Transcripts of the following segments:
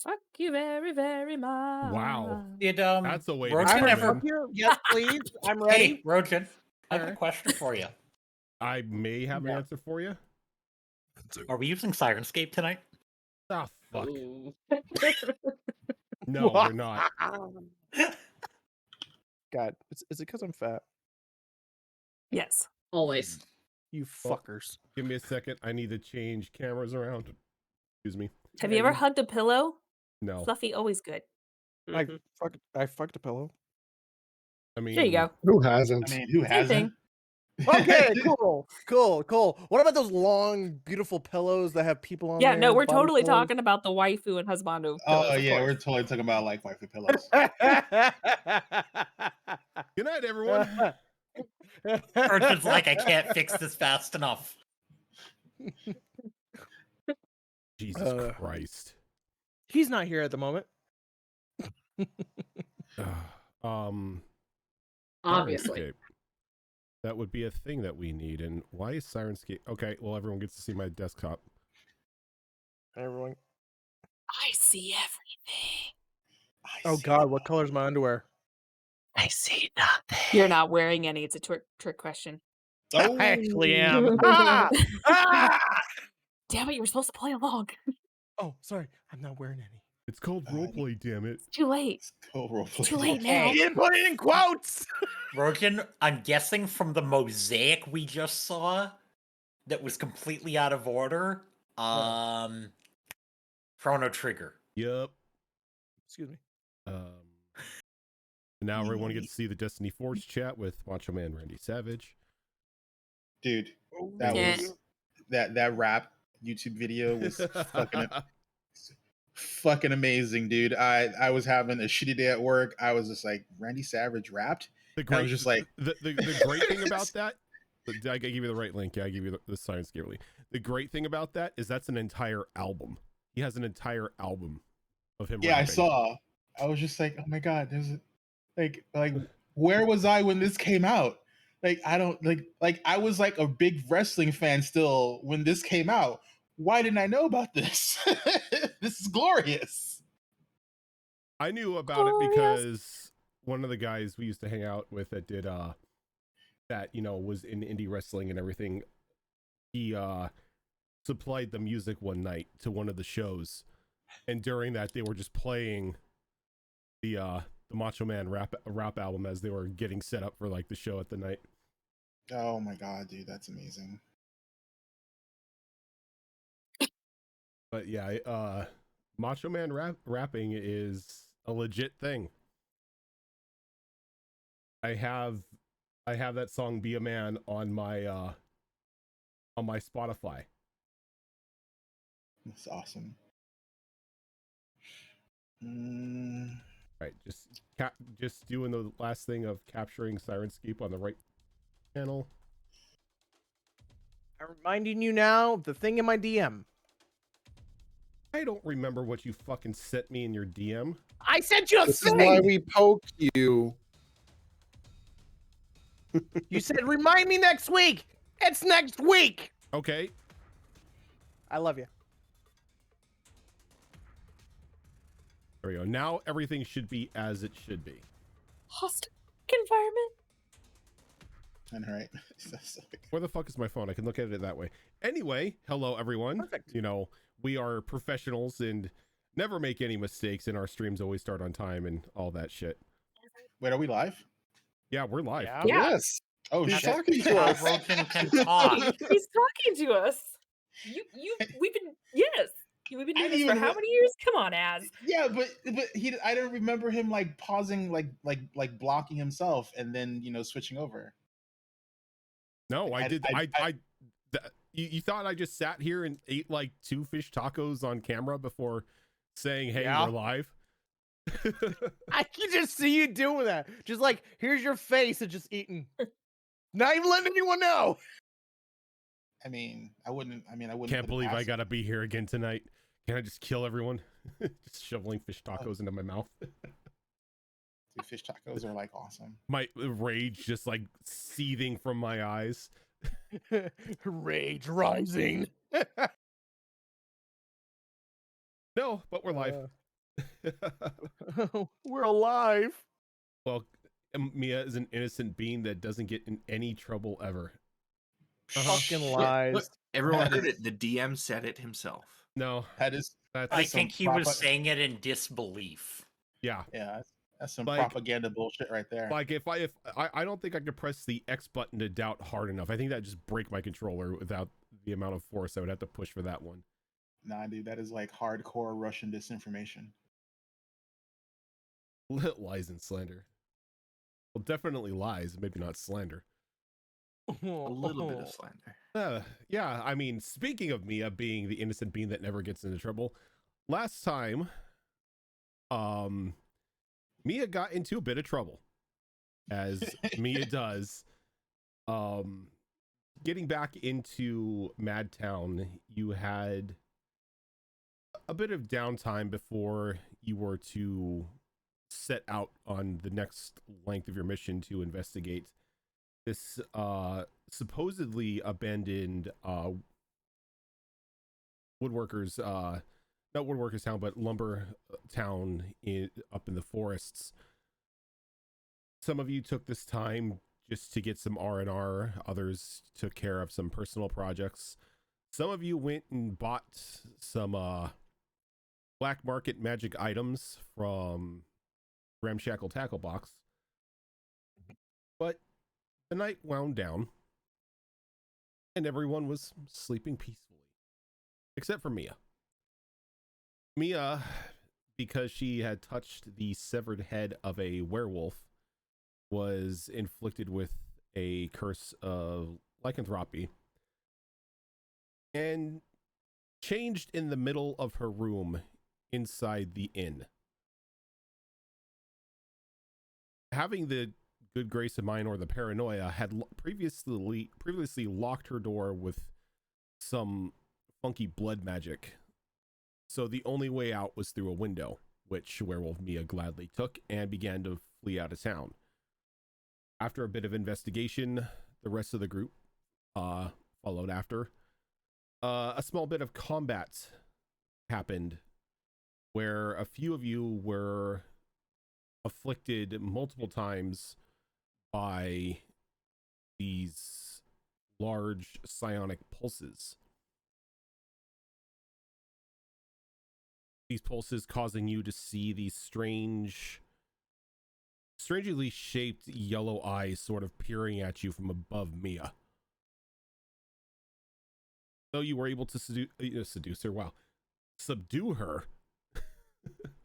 Fuck you very, very much. Wow. Did That's a way to Rojan come ever? in. You? Yes, please. I'm ready. Hey, Rojan, I have a Alright. question for you. I may have an Yeah. answer for you. Are we using Sirenscape tonight? Ah, fuck. Ooh. No, we're not. God, is it because I'm fat? Yes. Always. You Well, fuckers. Give me a second. I need to change cameras around. Excuse me. Have you ever hugged a pillow? No. Fluffy, always good. I fucked a pillow. I mean, There you go. Who hasn't? I mean, who Same hasn't? thing. Okay, cool. What about those long, beautiful pillows that have people on Yeah, there? no, we're body totally pillows? talking about the waifu and husbando pillows. Oh of yeah, we're course. totally talking about like wifey pillows. good night, everyone. Rojan's like, I can't fix this fast enough. Jesus Christ. He's not here at the moment. Obviously. Sirenscape. That would be a thing that we need. And why is Sirenscape? Okay, well, everyone gets to see my desktop. Everyone. I see everything. Oh God, what color's my underwear? I see nothing. You're not wearing any. It's a trick question. Oh, I actually am. Ah! Damn it, you were supposed to play along. Oh, sorry, I'm not wearing any. It's called roleplay, damn it. It's too late. It's cool role play. Too late Okay. now. You didn't put it in quotes. Rojan, I'm guessing from the mosaic we just saw that was completely out of order. Chrono Trigger. Yep. Excuse me. Now everyone gets to see the Destiny Forge chat with Macho Man Randy Savage. Dude, that Yeah. was that rap YouTube video was fucking amazing, dude. I was having a shitty day at work. I was just like, Randy Savage rapped. I was just like, the great thing about that. Did I give you the right link? Yeah, I give you the Sirenscape link. The great thing about that is that's an entire album. He has an entire album of him. yeah, I rapping. saw. I was just like, oh my god, there's like where was I when this came out? Like I don't like I was like a big wrestling fan still when this came out. Why didn't I know about this? This is glorious. I knew about it because one of the guys we used to hang out with that did that, you know, was in indie wrestling and everything. He supplied the music one night to one of the shows, and during that they were just playing the Macho Man rap album as they were getting set up for like the show at the night. Oh my god, dude, that's amazing. But yeah, Macho Man rapping is a legit thing. I have that song "Be a Man" on my Spotify. That's awesome. Right, just doing the last thing of capturing Sirenscape on the right channel. I'm reminding you now of the thing in my DM. I don't remember what you fucking sent me in your DM. I sent you a This is thing. why we poke you. You said remind me next week. It's next week. Okay. I love you. There we go. Now everything should be as it should be. Hostile environment. And right. Where the fuck is my phone? I can look at it that way. Anyway, hello everyone. Perfect. You know, we are professionals and never make any mistakes, and our streams always start on time and all that shit. Wait, are we live? Yeah, we're live. Yeah. Yes. Oh He's shit. talking to How us. Rojan can talk. He's talking to us. We've been doing I this didn't for even how re- many years? Come on, Az. Yeah, but I don't remember him like pausing, like blocking himself and then switching over. No, I- I did. I- You thought I just sat here and ate like 2 fish tacos on camera before saying, "Hey, Yeah. we're live"? I can just see you doing that. Just like, here's your face and just eating. Not even letting anyone know. I mean, I wouldn't. Can't put it believe I past gotta be here again tonight. Can I just kill everyone? Just shoveling fish tacos into my mouth. him. Dude, fish tacos are like awesome. My rage just like seething from my eyes. Rage rising. No, but we're live. We're alive. Well, Mia is an innocent being that doesn't get in any trouble ever. Fucking Look, lies. look, everyone That heard is- it. The DM said it himself. No, That is, that's I That's some think he was proper- saying it in disbelief. yeah. yeah, that's some Like- propaganda bullshit right there. Like if I don't think I could press the X button to doubt hard enough. I think that just break my controller without the amount of force I would have to push for that one. Nah, dude, that is like hardcore Russian disinformation. Lies and slander. Well, definitely lies, maybe not slander. A little bit of slander. Yeah, I mean, speaking of Mia being the innocent being that never gets into trouble, last time, Mia got into a bit of trouble, as Mia does. Getting back into Madtown, you had a bit of downtime before you were to set out on the next length of your mission to investigate this supposedly abandoned woodworkers not woodworkers town but lumber town up in the forests. Some of you took this time just to get some R&R, others took care of some personal projects. Some of you went and bought some black market magic items from Ramshackle Tackle Box. But the night wound down and everyone was sleeping peacefully, except for Mia. Mia, because she had touched the severed head of a werewolf, was inflicted with a curse of lycanthropy and changed in the middle of her room inside the inn. Having the good grace of mind or the paranoia, had previously locked her door with some funky blood magic. So the only way out was through a window, which werewolf Mia gladly took and began to flee out of town. After a bit of investigation, the rest of the group followed after. A small bit of combat happened where a few of you were afflicted multiple times by these large psionic pulses. These pulses causing you to see these strangely shaped yellow eyes sort of peering at you from above Mia. Though you were able to seduce her, wow, subdue her.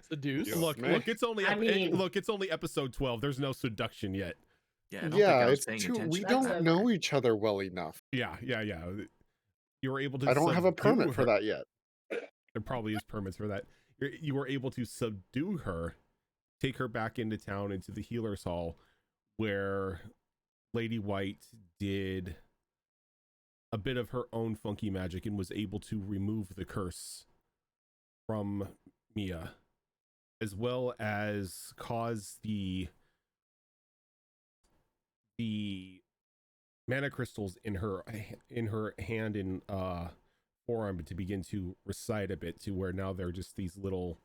Seduce. Look, it's only it's only episode 12. There's no seduction yet. Yeah, I don't think I was it's paying too. attention. We That's don't okay. know each other well enough. Yeah. You were able to. I don't have a subdue permit for her. that yet. There probably is permits for that. You were able to subdue her, take her back into town, into the healer's hall, where Lady White did a bit of her own funky magic and was able to remove the curse from Mia, as well as cause the mana crystals in her hand and forearm to begin to recede a bit, to where now they're just these little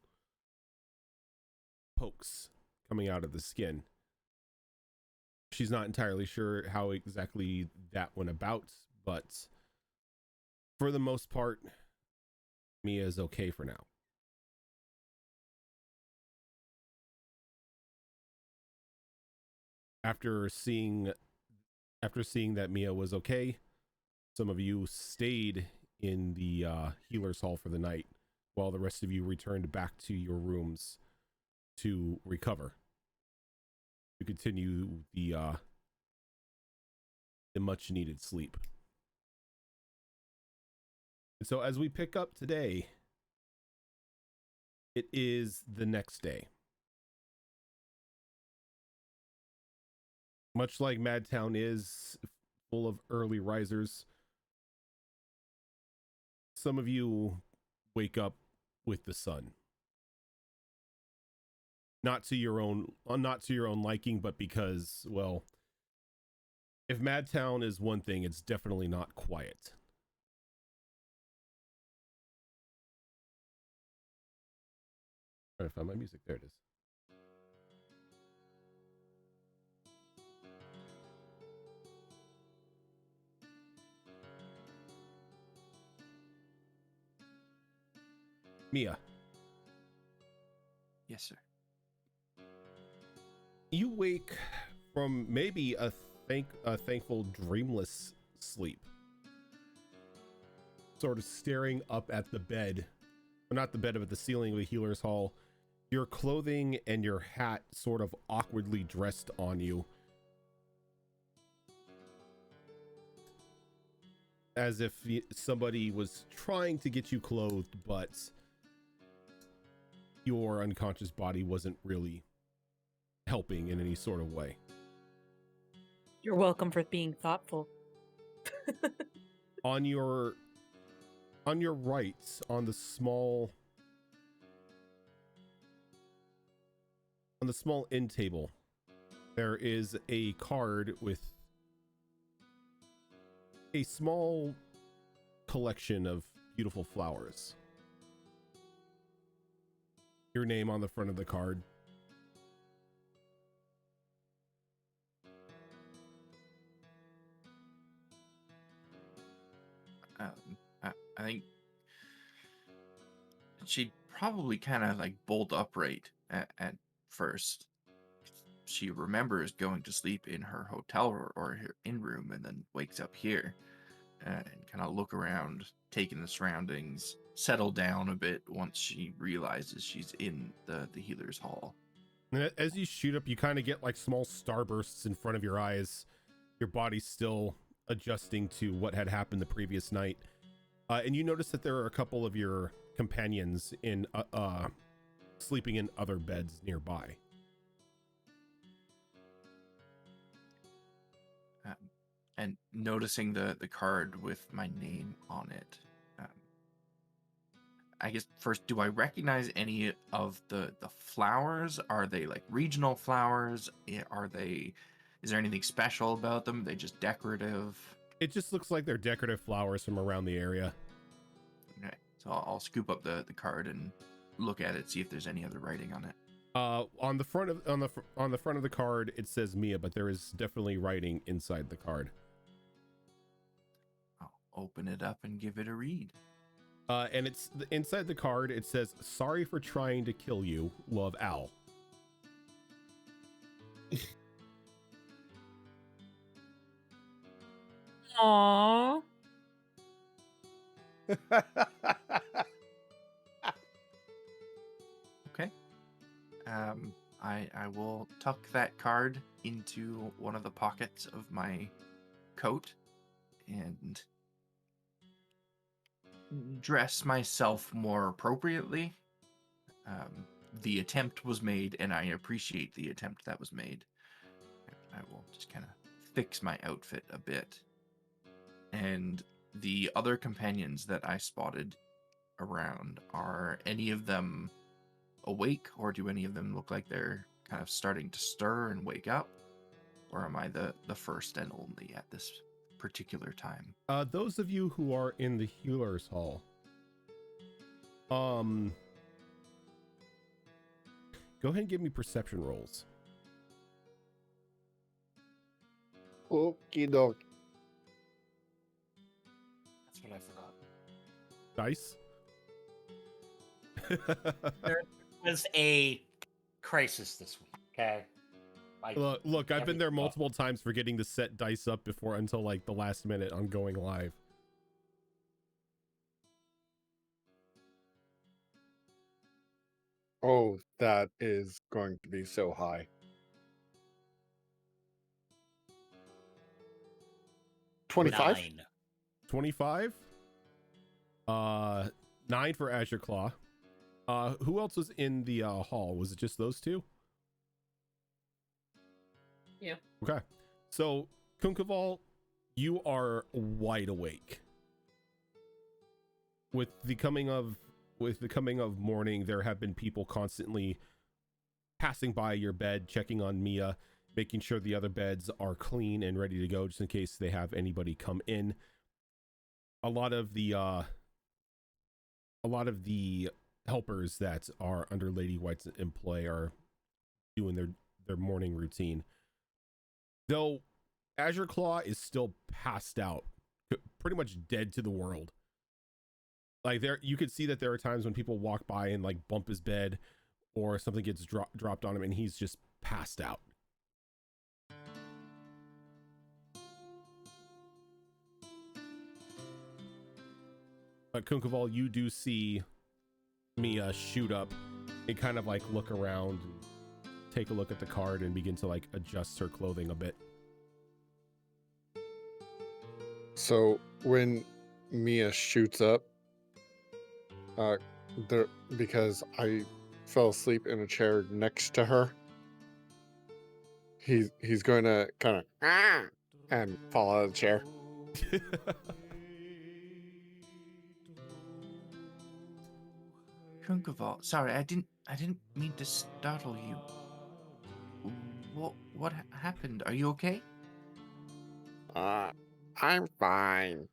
pokes coming out of the skin. She's not entirely sure how exactly that went about, but for the most part, Mia is okay for now. After seeing that Mia was okay, some of you stayed in the healer's hall for the night, while the rest of you returned back to your rooms to recover, to continue the much needed sleep. And so as we pick up today, it is the next day. Much like Madtown is full of early risers, some of you wake up with the sun. Not to your own liking, but because, well, if Madtown is one thing, it's definitely not quiet. Trying to find my music. There it is. Mia. Yes, sir. You wake from maybe a thankful dreamless sleep, sort of staring up at the bed, or not the bed, but the ceiling of the healer's hall. Your clothing and your hat sort of awkwardly dressed on you, as if somebody was trying to get you clothed, but your unconscious body wasn't really helping in any sort of way. You're welcome for being thoughtful. On your right, on the small end table, there is a card with a small collection of beautiful flowers. Your name on the front of the card. I think she'd probably kind of like bolt upright at first. She remembers going to sleep in her hotel or her in room, and then wakes up here and kind of look around, taking the surroundings, settle down a bit once she realizes she's in the healer's hall. And as you shoot up, you kind of get like small starbursts in front of your eyes. Your body's still adjusting to what had happened the previous night. And you notice that there are a couple of your companions in sleeping in other beds nearby. And noticing the card with my name on it, I guess first, do I recognize any of the flowers? Are they like regional flowers? Is there anything special about them? Are they just decorative? It just looks like they're decorative flowers from around the area. Okay, so I'll scoop up the card and look at it, see if there's any other writing on it. On the front of the card, it says Mia, but there is definitely writing inside the card. I'll open it up and give it a read. And it's inside the card. It says, "Sorry for trying to kill you. Love, Al." Aww. Okay. I will tuck that card into one of the pockets of my coat and dress myself more appropriately. The attempt was made, and I appreciate the attempt that was made. I will just kind of fix my outfit a bit. And the other companions that I spotted around, are any of them awake, or do any of them look like they're kind of starting to stir and wake up? Or am I the first and only at this particular time? Those of you who are in the healer's hall, go ahead and give me perception rolls. Okie doke. That's what I forgot. Dice. There was a crisis this week, okay? Like, Look, I've been there multiple times forgetting to set dice up before until like the last minute on going live. Oh, that is going to be so high. 25? 9. 25. 9 for Azure Claw. Who else was in the hall? Was it just those two? Yeah. Okay. So, Kunkaval, you are wide awake. With the coming of morning, there have been people constantly passing by your bed, checking on Mia, making sure the other beds are clean and ready to go just in case they have anybody come in. A lot of the helpers that are under Lady White's employ are doing their morning routine. Though Azure Claw is still passed out, pretty much dead to the world. Like there, you could see that there are times when people walk by and like bump his bed, or something gets dropped on him, and he's just passed out. But Kunkaval, you do see Mia shoot up and kind of like look around, and take a look at the card, and begin to like adjust her clothing a bit. So when Mia shoots up, because I fell asleep in a chair next to her, he's going to kind of and fall out of the chair. Kunkaval, sorry, I didn't mean to startle you. What happened? Are you okay? I'm fine.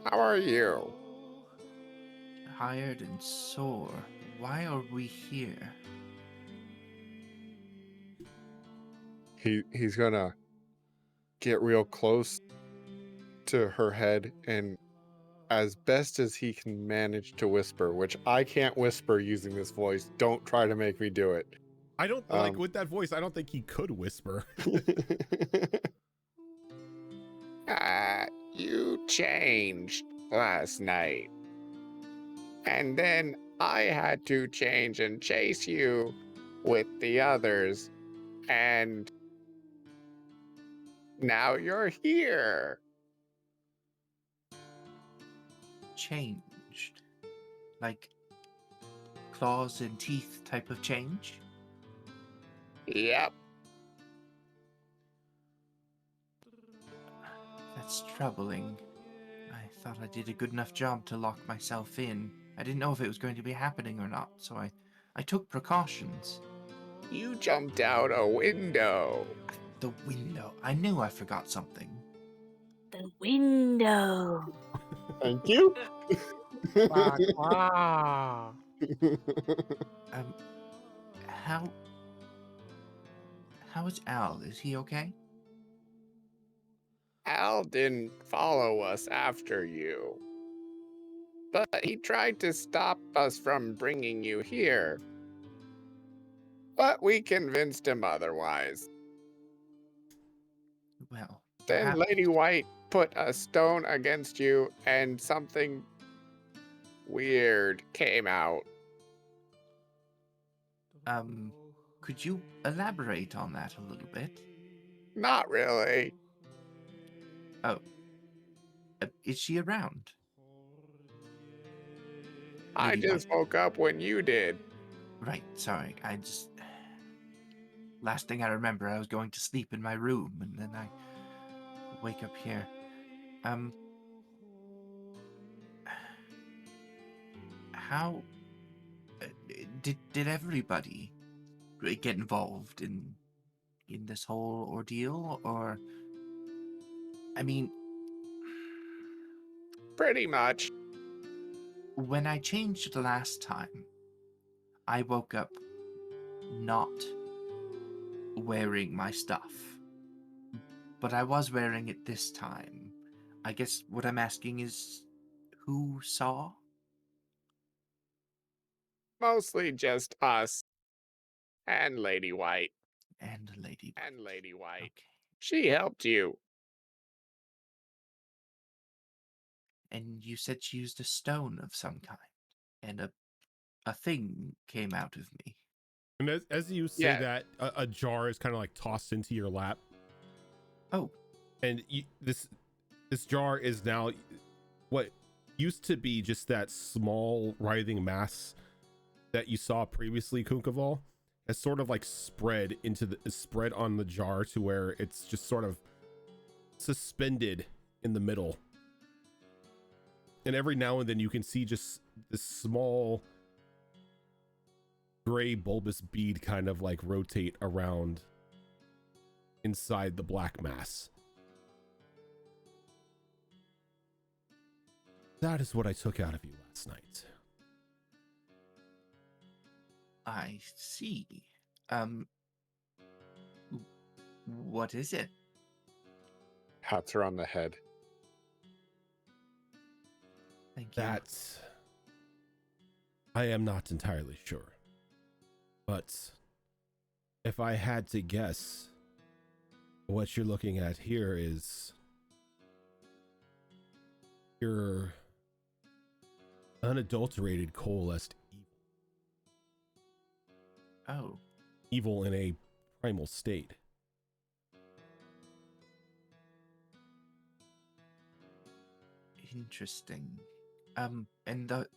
How are you? Tired and sore. Why are we here? He's gonna get real close to her head, and as best as he can manage to whisper, which I can't whisper using this voice. Don't try to make me do it. I don't like with that voice. I don't think he could whisper. You changed last night. And then I had to change and chase you with the others. And now you're here. Changed? Like claws and teeth type of change? Yep. That's troubling. I thought I did a good enough job to lock myself in. I didn't know if it was going to be happening or not, so I took precautions. You jumped out a window. The window. I knew I forgot something. The window. Thank you. Quack, quack. How is Al? Is he okay? Al didn't follow us after you. But he tried to stop us from bringing you here. But we convinced him otherwise. Well, Then perhaps- Lady White put a stone against you, and something weird came out. Could you elaborate on that a little bit? Not really. Oh. Is she around? I Lady just woke up when you did. Right, sorry. Last thing I remember, I was going to sleep in my room, and then I wake up here. How did everybody get involved in this whole ordeal, or I mean, Pretty much. when I changed the last time, I woke up not wearing my stuff, but I was wearing it this time. I guess what I'm asking is, who saw? Mostly just us. And Lady White. And Lady White. And Lady White. Okay. She helped you. And you said she used a stone of some kind, and a thing came out of me. And as you say that, a jar is kind of like tossed into your lap. Oh. And this jar is now what used to be just that small writhing mass that you saw previously, Kunkaval, has sort of like spread on the jar to where it's just sort of suspended in the middle. And every now and then you can see just this small gray bulbous bead kind of like rotate around inside the black mass. That is what I took out of you last night. I see. What is it? Pats her on the head. Thank you. That's... I am not entirely sure. But if I had to guess, what you're looking at here is your unadulterated, coalesced evil. Oh, Evil in a primal state. interesting. And the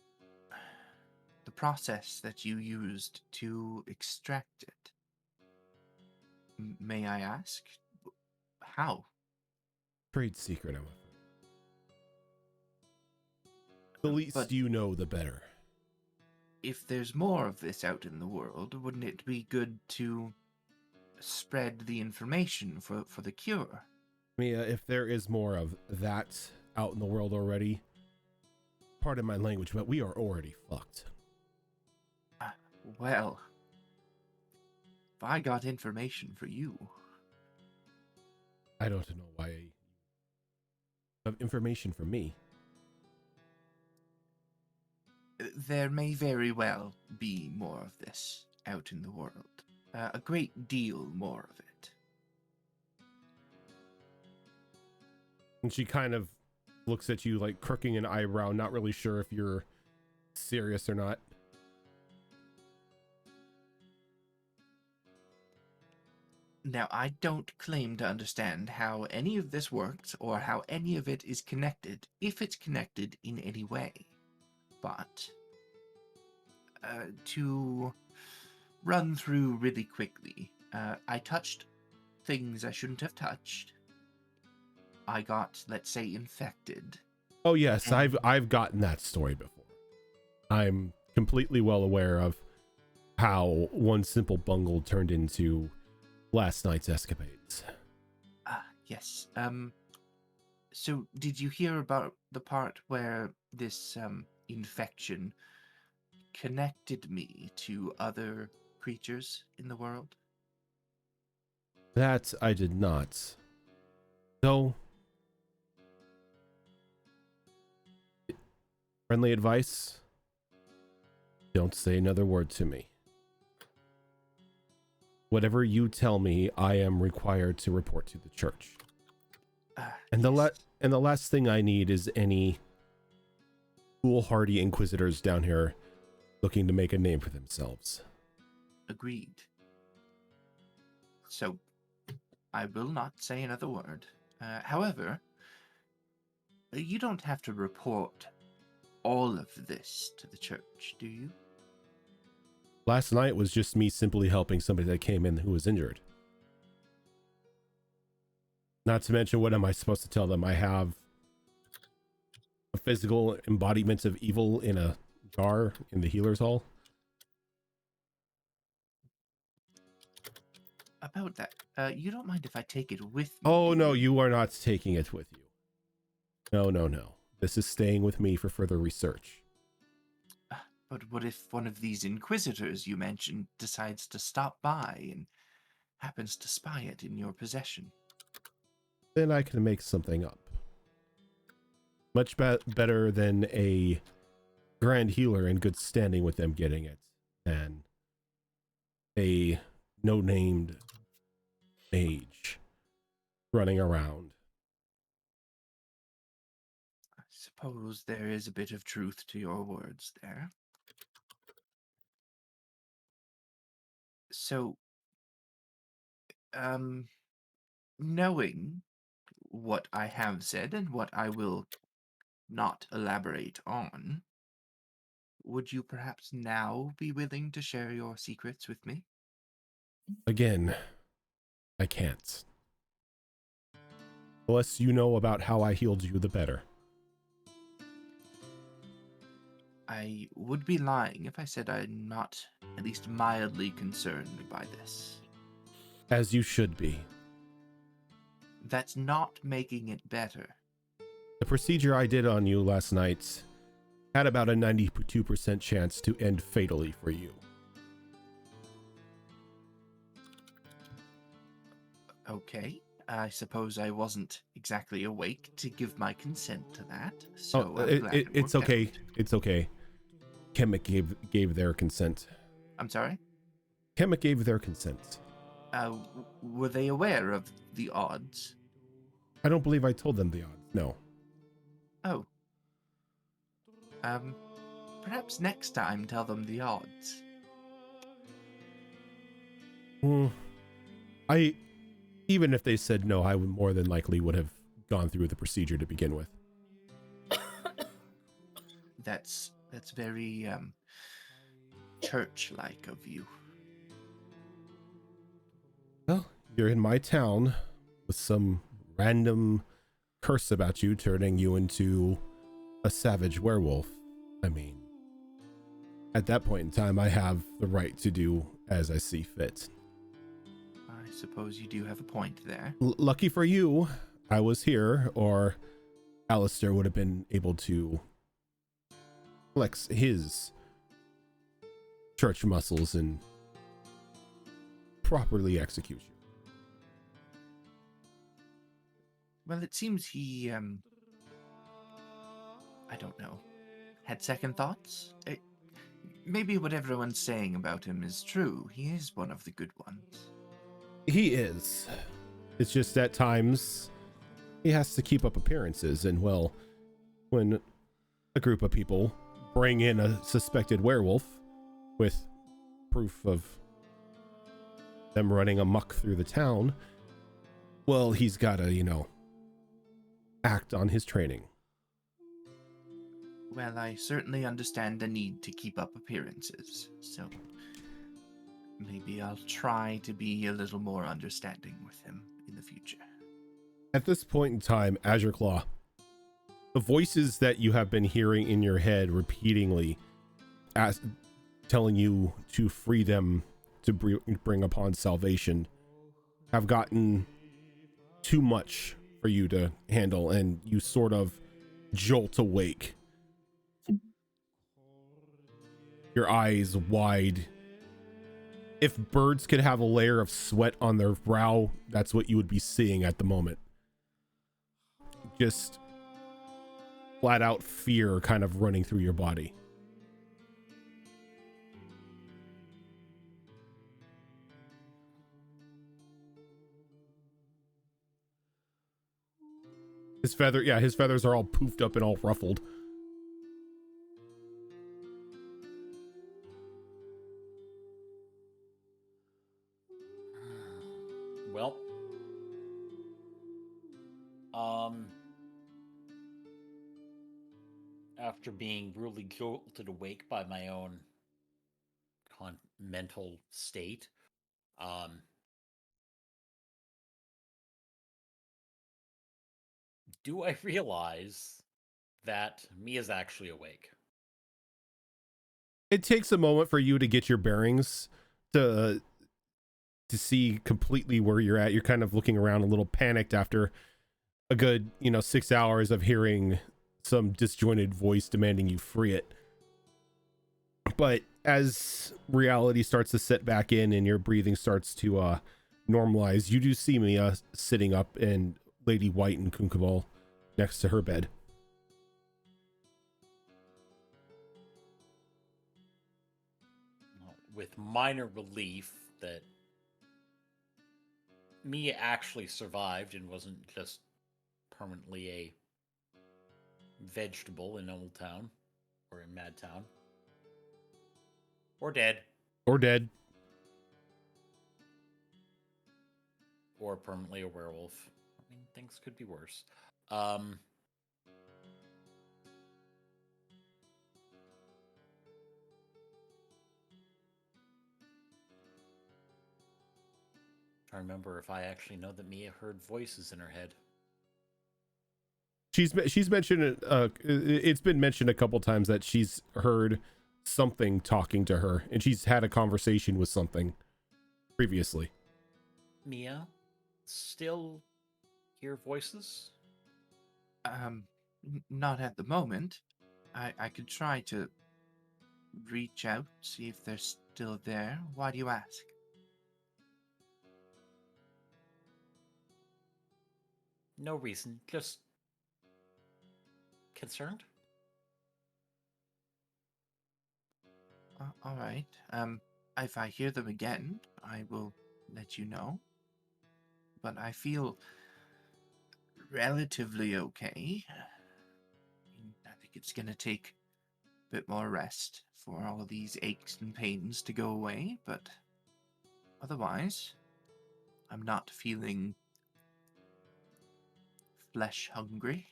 process that you used to extract it. May I ask? How? Trade secret, I'm afraid. The least But you know, the better. if there's more of this out in the world, wouldn't it be good to spread the information for the cure? Mia, if there is more of that out in the world already, pardon my language, but we are already fucked. Well, if I got information for you. I don't know why you have information from me. There may very well be more of this out in the world. A great deal more of it. And she kind of looks at you like crooking an eyebrow, not really sure if you're serious or not. Now, I don't claim to understand how any of this works or how any of it is connected, if it's connected in any way. But to run through really quickly, I touched things I shouldn't have touched. I got, let's say, infected. Oh yes, I've gotten that story before. I'm completely well aware of how one simple bungle turned into last night's escapades. Yes. So did you hear about the part where this infection connected me to other creatures in the world? That I did not. So, friendly advice, don't say another word to me. Whatever you tell me, I am required to report to the church. And Yes. the last thing I need is any foolhardy inquisitors down here looking to make a name for themselves. Agreed. So, I will not say another word. However, you don't have to report all of this to the church, do you? Last night was just me simply helping somebody that came in who was injured. Not to mention, what am I supposed to tell them? I have a physical embodiment of evil in a jar in the healer's hall. About that, you don't mind if I take it with me? Oh do no, you are not taking it with you. No. This is staying with me for further research. But what if one of these inquisitors you mentioned decides to stop by and happens to spy it in your possession? Then I can make something up. Much better than a grand healer in good standing with them getting it than a no-named mage running around. I suppose there is a bit of truth to your words there. So, knowing what I have said and what I will not elaborate on, would you perhaps now be willing to share your secrets with me? Again, I can't. The less you know about how I healed you, the better. I would be lying if I said I'm not at least mildly concerned by this. As you should be. That's not making it better. The procedure I did on you last night had about a 92% chance to end fatally for you. Okay. I suppose I wasn't exactly awake to give my consent to that, so I'm glad it's worked okay. out. It's okay. Kemet gave their consent. I'm sorry? Kemet gave their consent. Were they aware of the odds? I don't believe I told them the odds. No. Oh. Perhaps next time tell them the odds. Even if they said no, I would more than likely would have gone through the procedure to begin with. That's very church-like of you. Well, you're in my town with some random curse about you turning you into a savage werewolf. I mean, at that point in time, I have the right to do as I see fit. I suppose you do have a point there. Lucky for you, I was here, or Alistair would have been able to flex his church muscles and properly execute you. Well, it seems he, I don't know, had second thoughts? Maybe what everyone's saying about him is true. He is one of the good ones. He is. It's just at times he has to keep up appearances, and well, when a group of people bring in a suspected werewolf with proof of them running amok through the town, well, he's gotta, act on his training. Well, I certainly understand the need to keep up appearances, so maybe I'll try to be a little more understanding with him in the future. At this point in time, Azure Claw, the voices that you have been hearing in your head repeatedly telling you to free them to bring upon salvation have gotten too much for you to handle, and you sort of jolt awake, your eyes wide. If birds could have a layer of sweat on their brow, that's what you would be seeing at the moment. Just flat out fear kind of running through your body. His feathers are all poofed up and all ruffled. Well, after being really jolted awake by my own mental state, do I realize that Mia's actually awake? It takes a moment for you to get your bearings, to see completely where you're at. You're kind of looking around a little panicked after a good 6 hours of hearing some disjointed voice demanding you free it. But as reality starts to set back in and your breathing starts to normalize, you do see Mia sitting up and Lady White and Kunkabal next to her bed. With minor relief that Mia actually survived and wasn't just permanently a vegetable in Old Town or in Mad Town. Or dead. Or dead. Or permanently a werewolf. I mean, things could be worse. I remember if I actually know that Mia heard voices in her head. She's mentioned it. It's been mentioned a couple times that she's heard something talking to her, and she's had a conversation with something previously. Mia, still hear voices? Not at the moment. I could try to reach out, see if they're still there. Why do you ask? No reason, just concerned. All right. If I hear them again, I will let you know. But I feel relatively okay. I think it's gonna take a bit more rest for all of these aches and pains to go away, but otherwise, I'm not feeling flesh hungry.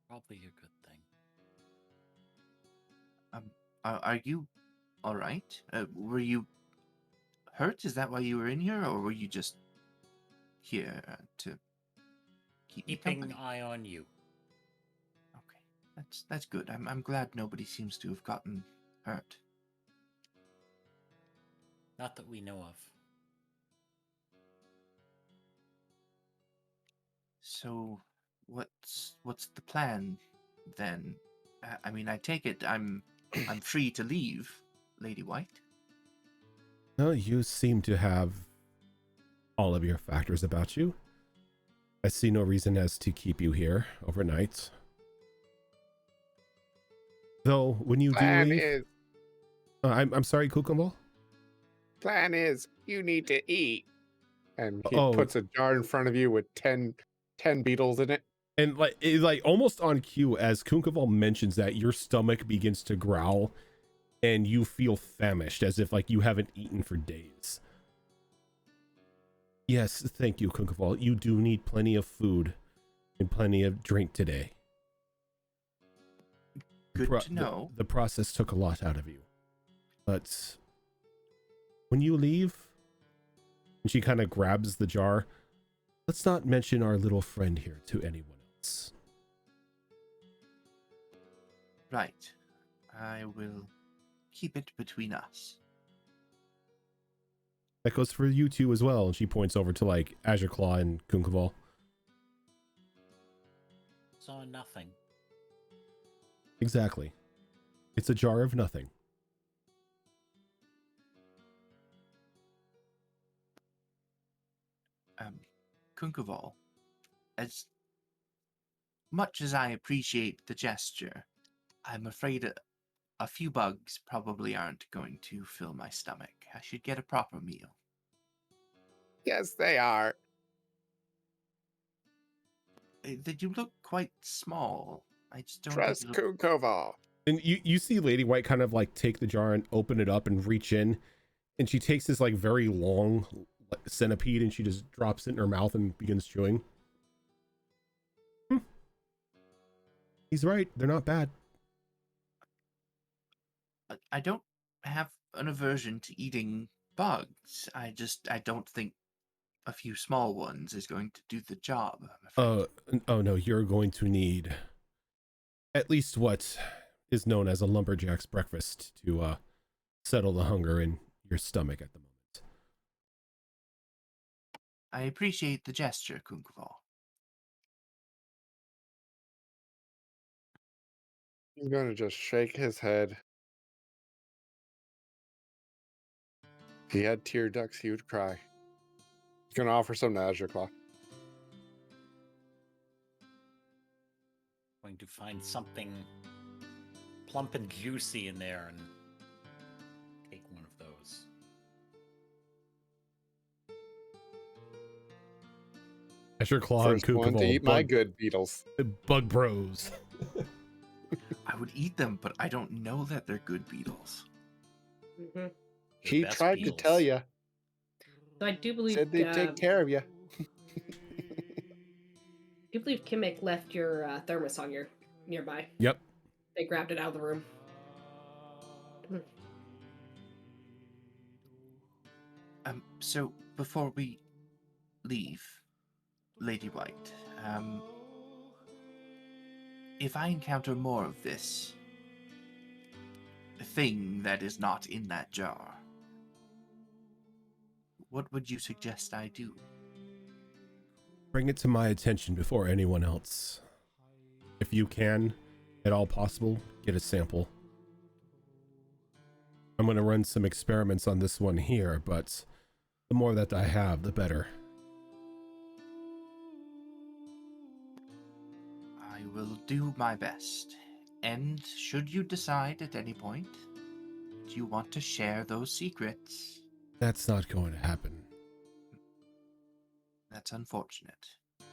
Probably a good thing. Are you all right? Were you hurt? Is that why you were in here, or were you just here to keep me Keeping company? eye on you. Okay, that's good. I'm glad nobody seems to have gotten hurt. Not that we know of. So, what's the plan then? I mean, I take it I'm free to leave, Lady White. No, you seem to have all of your factors about you. I see no reason as to keep you here overnight. Though, when you do Plan leave... is, I'm sorry, Kukumbal? plan is, you need to eat. And he Oh. puts a jar in front of you with 10 beetles in it. And like almost on cue, as Kunkval mentions that, your stomach begins to growl and you feel famished, as if like you haven't eaten for days. Yes, thank you, Kunkval. You do need plenty of food and plenty of drink today. Good to know. The process took a lot out of you. But when you leave, and she kind of grabs the jar, let's not mention our little friend here to anyone else. Right. I will keep it between us. That goes for you two as well. And she points over to like Azure Claw and Kunkval. Saw nothing. Exactly. It's a jar of nothing. Kunkaval, as much as I appreciate the gesture, I'm afraid a few bugs probably aren't going to fill my stomach. I should get a proper meal. Yes, they are. Did you look quite small? I just don't Trust think you look... Kukoval. And you see Lady White kind of like take the jar and open it up and reach in. And she takes this like very long centipede and she just drops it in her mouth and begins chewing. He's right. They're not bad. I don't have an aversion to eating bugs. I don't think a few small ones is going to do the job, I'm afraid. Oh no, you're going to need at least what is known as a lumberjack's breakfast to settle the hunger in your stomach at the moment. I appreciate the gesture, Kunkval. He's going to just shake his head. If he had tear ducts, he would cry. He's going to offer some to Azure Claw. Going to find something plump and juicy in there and take one of those. Azure Claw and First one to eat Kukuval, my good beetles. bug bros. I would eat them, but I don't know that they're good beetles. Mm-hmm. He best tried beetles. to tell you. So I do believe Said they'd take care of you. I do believe Kimmick left your thermos on your nearby. Yep. They grabbed it out of the room. So before we leave, Lady White, if I encounter more of this thing that is not in that jar, what would you suggest I do? Bring it to my attention before anyone else. If you can, at all possible, get a sample. I'm going to run some experiments on this one here, but the more that I have, the better. I will do my best. And should you decide at any point that you want to share those secrets, That's not going to happen. that's unfortunate. I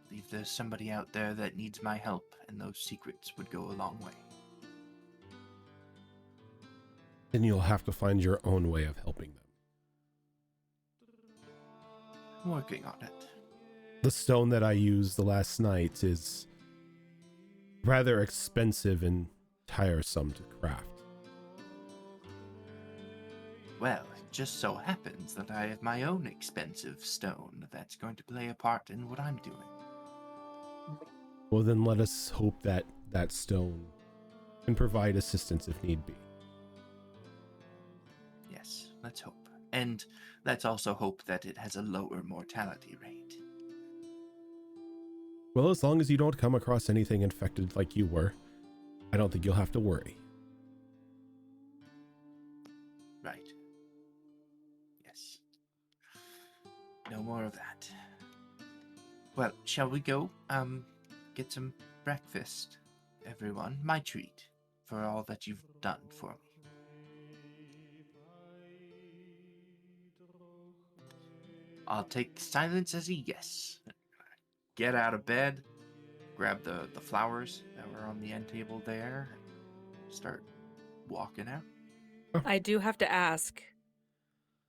believe there's somebody out there that needs my help, and those secrets would go a long way. Then you'll have to find your own way of helping them. I'm working on it. The stone that I used the last night is rather expensive and tiresome to craft. Well, it just so happens that I have my own expensive stone that's going to play a part in what I'm doing. Well, then let us hope that that stone can provide assistance if need be. Yes, let's hope. And let's also hope that it has a lower mortality rate. Well, as long as you don't come across anything infected like you were, I don't think you'll have to worry. Right. Yes. No more of that. Well, shall we go, get some breakfast, everyone? My treat for all that you've done for me. I'll take silence as a yes. Get out of bed, grab the flowers that were on the end table there, and start walking out. I do have to ask,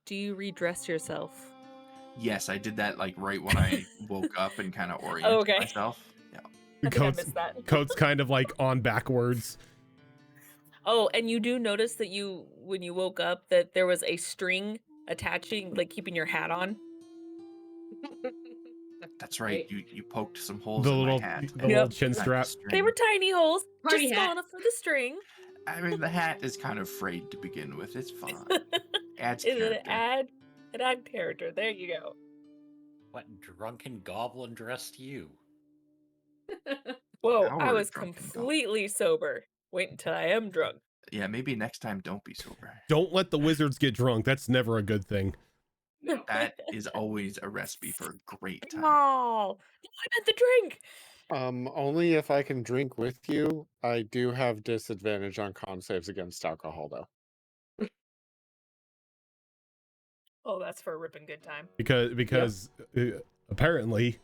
do you redress yourself? Yes, I did that like right when I woke up and kind of Oh, oriented okay. myself. Yeah. I think I missed that. Coat's kind of like on backwards. Oh, and you do notice that when you woke up, that there was a string attaching, like keeping your hat on. That's right. You poked some holes The in little my hat. the and little Yep. chin tied the strap. string. They were tiny holes, Party just small hat. enough for the string. I mean, the hat is kind of frayed to begin with. It's fine. Adds Is it character. an add character? There you go. What drunken goblin dressed you? Whoa, I Our was drunken completely sober. Wait until I am drunk. Yeah, maybe next time don't be sober. Don't let the wizards get drunk. That's never a good thing. No. That is always a recipe for a great time. No, I meant the drink. Only if I can drink with you. I do have disadvantage on con saves against alcohol, though. Oh, that's for a ripping good time. Because apparently,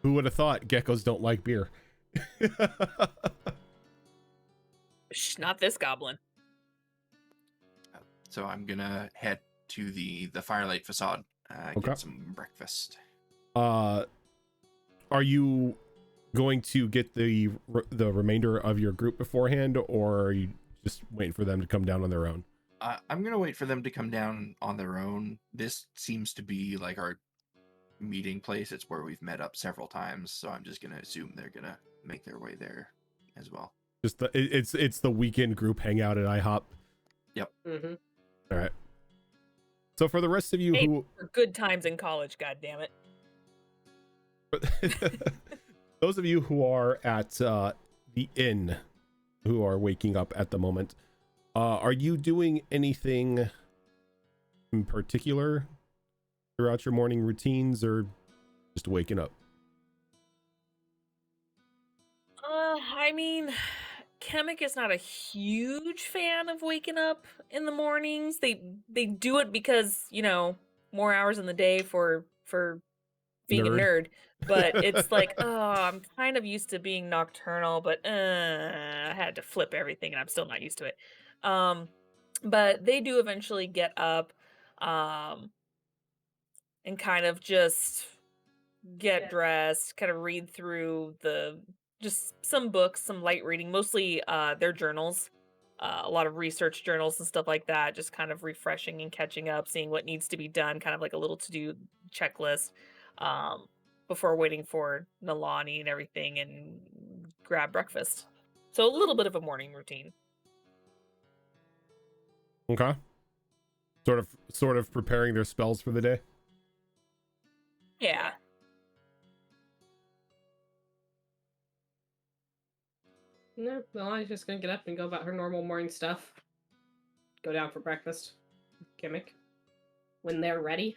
who would have thought geckos don't like beer? Shh, not this goblin. So I'm gonna head to the firelight facade, Okay. get some breakfast. Are you going to get the remainder of your group beforehand, or are you just waiting for them to come down on their own? I'm gonna wait for them to come down on their own. This seems to be like our meeting place. It's where we've met up several times, so I'm just gonna assume they're gonna make their way there as well. Just it's the weekend group hangout at IHOP. Mm-hmm. All right. So for the rest of you Hey, who for good times in college, God damn it. those of you who are at the inn, who are waking up at the moment, are you doing anything in particular throughout your morning routines, or just waking up? I mean, Kemek is not a huge fan of waking up in the mornings. They do it because, more hours in the day for being a nerd. But it's like, oh, I'm kind of used to being nocturnal, but I had to flip everything and I'm still not used to it. But they do eventually get up and kind of just get dressed, kind of read through just some books, some light reading, mostly their journals, a lot of research journals and stuff like that, just kind of refreshing and catching up, seeing what needs to be done, kind of like a little to-do checklist, before waiting for Nalani and everything and grab breakfast. So a little bit of a morning routine. Okay. Sort of preparing their spells for the day. Yeah. No, Nalani's just gonna get up and go about her normal morning stuff. go down for breakfast. Gimmick. When they're ready.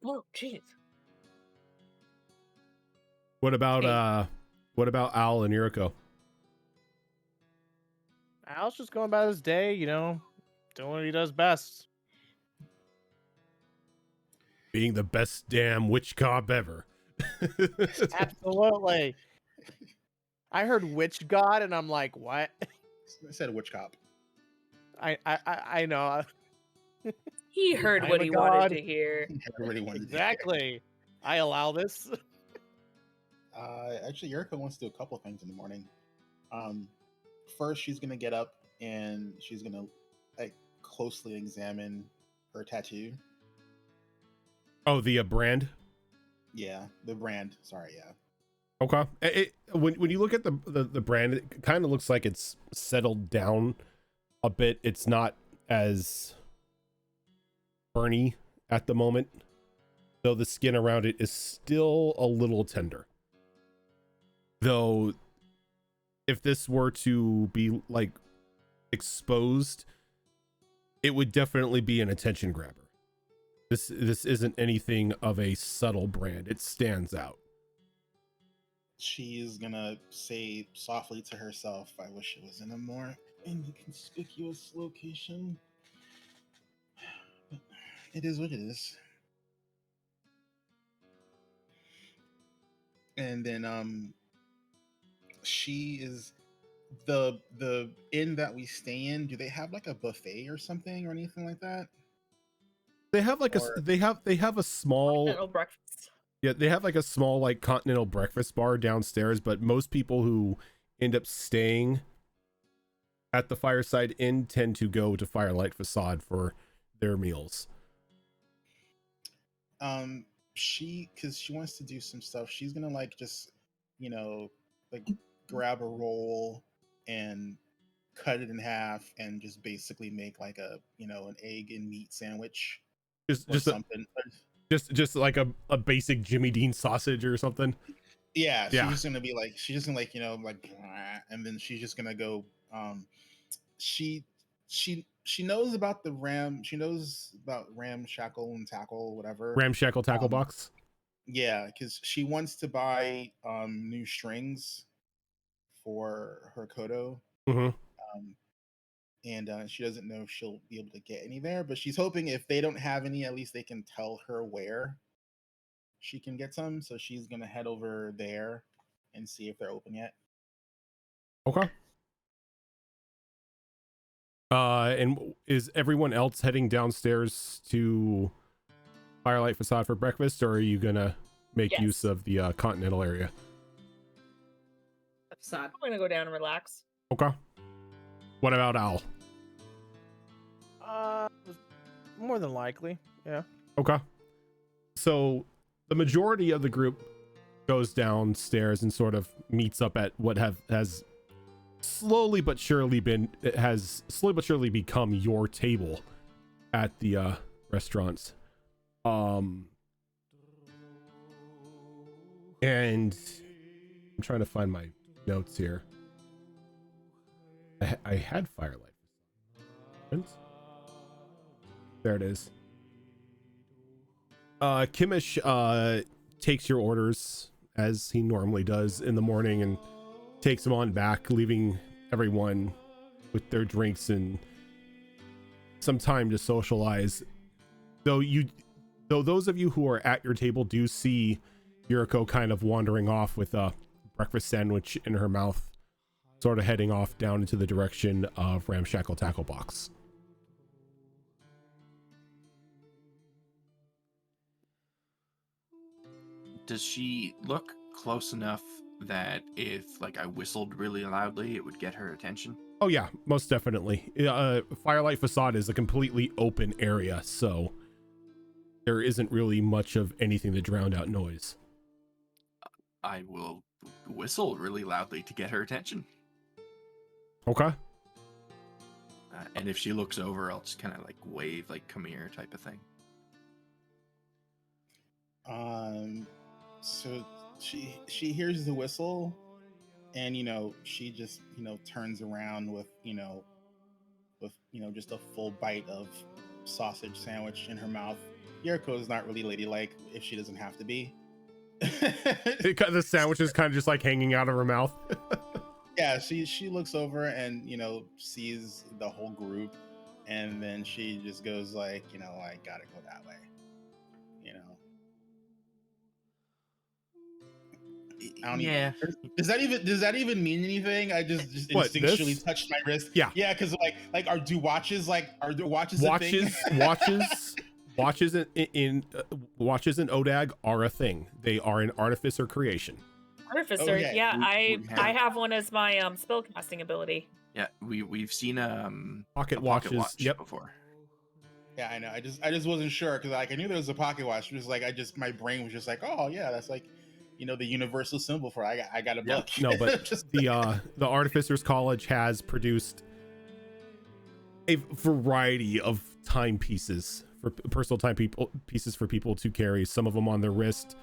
Oh, jeez. What about Okay. Al and Yuriko? Al's just going about his day, you know, doing what he does best. Being the best damn witch cop ever. Absolutely. I heard witch god, and I'm like, what? I said witch cop. I know. He heard I'm what a he wanted god. to hear. Everybody wanted to Exactly. I allow this. Actually, Yuriko wants to do a couple things in the morning. First, she's gonna get up and she's gonna like closely examine her tattoo. Oh, the brand. Yeah, the brand. Sorry, yeah. Okay. When you look at the brand, it kind of looks like it's settled down a bit. It's not as burny at the moment, though the skin around it is still a little tender. Though, if this were to be like exposed, it would definitely be an attention grabber. This isn't anything of a subtle brand. It stands out. She is gonna say softly to herself, "I wish it was in a more inconspicuous location." But it is what it is. And then she is the inn that we stay in. Do they have like a buffet or something or anything like that? They have like Or they have a small, Continental breakfast. yeah, they have like a small like continental breakfast bar downstairs, but most people who end up staying at the Fireside Inn tend to go to Firelight Facade for their meals. because she wants to do some stuff. She's gonna like just, you know, like grab a roll and cut it in half and just basically make like a, an egg and meat sandwich Just or just a, something. just like a basic Jimmy Dean sausage or something. Yeah, Yeah. she's just gonna like, like, and then she's just gonna go. She she knows about the ram. She knows about ramshackle and tackle, whatever. Ramshackle tackle Um, box. yeah, because she wants to buy new strings for her kodo. Mm-hmm. Um, and she doesn't know if she'll be able to get any there, but she's hoping if they don't have any, at least they can tell her where she can get some. So she's gonna head over there and see if they're open yet. Okay. And is everyone else heading downstairs to Firelight Facade for breakfast, or are you gonna make Yes. use of the continental area? Facade. I'm gonna go down and relax. Okay. What about Al? More than likely, yeah. Okay. So the majority of the group goes downstairs and sort of meets up at what has slowly but surely become your table at the restaurants. And I'm trying to find my notes here. I had Firelight. There it is. Kimish takes your orders as he normally does in the morning and takes them on back, leaving everyone with their drinks and some time to socialize. Though those of you who are at your table do see Yuriko kind of wandering off with a breakfast sandwich in her mouth, sort of heading off down into the direction of Ramshackle Tackle Box. Does she look close enough that if like I whistled really loudly, it would get her attention? Oh yeah, most definitely. Firelight Facade is a completely open area, so there isn't really much of anything to drown out noise. I will whistle really loudly to get her attention. Okay. And if she looks over, I'll just kind of like wave, like "come here" type of thing. So she hears the whistle and she just turns around with just a full bite of sausage sandwich in her mouth. Yuriko is not really ladylike if she doesn't have to be. The sandwich is kind of just like hanging out of her mouth. Yeah, she looks over and sees the whole group, and then she just goes like, I gotta go that way. I don't Yeah. even, does that even mean anything? I just What, instinctually this? touched my wrist. Yeah. Yeah, because are there watches a thing? Watches in Odag are a thing. They are an artificer creation. Artificer, Okay. yeah, We I have- have one as my spellcasting ability. Yeah, we've seen Pocket a watches. watch Yep. before. Yeah, I know. I just wasn't sure because I knew there was a pocket watch. It was like my brain was just like, oh yeah, that's like the universal symbol for I got a Yeah. book. No, but Just the Artificers College has produced a variety of timepieces for personal pieces for people to carry. Some of them on their wrist,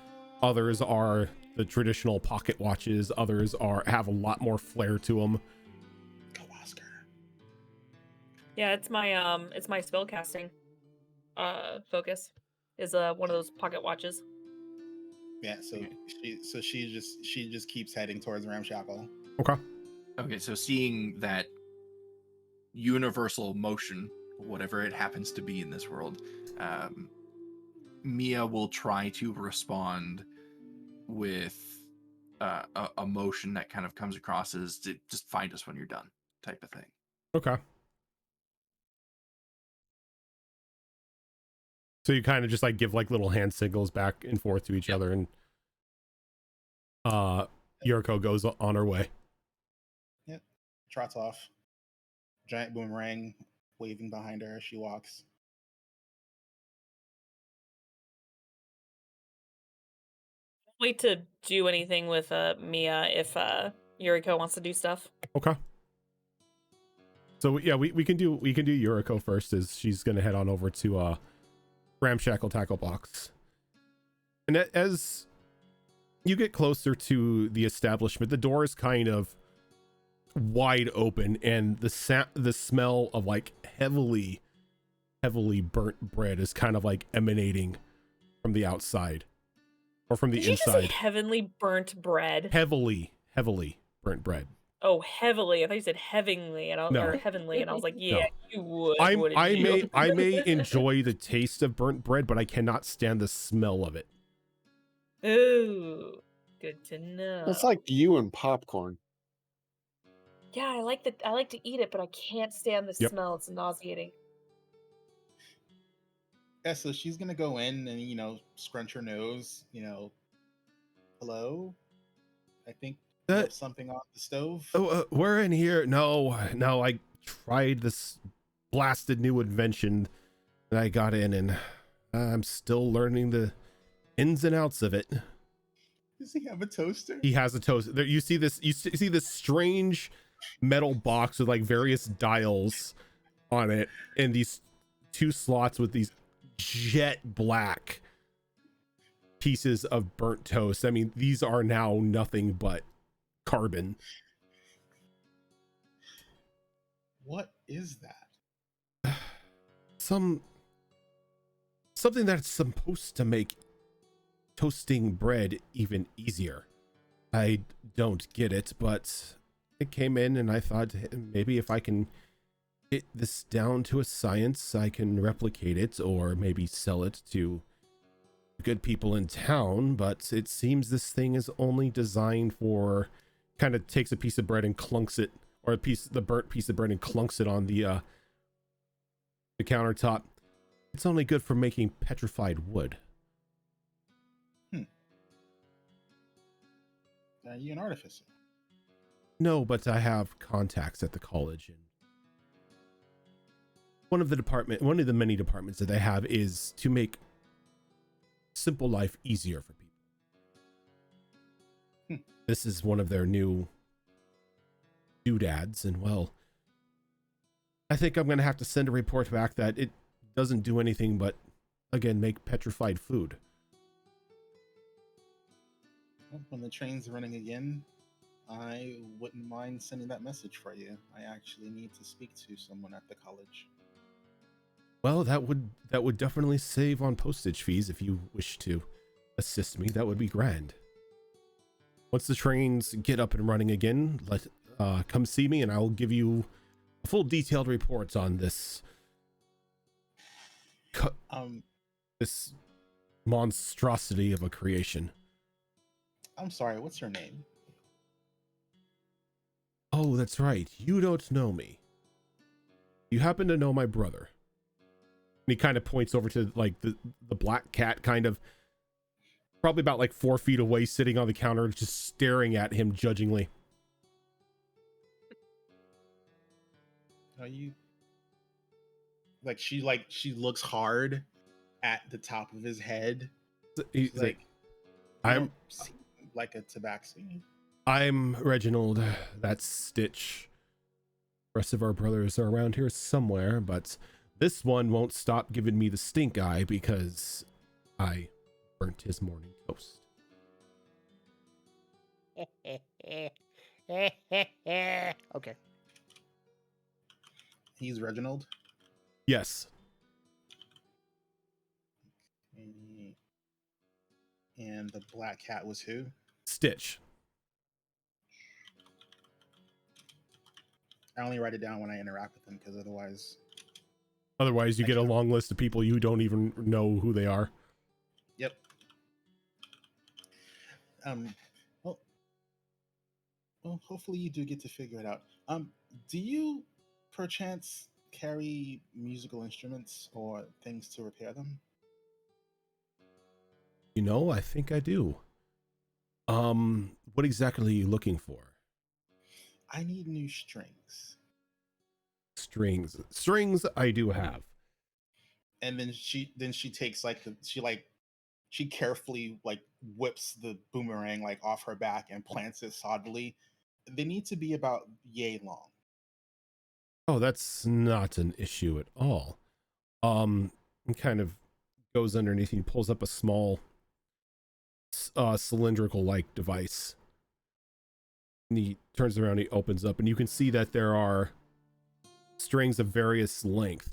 others are the traditional pocket watches, others have a lot more flair to them. go Oscar. Yeah, it's my spellcasting focus is one of those pocket watches. Yeah, so she just keeps heading towards Ramshackle. Okay, so seeing that universal motion, whatever it happens to be in this world, Mia will try to respond with a motion that kind of comes across as to just find us when you're done type of thing. Okay. So you kind of just like give like little hand signals back and forth to each other, and Yuriko goes on her way. Yep. Trots off. Giant boomerang waving behind her as she walks. Wait to do anything with Mia if Yuriko wants to do stuff. Okay. So yeah, we can do Yuriko first, as she's gonna head on over to Ramshackle Tackle Box. And as you get closer to the establishment, the door is kind of wide open, and the smell of like heavily burnt bread is kind of like emanating from the outside or from the Did you inside. just say heavenly burnt bread? Heavily burnt bread. Oh, heavily. I thought you said heavenly, or heavenly, and I was like, yeah, you would. wouldn't you? I may enjoy the taste of burnt bread, but I cannot stand the smell of it. Ooh, good to know. It's like you and popcorn. Yeah, I like to eat it, but I can't stand the Yep. smell. It's nauseating. Yeah, so she's gonna go in and scrunch her nose. Hello. I think you have something on the stove. We're in here. No, I tried this blasted new invention that I got in, and I'm still learning the ins and outs of it. Does he have a toaster? He has a toaster. There, you see this strange metal box with like various dials on it, and these two slots with these jet black pieces of burnt toast. I mean, these are now nothing but carbon. What is that? Something that's supposed to make toasting bread even easier. I don't get it, but it came in and I thought maybe if I can get this down to a science, I can replicate it or maybe sell it to good people in town. But it seems this thing is only designed for, kind of takes a piece of bread and clunks it, or the burnt piece of bread and clunks it on the countertop. It's only good for making petrified wood. Are you an artificer? No, but I have contacts at the college, and one of the many departments that they have is to make simple life easier for people. This is one of their new doodads, and well, I think I'm gonna have to send a report back that it doesn't do anything but, again, make petrified food. When the train's running again, I wouldn't mind sending that message for you. I actually need to speak to someone at the college. Well, that would definitely save on postage fees if you wish to assist me. That would be grand. Once the trains get up and running again, come see me and I'll give you a full detailed report on this this monstrosity of a creation. I'm sorry, what's your name? Oh, that's right. You don't know me. You happen to know my brother. And he kind of points over to like the black cat, kind of probably about like 4 feet away, sitting on the counter, just staring at him judgingly. Are you she looks hard at the top of his head. He's like, I'm like a tabaxi. I'm Reginald. That's Stitch. The rest of our brothers are around here somewhere, but this one won't stop giving me the stink eye because I burnt his morning toast. Okay. He's Reginald? Yes. And the black cat was who? Stitch. I only write it down when I interact with them because otherwise... Otherwise, you get a long list of people you don't even know who they are. Yep. Well, hopefully you do get to figure it out. Do you perchance carry musical instruments or things to repair them? You know, I think I do. What exactly are you looking for? I need new strings. Strings I do have. And then she takes she carefully whips the boomerang off her back and plants it solidly. They need to be about yay long. Oh, that's not an issue at all. And kind of goes underneath. He pulls up a small cylindrical like device. And he turns around, he opens up, and you can see that there are strings of various length.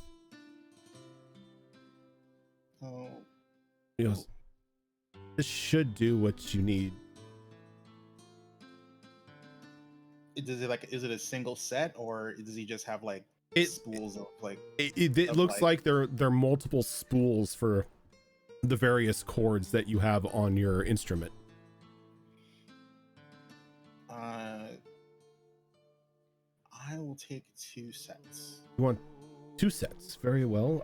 Oh. He goes, this should do what you need. Is it a single set, or does he just have spools of it looks like they're multiple spools for the various chords that you have on your instrument. I will take 2 sets. You want 2 sets? Very well.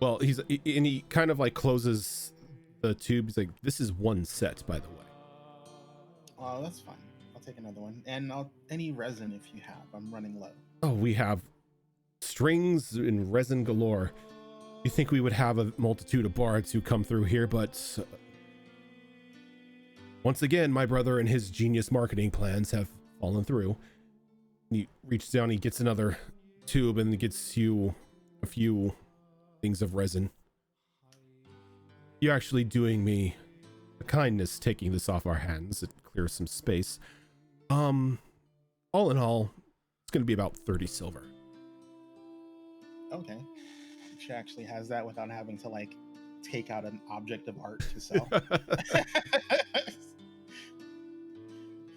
Well, he kind of closes the tube. He's like, this is 1 set, by the way. Oh, that's fine. I'll take another one. And any resin if you have. I'm running low. Oh, we have strings and resin galore. You think we would have a multitude of bards who come through here, but once again, my brother and his genius marketing plans have fallen through. He reaches down, he gets another tube and gets you a few things of resin. You're actually doing me a kindness taking this off our hands. It clears some space. All in all, it's going to be about 30 silver. Okay. She actually has that without having to take out an object of art to sell.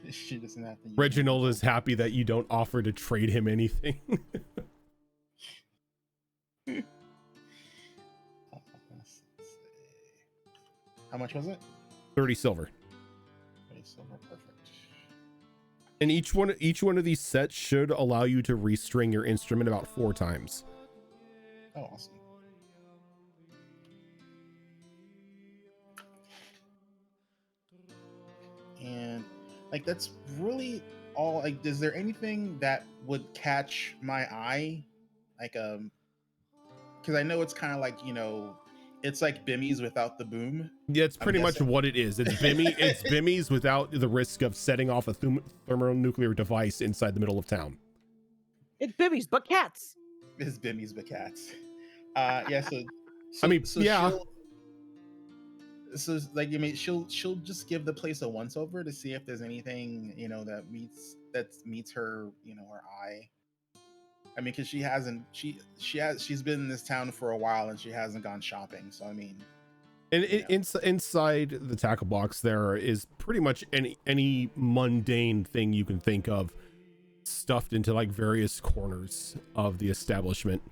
She doesn't have to use Reginald is happy that you don't offer to trade him anything. How much was it? 30 silver. 30 silver, perfect. And each one of these sets should allow you to restring your instrument about 4 times. Oh, awesome. And that's really all. Is there anything that would catch my eye? Because I know it's kind of it's like Bimmies without the boom. Yeah, it's pretty much what it is. It's Bimmies without the risk of setting off a thermonuclear device inside the middle of town. It's Bimmies, but cats. It's Bimmies, but cats. Yeah. So I mean, yeah. so like I mean, she'll just give the place a once over to see if there's anything that meets her her eye. I mean, because she's been in this town for a while and she hasn't gone shopping. So I mean, And you know. inside the tackle box, there is pretty much any mundane thing you can think of stuffed into like various corners of the establishment.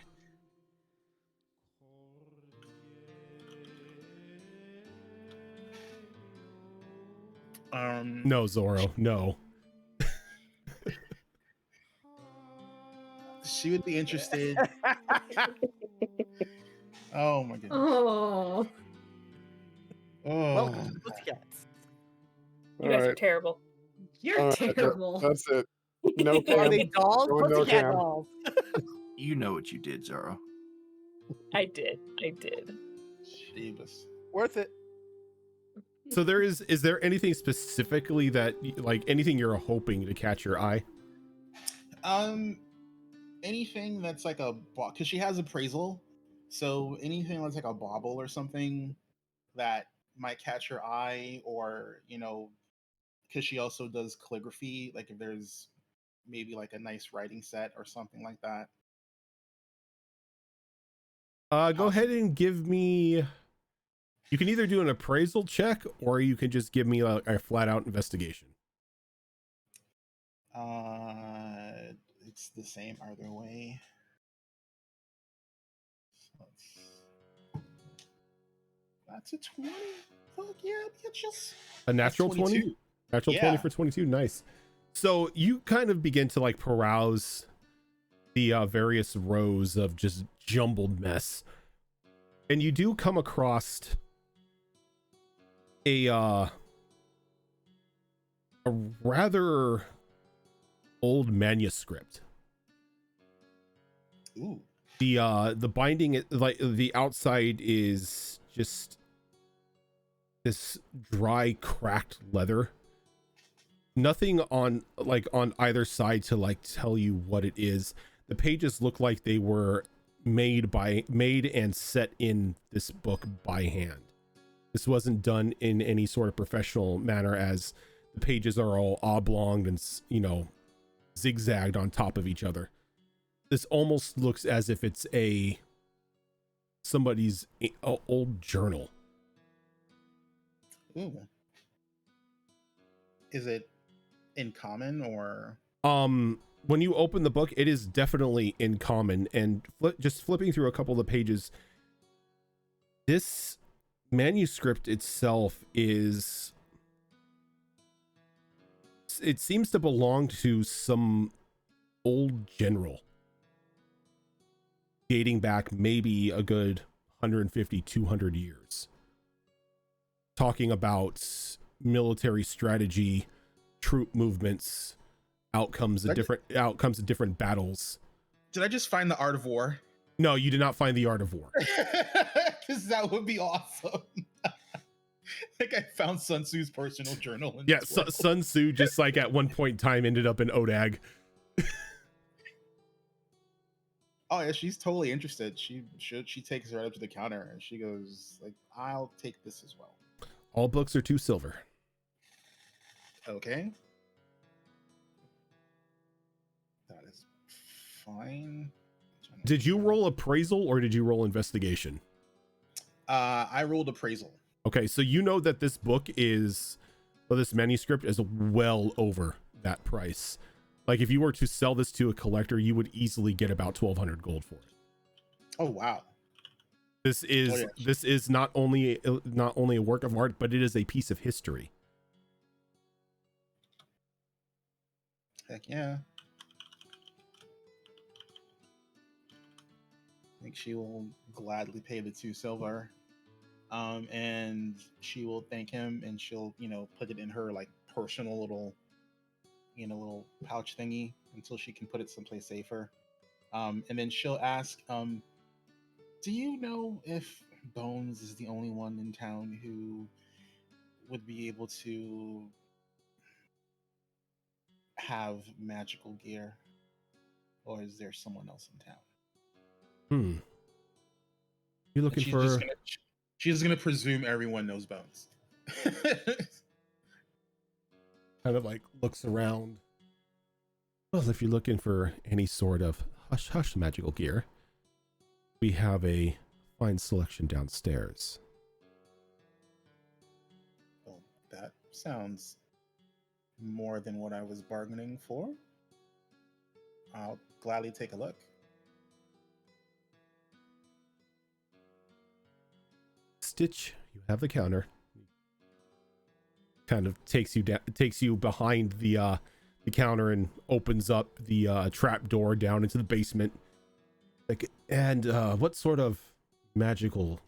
No, Zorro, no. She would be interested. Oh my goodness. Oh, Oh, Welcome to Pussycats. You guys are Alright. terrible. you're Alright, terrible. that's it. No Are cam. they dolls? Going no Pussycat cam. dolls. You know what you did, Zoro. I did. I did. Jeebus. Worth it. So is there anything specifically that like anything you're hoping to catch your eye? Anything that's like because she has appraisal, so anything that's like a bauble or something that might catch her eye, or because she also does calligraphy, like if there's maybe like a nice writing set or something like that. Go ahead and give me. You can either do an appraisal check or you can just give me a flat out investigation. It's the same either way. So that's a 20. Fuck yeah, bitches. A natural 20? Natural 20 for 22. Nice. So you kind of begin to like peruse the various rows of just jumbled mess. And you do come across a rather old manuscript. Ooh. The binding, like the outside is just this dry, cracked leather. Nothing on either side to like tell you what it is. The pages look like they were made and set in this book by hand. This wasn't done in any sort of professional manner, as the pages are all oblong and zigzagged on top of each other. This almost looks as if it's somebody's old journal. Ooh. Is it in common or? When you open the book, it is definitely in common, and just flipping through a couple of the pages, this manuscript itself it seems to belong to some old general dating back maybe a good 150, 200 years, talking about military strategy, troop movements, outcomes of different battles. Did I just find the Art of War? No, you did not find the Art of War. Because that would be awesome. Like I found Sun Tzu's personal journal. Sun Tzu just like at one point in time ended up in Odag. Oh yeah, she's totally interested. She takes her right up to the counter and she goes like, "I'll take this as well." All books are 2 silver. Okay. That is fine. Did you roll appraisal or did you roll investigation? I rolled appraisal. Okay, so you know that this this manuscript is well over that price. Like if you were to sell this to a collector, you would easily get about 1,200 gold for it. Oh wow. This is not only a work of art, but it is a piece of history. Heck yeah. I think she will gladly pay the 2 silver. And she will thank him and she'll, put it in her like personal little pouch thingy until she can put it someplace safer. And then she'll ask, do you know if Bones is the only one in town who would be able to have magical gear? Or is there someone else in town? You're looking for... She's gonna presume everyone knows Bones. Kind of like looks around. Well, if you're looking for any sort of hush hush magical gear, we have a fine selection downstairs. Well, that sounds more than what I was bargaining for. I'll gladly take a look. Stitch, you have the counter. Kind of takes you down, takes you behind the counter and opens up the trap door down into the basement. Like, and what sort of magical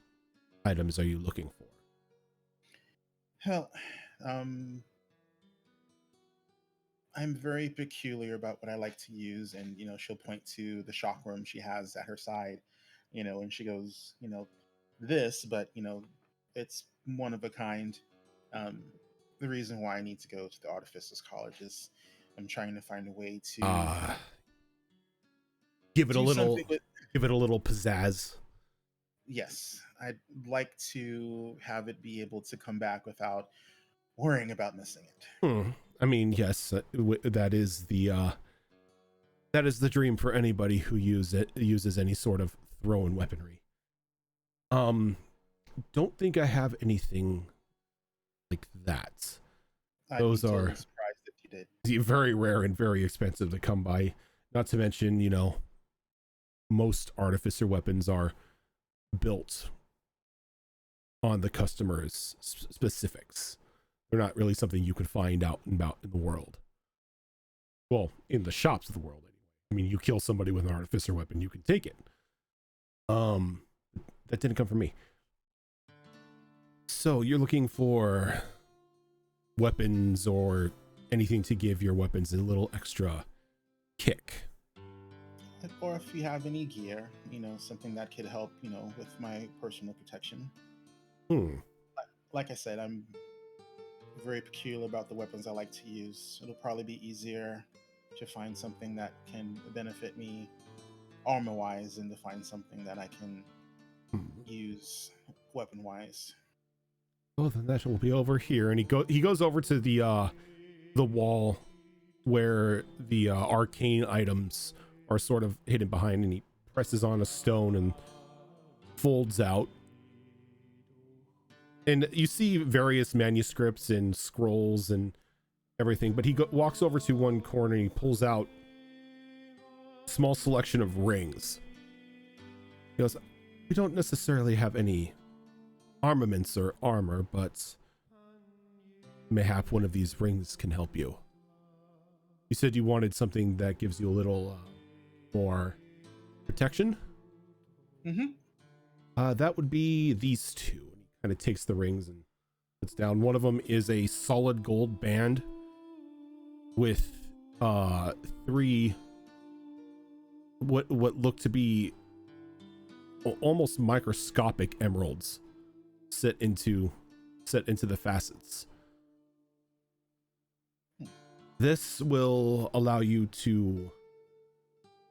items are you looking for? Hell, I'm very peculiar about what I like to use, and she'll point to the chakram she has at her side, and she goes, this, but it's one of a kind. The reason why I need to go to the Artificers College is I'm trying to find a way to give it a do little, something with. give it a little pizzazz. Yes, I'd like to have it be able to come back without worrying about missing it. I mean, yes, that is the dream for anybody who uses any sort of thrown weaponry. Don't think I have anything like that. Those I'd be are totally surprised if you did. very rare and very expensive to come by. Not to mention, most artificer weapons are built on the customer's specifics. They're not really something you could find out and about in the world. Well, in the shops of the world, anyway. I mean, you kill somebody with an artificer weapon, you can take it. That didn't come from me. So you're looking for weapons or anything to give your weapons a little extra kick. Or if you have any gear, something that could help, with my personal protection. Like I said, I'm very peculiar about the weapons I like to use. It'll probably be easier to find something that can benefit me armor-wise than to find something that I can use weapon-wise. Well, then that will be over here, and he goes over to the wall where the arcane items are sort of hidden behind, and he presses on a stone and folds out. And you see various manuscripts and scrolls and everything, but he walks over to one corner and he pulls out a small selection of rings. He goes, we don't necessarily have any armaments or armor, but mayhap one of these rings can help you. You said you wanted something that gives you a little more protection? That would be these two. Kind of takes the rings and puts down. One of them is a solid gold band with 3 what look to be almost microscopic emeralds set into the facets. This will allow you to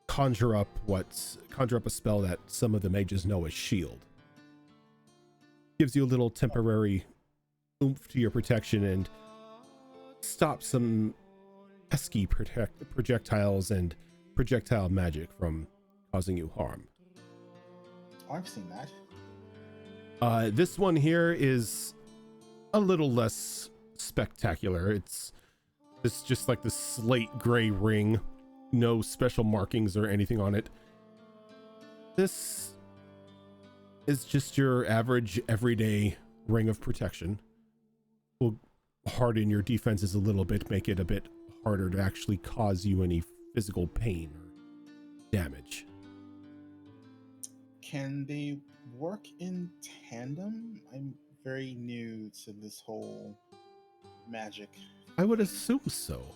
conjure up a spell that some of the mages know as shield. Gives you a little temporary oomph to your protection and stops some pesky projectiles and projectile magic from causing you harm. I've seen that. This one here is a little less spectacular. It's just like the slate gray ring, no special markings or anything on it. This is just your average everyday ring of protection. Will harden your defenses a little bit, make it a bit harder to actually cause you any physical pain or damage. Can they work in tandem? I'm very new to this whole magic. I would assume so.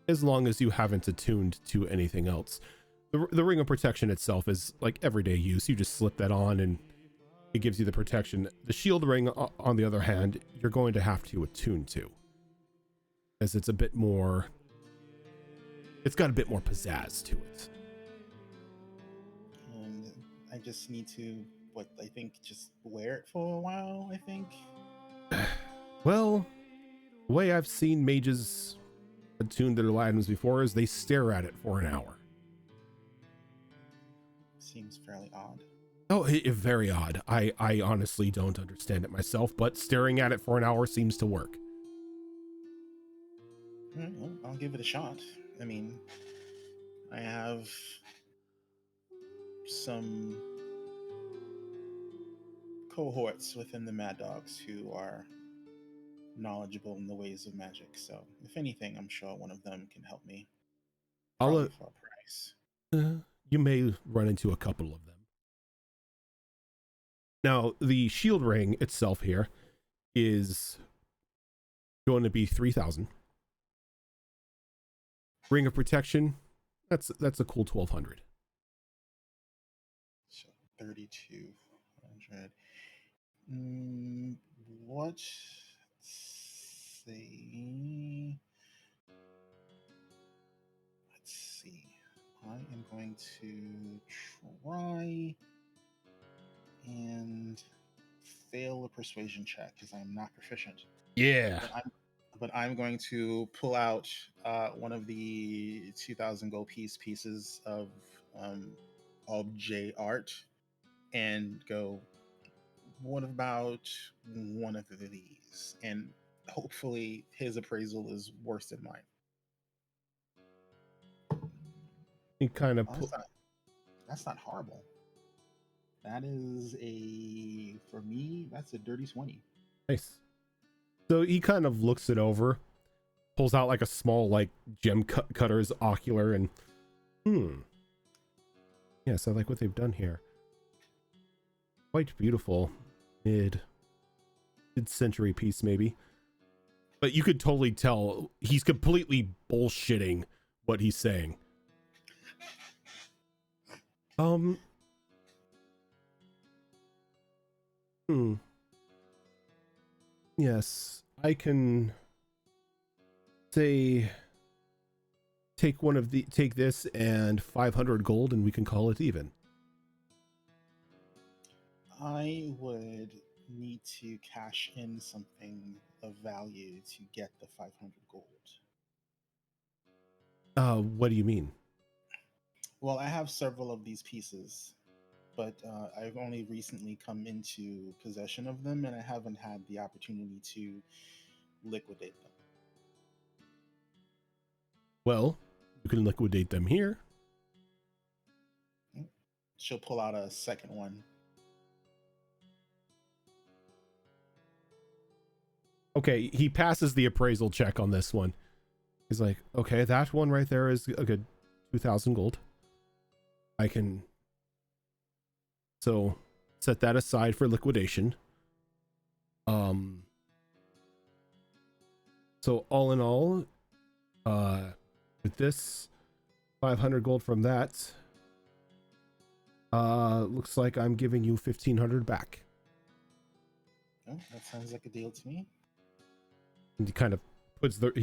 As long as you haven't attuned to anything else. The ring of protection itself is like everyday use. You just slip that on and it gives you the protection. The shield ring, on the other hand, you're going to have to attune to, as it's a bit more, it's got a bit more pizzazz to it. And I just need to what I think just wear it for a while. I think. Well, the way I've seen mages attune their items before is they stare at it for an hour. Seems fairly odd. Oh, very odd. I honestly don't understand it myself, but staring at it for an hour seems to work. Well, I'll give it a shot. I mean, I have some cohorts within the Mad Dogs who are knowledgeable in the ways of magic. So, if anything, I'm sure one of them can help me. Probably for a price. You may run into a couple of them. Now, the shield ring itself here is going to be 3,000. Ring of protection, that's a cool 1,200. So 3,200. What? Let's see. I am going to try and fail a persuasion check because I'm not proficient. Yeah. But I'm going to pull out one of the 2,000 gold pieces of objet art and go, what about one of these? And hopefully his appraisal is worse than mine. He kind of that's not horrible. That is for me, that's a dirty 20. Nice. So he kind of looks it over, pulls out like a small like gem cutter's ocular, and yes, I like what they've done here. Quite beautiful, mid-century piece maybe, but you could totally tell he's completely bullshitting what he's saying. Yes, I can say take this and 500 gold and we can call it even. I would need to cash in something of value to get the 500 gold. What do you mean? Well, I have several of these pieces, but I've only recently come into possession of them, and I haven't had the opportunity to liquidate them. Well, you can liquidate them here. She'll pull out a second one. Okay, he passes the appraisal check on this one. He's like, okay, that one right there is a good 2,000 gold. I can so set that aside for liquidation. So all in all, with this 500 gold from that, looks like I'm giving you 1,500 back. Oh, that sounds like a deal to me. And he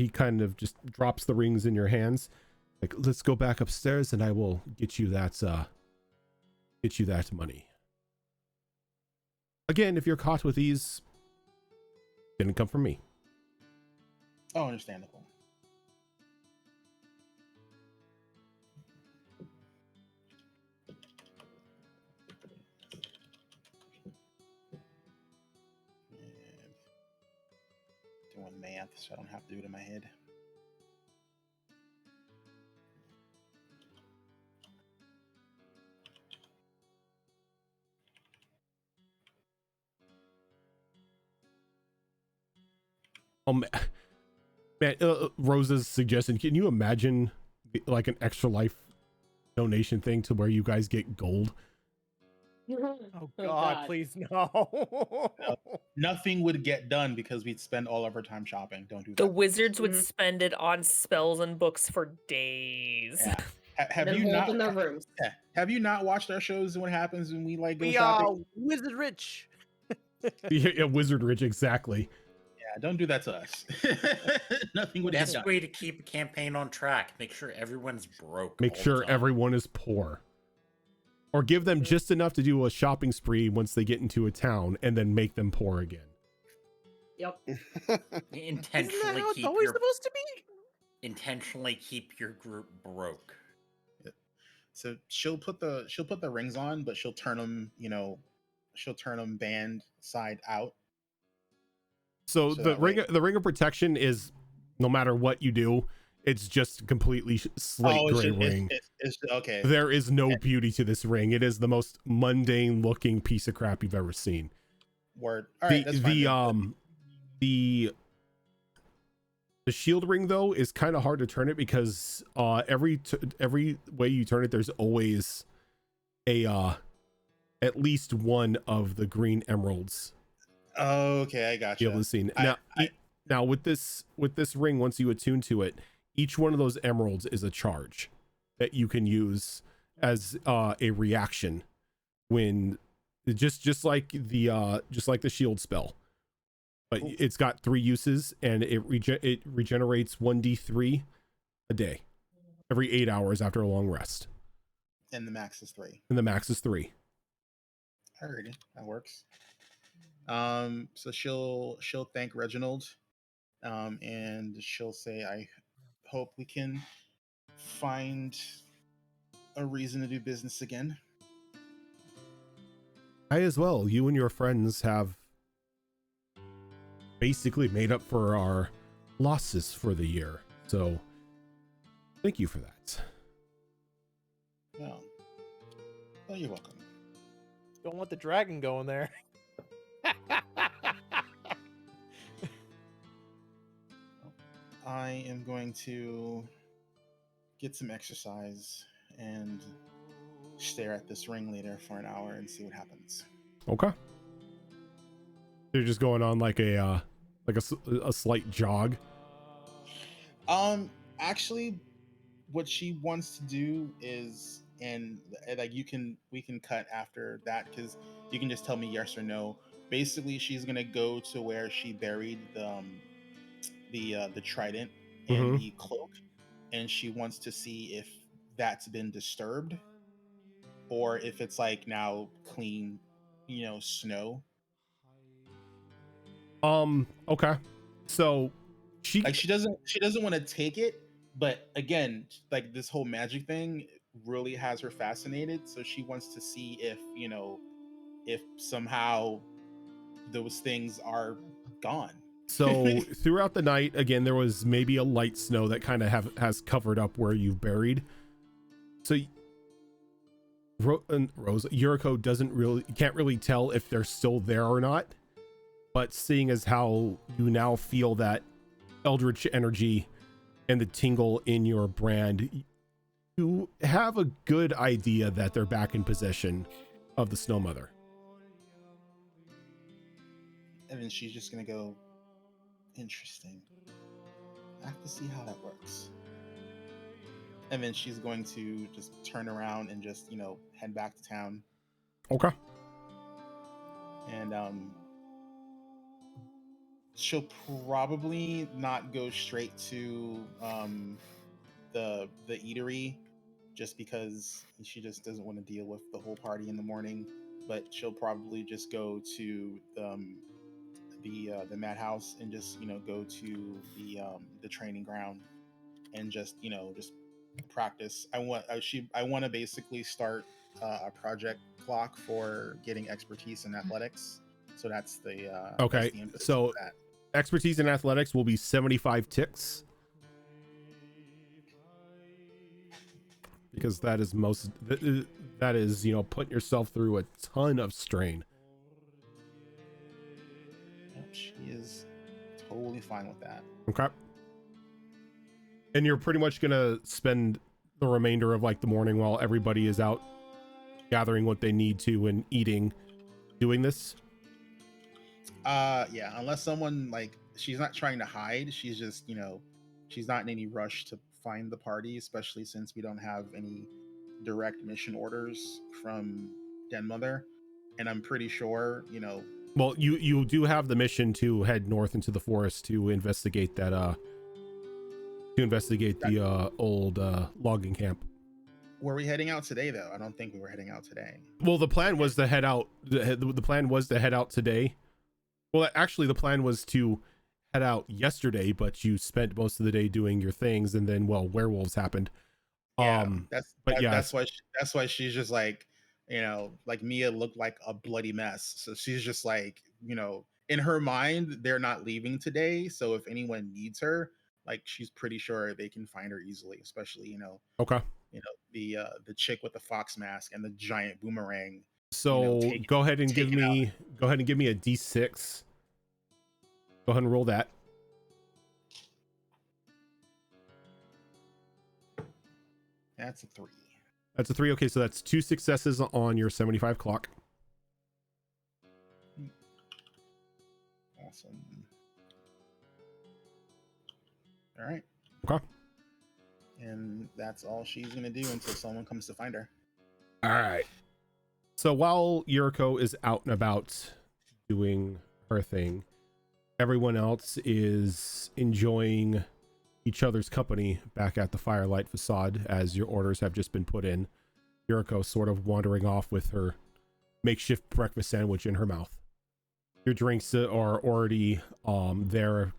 kind of just drops the rings in your hands. Like, let's go back upstairs and I will get you that money. Again, if you're caught with these, didn't come from me. Oh, understandable. And doing math, so I don't have to do it in my head. Man, Rosa's suggestion, can you imagine like an Extra Life donation thing to where you guys get gold? Oh God, please no. Nothing would get done because we'd spend all of our time shopping. Don't do that. The wizards would spend it on spells and books for days. Yeah. Have you not? Yeah. Have you not watched our shows and what happens when we like go shopping? We are wizard rich. Yeah, wizard rich, exactly. Yeah, don't do that to us. Nothing would get Best done. way to keep a campaign on track. Make sure everyone's broke. Make sure everyone is poor. Or give them just enough to do a shopping spree once they get into a town, and then make them poor again. Yep. Intentionally Isn't that how it's keep always your supposed to be? intentionally keep your group broke. So she'll put the rings on, but she'll turn them, she'll turn them band side out. So So the that way- ring of protection is, no matter what you do, it's just completely slate gray ring. It's okay. There is no beauty to this ring. It is the most mundane looking piece of crap you've ever seen. Word. All right, that's fine. The shield ring though is kind of hard to turn it because every way you turn it, there's always a at least one of the green emeralds. Okay, I got Be you. able to see now with this ring, once you attune to it, each one of those emeralds is a charge that you can use as a reaction when just like the shield spell, but it's got 3 uses, and it regenerates 1d3 a day every 8 hours after a long rest, And the max is 3. and the max is 3. Alrighty, that works. So she'll thank Reginald, and she'll say, "I hope we can find a reason to do business again." I as well. You and your friends have basically made up for our losses for the year, so thank you for that. No, oh, you're welcome. Don't want the dragon going there. I am going to get some exercise and stare at this ringleader for an hour and see what happens. Okay. They're just going on like a slight jog. Actually, what she wants to do is, and like we can cut after that, because you can just tell me yes or no. Basically, she's gonna go to where she buried the trident and the cloak, and she wants to see if that's been disturbed or if it's like now clean, snow. Okay. So she doesn't want to take it, but again, like this whole magic thing really has her fascinated, so she wants to see if somehow those things are gone. So throughout the night, again, there was maybe a light snow that kind of has covered up where you've buried. So Rose, Yuriko can't really tell if they're still there or not. But seeing as how you now feel that eldritch energy and the tingle in your brand, you have a good idea that they're back in possession of the Snow Mother. And then she's just gonna go, interesting. I have to see how that works. And then she's going to just turn around and just, head back to town. Okay. And she'll probably not go straight to the eatery, just because she just doesn't want to deal with the whole party in the morning. But she'll probably just go to the madhouse and just go to the training ground and just practice. I want to basically start a project clock for getting expertise in athletics. So that's the okay. that's the impetus So for that. Expertise in athletics will be 75 ticks, because that is putting yourself through a ton of strain. She is totally fine with that. Okay. And you're pretty much gonna spend the remainder of like the morning while everybody is out gathering what they need to and eating, doing this? Yeah, unless someone, like, she's not trying to hide, she's just, she's not in any rush to find the party, especially since we don't have any direct mission orders from Den Mother. And I'm pretty sure, Well, you do have the mission to head north into the forest to investigate that the old logging camp. Were we heading out today though? I don't think we were heading out today. Well, the plan was to head out. The plan was to head out today. Well, actually, the plan was to head out yesterday, but you spent most of the day doing your things, and then, well, werewolves happened. Yeah, But yeah, that's why she's just like, like Mia looked like a bloody mess. So she's just like, in her mind, they're not leaving today. So if anyone needs her, like she's pretty sure they can find her easily, especially, okay. The chick with the fox mask and the giant boomerang. So go ahead and give me a D6. Go ahead and roll that. That's a 3. That's a 3. Okay, so that's 2 successes on your 75 clock. Awesome. All right. Okay. And that's all she's gonna do until someone comes to find her. All right. So while Yuriko is out and about doing her thing, everyone else is enjoying each other's company back at the Firelight Facade as your orders have just been put in. Yuriko sort of wandering off with her makeshift breakfast sandwich in her mouth. Your drinks are already there.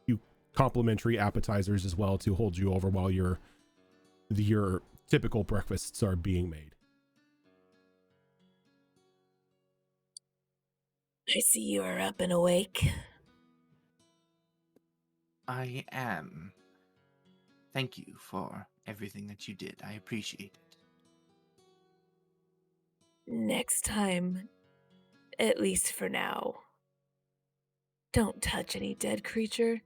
You complimentary appetizers as well to hold you over while your typical breakfasts are being made. I see you are up and awake. I am. Thank you for everything that you did. I appreciate it. Next time, at least for now, don't touch any dead creature.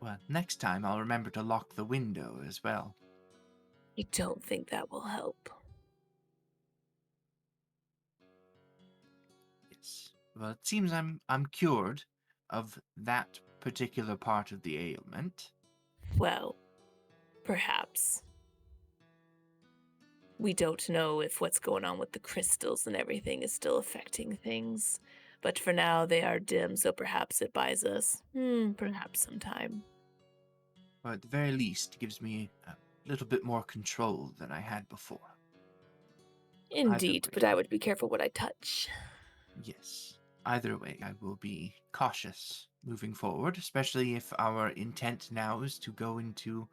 Well, next time I'll remember to lock the window as well. I don't think that will help. Yes. Well, it seems I'm cured of that particular part of the ailment. Well, perhaps. We don't know if what's going on with the crystals and everything is still affecting things. But for now, they are dim, so perhaps it buys us. Perhaps some time. Or at the very least, gives me a little bit more control than I had before. Indeed, way. but I would be careful what I touch. Yes. Either way, I will be cautious moving forward, especially if our intent now is to go into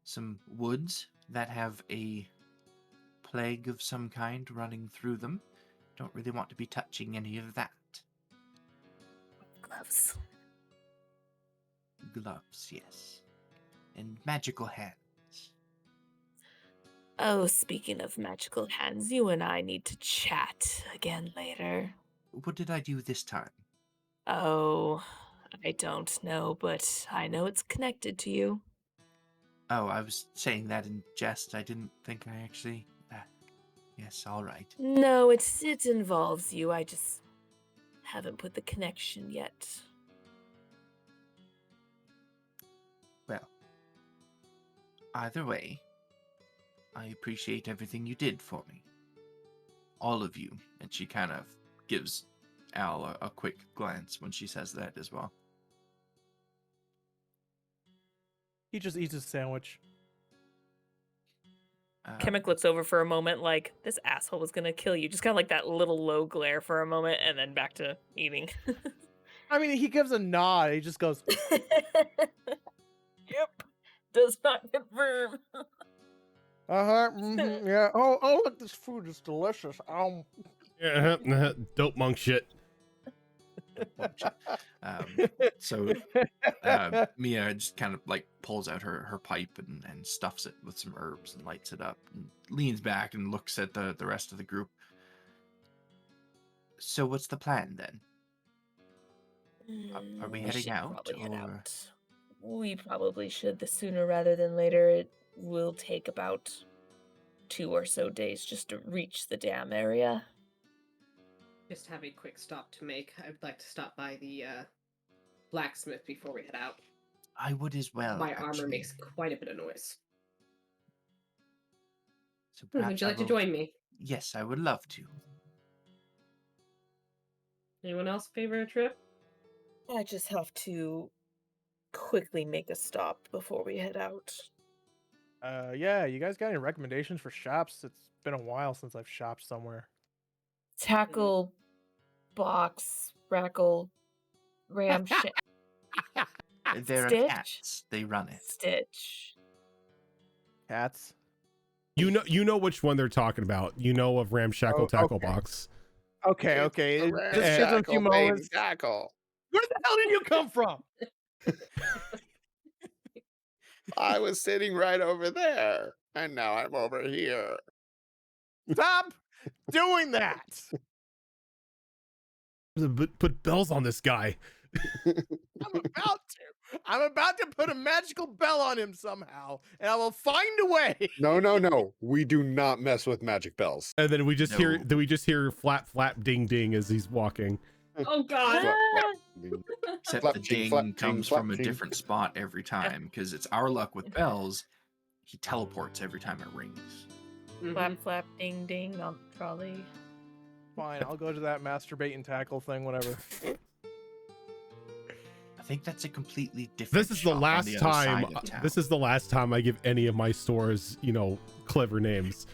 some woods that have a plague of some kind running through them. Don't really want to be touching any of that. Gloves. Gloves, yes. And magical hands. Oh, speaking of magical hands, you and I need to chat again later. What did I do this time? Oh, I don't know, but I know it's connected to you. Oh, I was saying that in jest. I didn't think I actually... yes, all right. No, it involves you. I just haven't put the connection yet. Well, either way, I appreciate everything you did for me. All of you. And she kind of gives Al a quick glance when she says that as well. He just eats his sandwich. Kemek looks over for a moment like, this asshole was gonna kill you. Just kind of like that little low glare for a moment and then back to eating. I mean, he gives a nod. He just goes, Yep. Does not confirm. yeah. Oh, look, this food is delicious. Yeah, dope monk shit. So Mia just kind of like pulls out her pipe and stuffs it with some herbs and lights it up and leans back and looks at the rest of the group. So what's the plan then? Are we heading out? Head out. We probably should. The sooner rather than later. It will take about 2 or so days just to reach the dam area. Just have a quick stop to make. I would like to stop by the blacksmith before we head out. I would as well. My armor makes quite a bit of noise. So would you like to join me? Yes, I would love to. Anyone else favor a trip? I just have to quickly make a stop before we head out. Yeah, you guys got any recommendations for shops? It's been a while since I've shopped somewhere. Tackle, box, rackle, ramshackle, There are stitch, cats. They run it. stitch. Cats. You know which one they're talking about. You know of Ramshackle Oh, Tackle okay. Box. Okay, It's okay. the Just give them a few ramshackle baby moments. tackle. Where the hell did you come from? I was sitting right over there, and now I'm over here. Stop doing that. Put bells on this guy. I'm about to put a magical bell on him somehow, and I will find a way. No. We do not mess with magic bells. And then we just hear No. flap flap ding ding as he's walking. Oh God. Flap, flap, ding. Except Flap, the ching, ding flap, ching, comes flap, from a ching. different spot every time, because it's our luck with bells. He teleports every time it rings. Flap, flap, ding, ding on the trolley. Fine, I'll go to that masturbate and tackle thing, whatever. I think that's a completely different. This is the shop on last the other time. side of town. This is the last time I give any of my stores, clever names.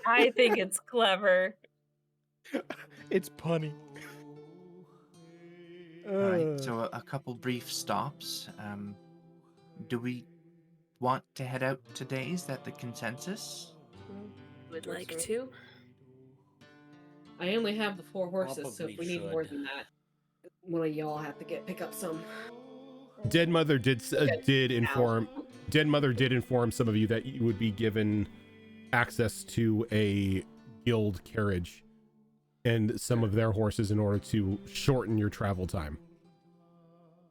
I think it's clever. It's punny. All right, so a couple brief stops. Do we want to head out today? Is that the consensus? Would like to. I only have the 4 horses, so if Probably we need more should. than that, one of y'all have to pick up some. Dead Mother did inform some of you that you would be given access to a guild carriage and some of their horses in order to shorten your travel time.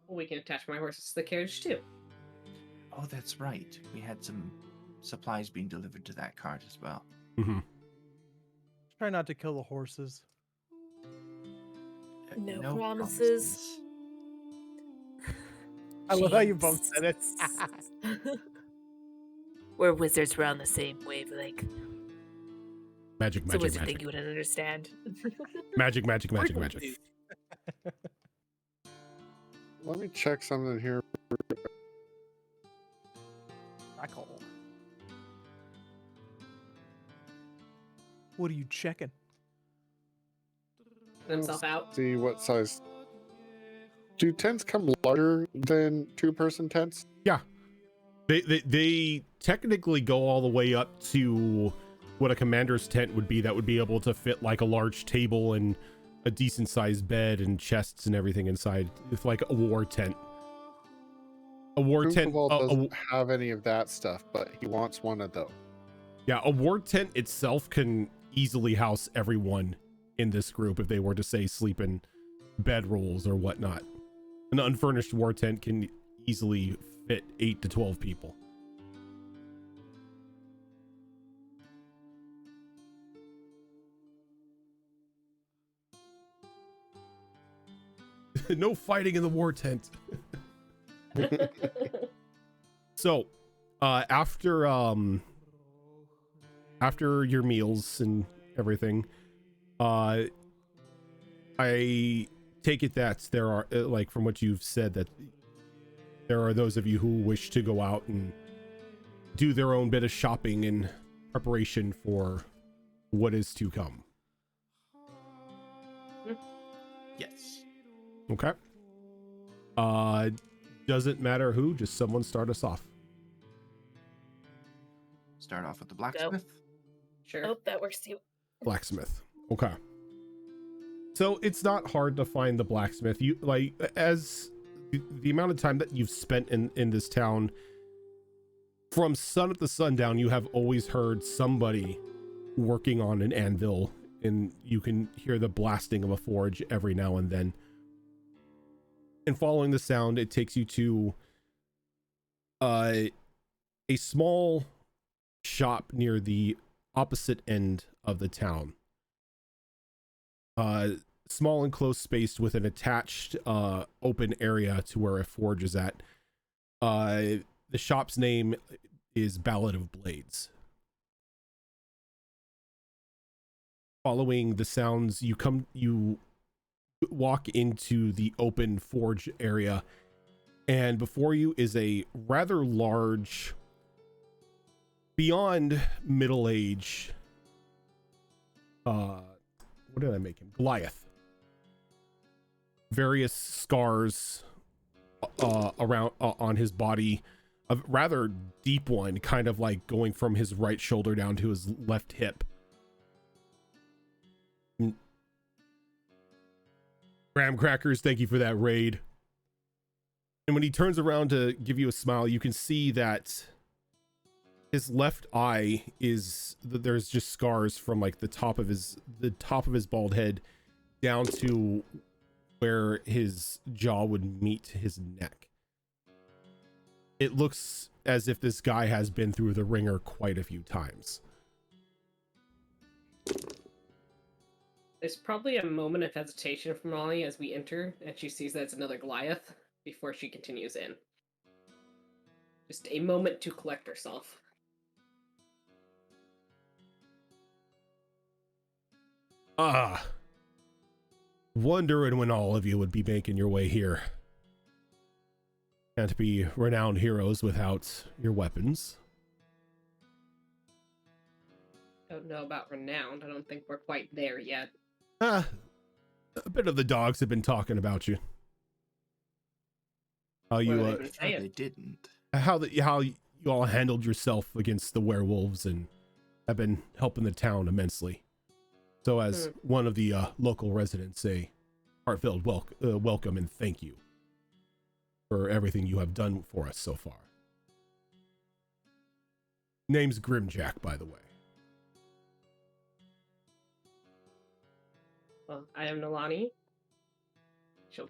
We can attach my horses to the carriage too. Oh, that's right. We had some supplies being delivered to that cart as well. Mm-hmm. Try not to kill the horses. No promises. I love how you both said it. We're wizards. We're on the same wavelength. Magic, It's a magic, wizard thing magic. you wouldn't understand. Magic, magic, magic, magic. Let me check something here. Rackle. What are you checking? Himself out. See what size. Do tents come larger than 2-person tents? Yeah. They technically go all the way up to what a commander's tent would be. That would be able to fit like a large table and a decent sized bed and chests and everything inside. It's like a war tent. A war tent doesn't have any of that stuff, but he wants one of those. Yeah, a war tent itself can easily house everyone in this group if they were to say sleep in bedrolls or whatnot. An unfurnished war tent can easily fit 8 to 12 people. No fighting in the war tent. So, after your meals and everything, I take it that there are, like from what you've said, that there are those of you who wish to go out and do their own bit of shopping in preparation for what is to come. Yes. Okay. Doesn't matter who, just someone start us off. Start off with the blacksmith. Sure. Oh, that works too. Blacksmith. Okay. So it's not hard to find the blacksmith. You like, as the amount of time that you've spent in this town, from sun up to sundown, you have always heard somebody working on an anvil, and you can hear the blasting of a forge every now and then. And following the sound, it takes you to a small shop near the opposite end of the town. Small and close spaced with an attached open area to where a forge is at. The shop's name is Ballad of Blades. Following the sounds, you walk into the open forge area, And before you is a rather large, beyond middle age, what did I make him? Goliath. Various scars around on his body, a rather deep one, kind of like going from his right shoulder down to his left hip. Graham Crackers, thank you for that raid. And when he turns around to give you a smile, you can see that his left eye there's just scars from like the top of his bald head down to where his jaw would meet his neck. It looks as if this guy has been through the ringer quite a few times. There's probably a moment of hesitation from Molly as we enter, and she sees that it's another Goliath before she continues in. Just a moment to collect herself. Wondering when all of you would be making your way here. Can't be renowned heroes without your weapons. Don't know about renowned. I don't think we're quite there yet. A bit of the dogs have been talking about you. How you They didn't. how you all handled yourself against the werewolves and have been helping the town immensely. So as one of the local residents, a heartfelt welcome and thank you for everything you have done for us so far. Name's Grimjack, by the way. Well, I am Nolani. She'll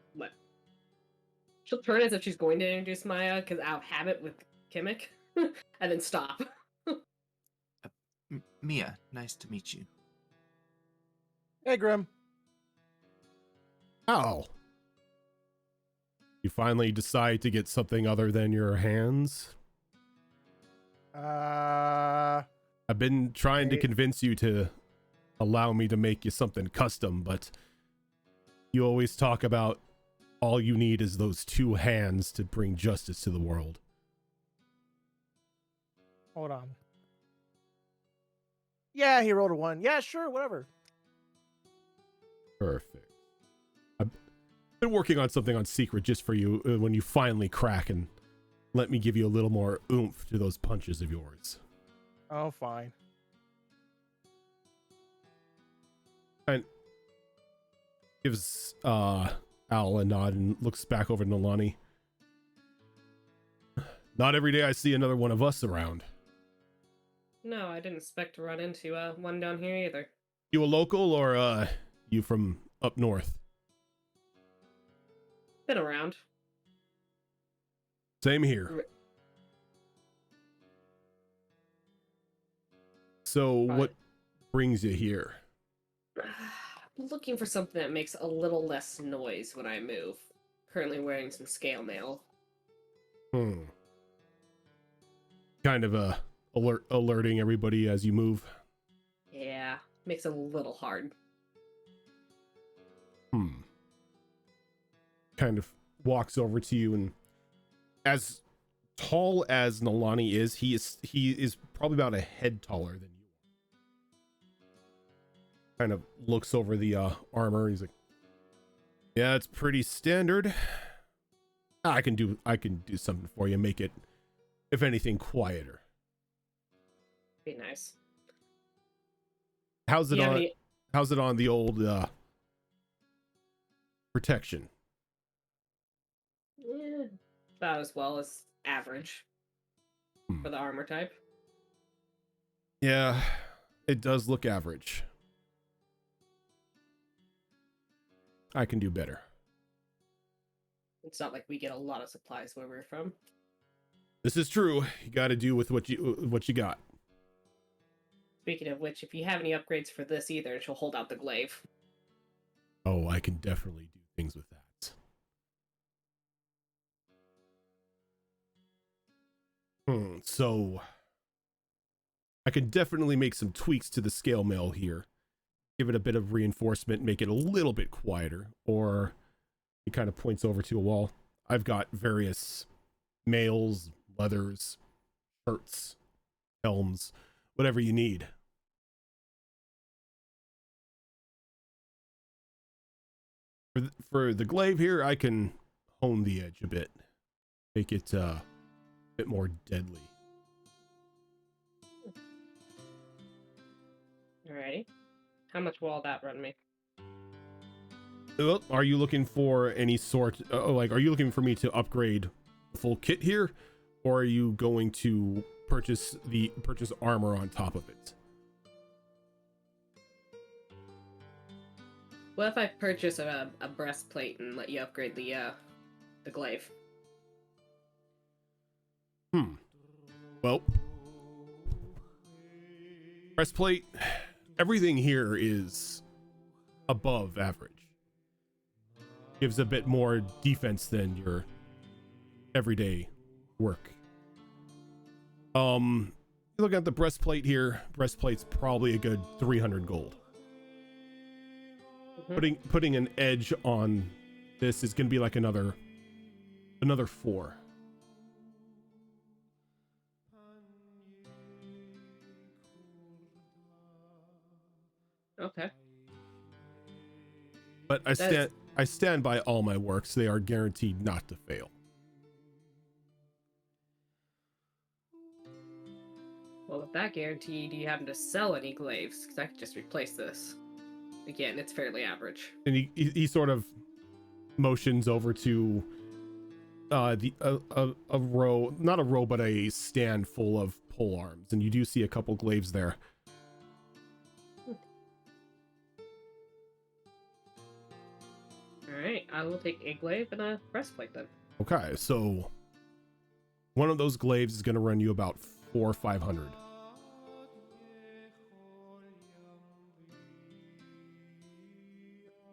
turn as if she's going to introduce Maya, because I'll have it with Kimmick, and then stop. Mia, nice to meet you. Hey, Grim. How? You finally decide to get something other than your hands? I've been trying to convince you to allow me to make you something custom, but you always talk about all you need is those two hands to bring justice to the world. Hold on. Yeah, he rolled a 1. Yeah, sure, whatever. Perfect. I've been working on something on secret just for you when you finally crack and let me give you a little more oomph to those punches of yours. Oh, fine. And gives Al a nod and looks back over to Nolani. Not every day I see another one of us around. No, I didn't expect to run into one down here either. You a local or you from up north? Been around. Same here. So what brings you here? I'm looking for something that makes a little less noise when I move. Currently wearing some scale mail. Kind of alerting everybody as you move. Yeah, makes it a little hard. Kind of walks over to you, and as tall as Nolani is, he is probably about a head taller than you. Kind of looks over the armor. He's like, "Yeah, it's pretty standard. I can do something for you. Make it, if anything, quieter." Be nice. How's it on? How's it on the old protection? Yeah, about as well as average for the armor type. Yeah, it does look average. I can do better. It's not like we get a lot of supplies where we're from. This is true. You got to do with what you got. Speaking of which, if you have any upgrades for this either, she'll hold out the glaive. Oh, I can definitely do things with that. So I can definitely make some tweaks to the scale mail here. Give it a bit of reinforcement, make it a little bit quieter, or he kind of points over to a wall. I've got various mails, leathers, shirts, helms, whatever you need. For the glaive here, I can hone the edge a bit, make it a bit more deadly. Alrighty. How much will all that run me? Well, are you looking for any sort like, are you looking for me to upgrade the full kit here, or are you going to purchase armor on top of it? What if I purchase a breastplate and let you upgrade the glaive? Well, breastplate, everything here is above average. Gives a bit more defense than your everyday work. You look at the breastplate here. Breastplate's probably a good 300 gold. Putting an edge on this is gonna be like another 4. Okay. But I stand by all my works. They are guaranteed not to fail. Well, with that guarantee, do you happen to sell any glaives? Because I could just replace this. Again, it's fairly average. And he sort of motions over to a row, not a row, but a stand full of pole arms, and you do see a couple glaives there. Alright, I will take a glaive and a breastplate then. Okay, so one of those glaives is going to run you about 400 or 500.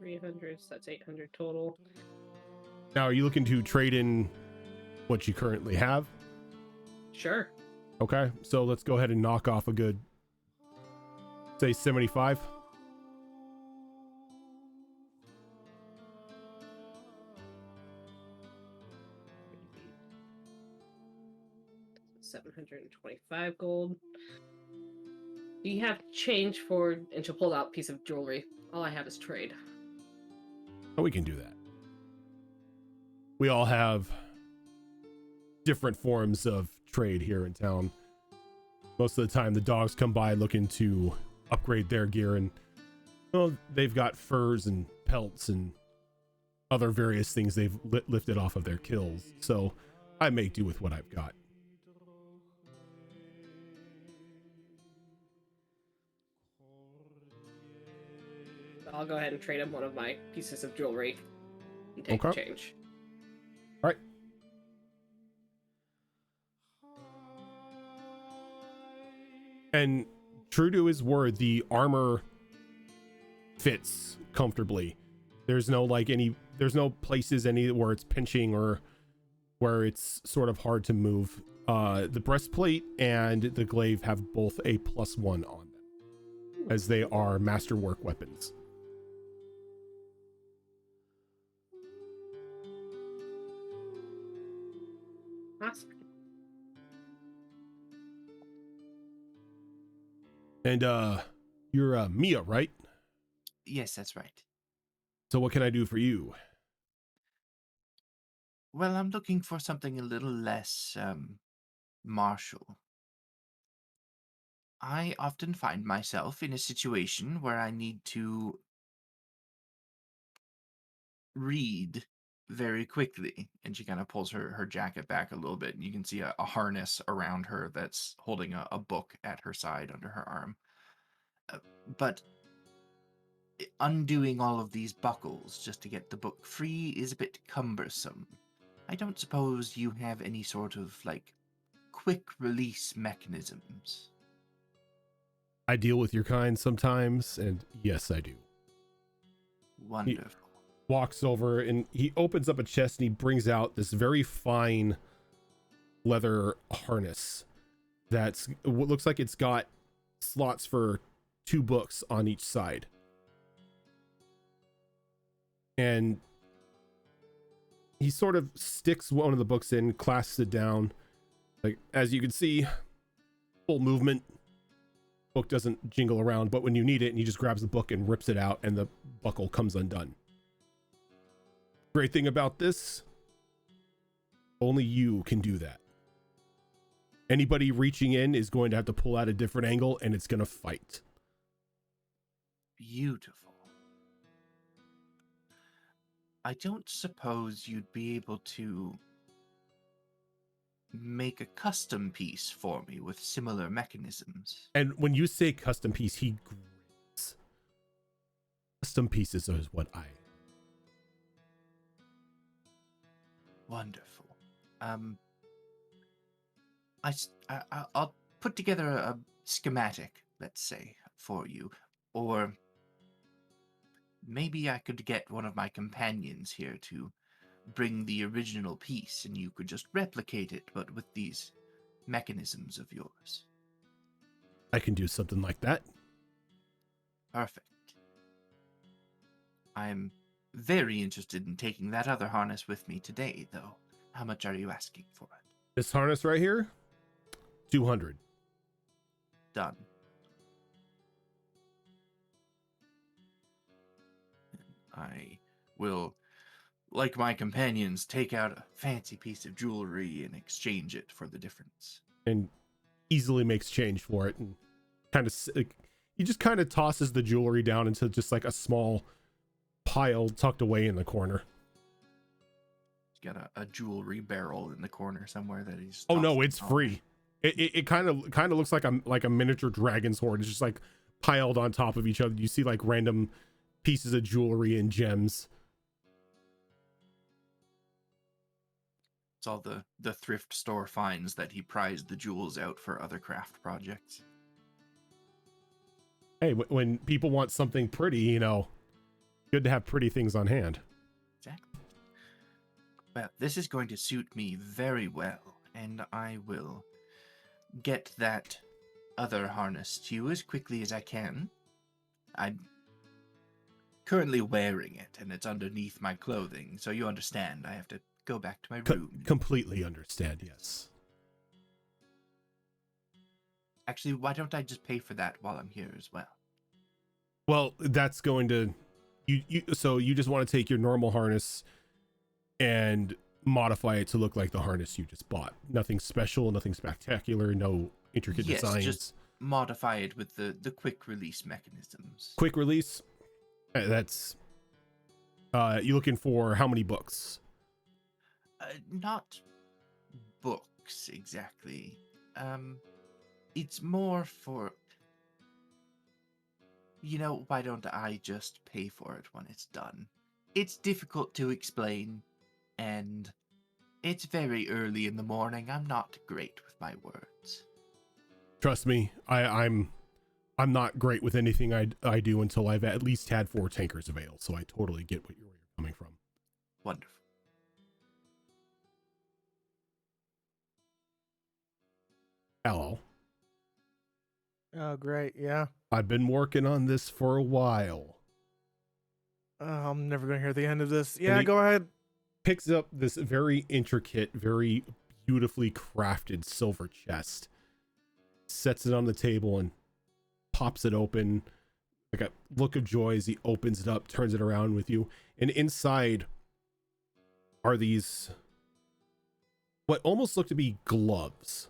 $300, so that's 800 total. Now, are you looking to trade in what you currently have? Sure. Okay, so let's go ahead and knock off a good, say, 75. $725 gold. Do you have change for... And she'll pull out a piece of jewelry. All I have is trade. Oh, we can do that. We all have different forms of trade here in town. Most of the time, the dogs come by looking to upgrade their gear, and well, they've got furs and pelts and other various things they've lifted off of their kills. So I make do with what I've got. I'll go ahead and trade him one of my pieces of jewelry and take Okay. the change. All right. And true to his word, the armor fits comfortably. There's no places where it's pinching or where it's sort of hard to move. The breastplate and the glaive have both a +1 on them, as they are masterwork weapons. Awesome. And you're Mia, right? Yes, that's right. So what can I do for you? Well, I'm looking for something a little less martial. I often find myself in a situation where I need to read very quickly. And she kind of pulls her jacket back a little bit, and you can see a harness around her that's holding a book at her side under her arm. But undoing all of these buckles just to get the book free is a bit cumbersome. I don't suppose you have any sort of, like, quick release mechanisms. I deal with your kind sometimes, and yes, I do. Wonderful. He walks over and he opens up a chest and he brings out this very fine leather harness that's what looks like it's got slots for 2 books on each side. he sort of sticks one of the books in, clasps it down. Like, as you can see, full movement. Book doesn't jingle around, but when you need it, and he just grabs the book and rips it out, and the buckle comes undone. Great thing about this, only you can do that. Anybody reaching in is going to have to pull out a different angle, and it's going to fight. Beautiful. I don't suppose you'd be able to make a custom piece for me with similar mechanisms. And when you say custom piece, he grins. Custom pieces is what I... Wonderful. I'll put together a schematic, let's say, for you. Or maybe I could get one of my companions here to bring the original piece and you could just replicate it, but with these mechanisms of yours. I can do something like that. Perfect. I'm very interested in taking that other harness with me today, though. How much are you asking for it? This harness right here, 200. Done. I will, like my companions, take out a fancy piece of jewelry and exchange it for the difference. And easily makes change for it, and kind of, he just kind of tosses the jewelry down into just like a small pile tucked away in the corner. He's got a jewelry barrel in the corner somewhere that he's... Oh no, it's free. It kind of looks like a miniature dragon sword. It's just like piled on top of each other. You see like random pieces of jewelry and gems. It's all the thrift store finds that he prized the jewels out for other craft projects. Hey, when people want something pretty, you know, good to have pretty things on hand. Exactly. Well, this is going to suit me very well, and I will get that other harness to you as quickly as I can. I'm currently wearing it, and it's underneath my clothing, so you understand I have to go back to my room. Completely understand, yes. Actually, why don't I just pay for that while I'm here as well? Well, that's going to... So you just want to take your normal harness and modify it to look like the harness you just bought. Nothing special, nothing spectacular, no intricate designs. Just modify it with the quick release mechanisms. Quick release? That's... you looking for how many books? Not books, exactly. It's more for... You know, why don't I just pay for it when it's done? It's difficult to explain, and it's very early in the morning. I'm not great with my words. Trust me, I'm not great with anything I do until I've at least had 4 tankers of ale, so I totally get where you're coming from. Wonderful. Hello. Oh, great. Yeah. I've been working on this for a while. I'm never going to hear the end of this. Yeah, he go ahead. Picks up this very intricate, very beautifully crafted silver chest, sets it on the table, and pops it open. Like a look of joy as he opens it up, turns it around with you. And inside are these, what almost look to be gloves,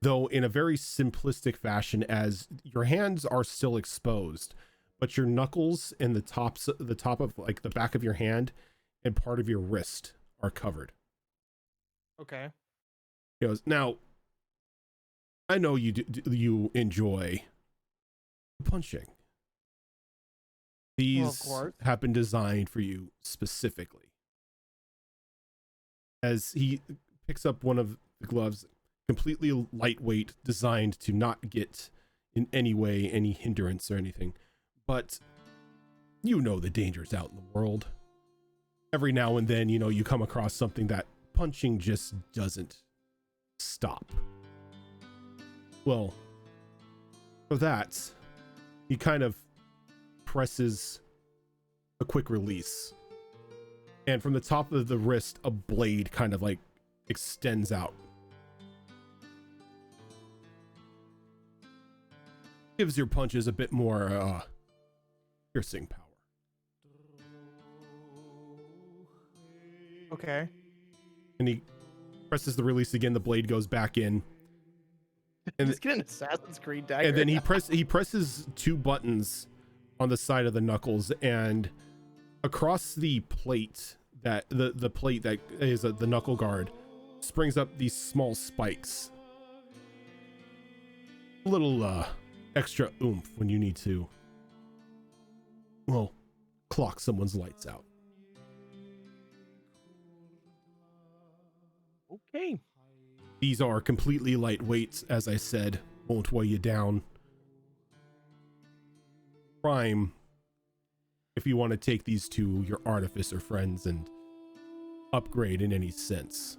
though in a very simplistic fashion, as your hands are still exposed, but your knuckles and the top of like the back of your hand and part of your wrist are covered. Okay. He goes, now, I know you enjoy punching. These have been designed for you specifically. As he picks up one of the gloves, completely lightweight, designed to not get in any way any hindrance or anything. But you know the dangers out in the world. Every now and then, you know, you come across something that punching just doesn't stop. Well, for that, he kind of presses a quick release. and from the top of the wrist, a blade kind of like extends out. Gives your punches a bit more piercing power. Okay. And he presses the release again. The blade goes back in. And He's getting an Assassin's Creed dagger. And then he presses 2 buttons on the side of the knuckles, and across the plate that the plate that is the knuckle guard springs up these small spikes. A little extra oomph when you need to, well, clock someone's lights out. Okay. These are completely lightweight, as I said, won't weigh you down. Prime if you want to take these to your artificer friends and upgrade in any sense.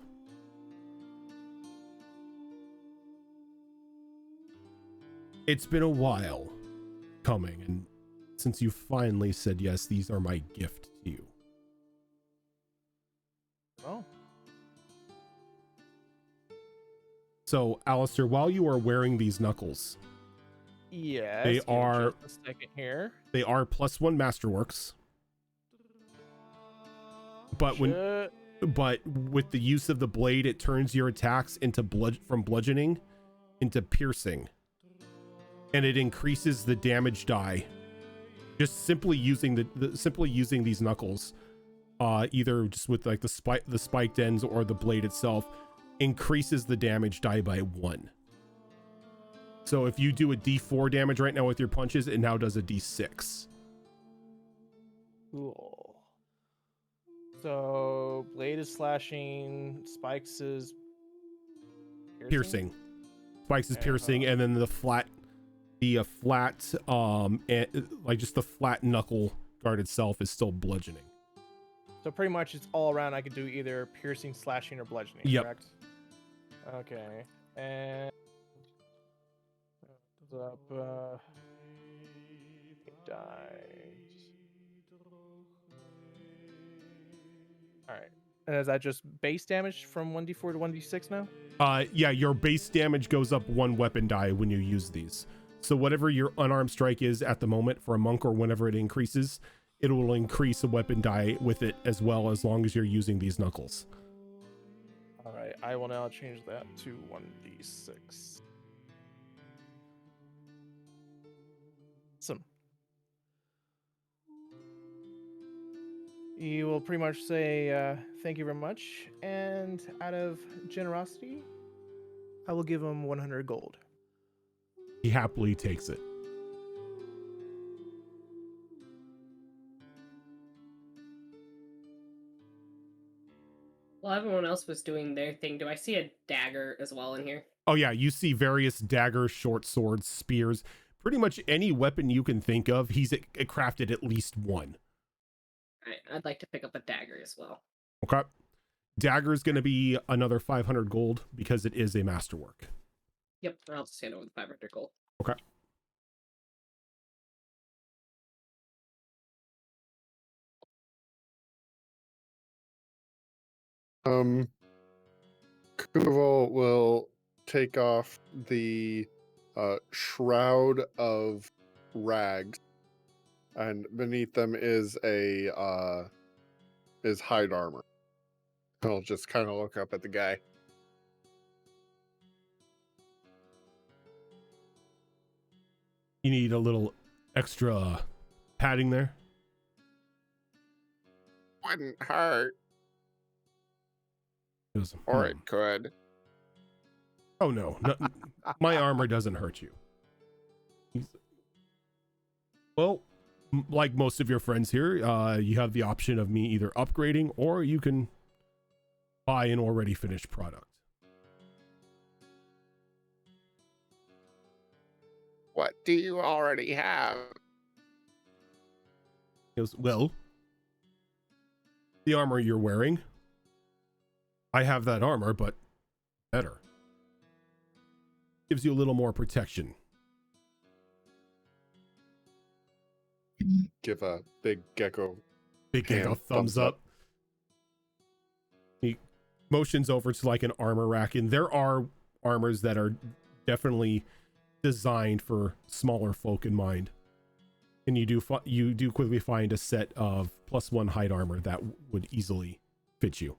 It's been a while coming, and since you finally said yes, these are my gift to you. Oh. So, Alistair, while you are wearing these knuckles, Yes. They give me are- just a second here. they are +1 masterworks. But but with the use of the blade, it turns your attacks into from bludgeoning into piercing, and it increases the damage die. Just simply using using these knuckles, either just with like the spiked ends or the blade itself, increases the damage die by 1. So if you do a D4 damage right now with your punches, it now does a D6. Cool. So blade is slashing, spikes is Piercing. Spikes is Okay, piercing, and then the flat and like just the flat knuckle guard itself is still bludgeoning. So pretty much it's all around. I could do either piercing, slashing, or bludgeoning. Yep. Correct? Okay. And up dies. All right. And is that just base damage from 1d4 to 1d6 now? Yeah, your base damage goes up 1 weapon die when you use these. So whatever your unarmed strike is at the moment for a monk, or whenever it increases, it will increase a weapon die with it as well, as long as you're using these knuckles. All right. I will now change that to 1d6. Awesome. You will pretty much say thank you very much, and out of generosity, I will give him 100 gold. He happily takes it. While everyone else was doing their thing, do I see a dagger as well in here? Oh yeah, you see various daggers, short swords, spears, pretty much any weapon you can think of. He's crafted at least 1. Alright, I'd like to pick up a dagger as well. Okay. Dagger is going to be another 500 gold because it is a masterwork. Yep, I'll just hand over the 500 gold. Okay. Kuval will take off the shroud of rags, and beneath them is hide armor. He'll just kind of look up at the guy. You need a little extra padding there. Wouldn't hurt, He goes, or "Hmm. it could. Oh no, my armor doesn't hurt you." Well, like most of your friends here, you have the option of me either upgrading, or you can buy an already finished product. What do you already have? He goes, "Well, the armor you're wearing. I have that armor, but better. Gives you a little more protection." Give a big gecko. Big gecko Hand, thumbs up. motions over to like an armor rack, and there are armors that are definitely designed for smaller folk in mind. And you do quickly find a set of +1 height armor that would easily fit you.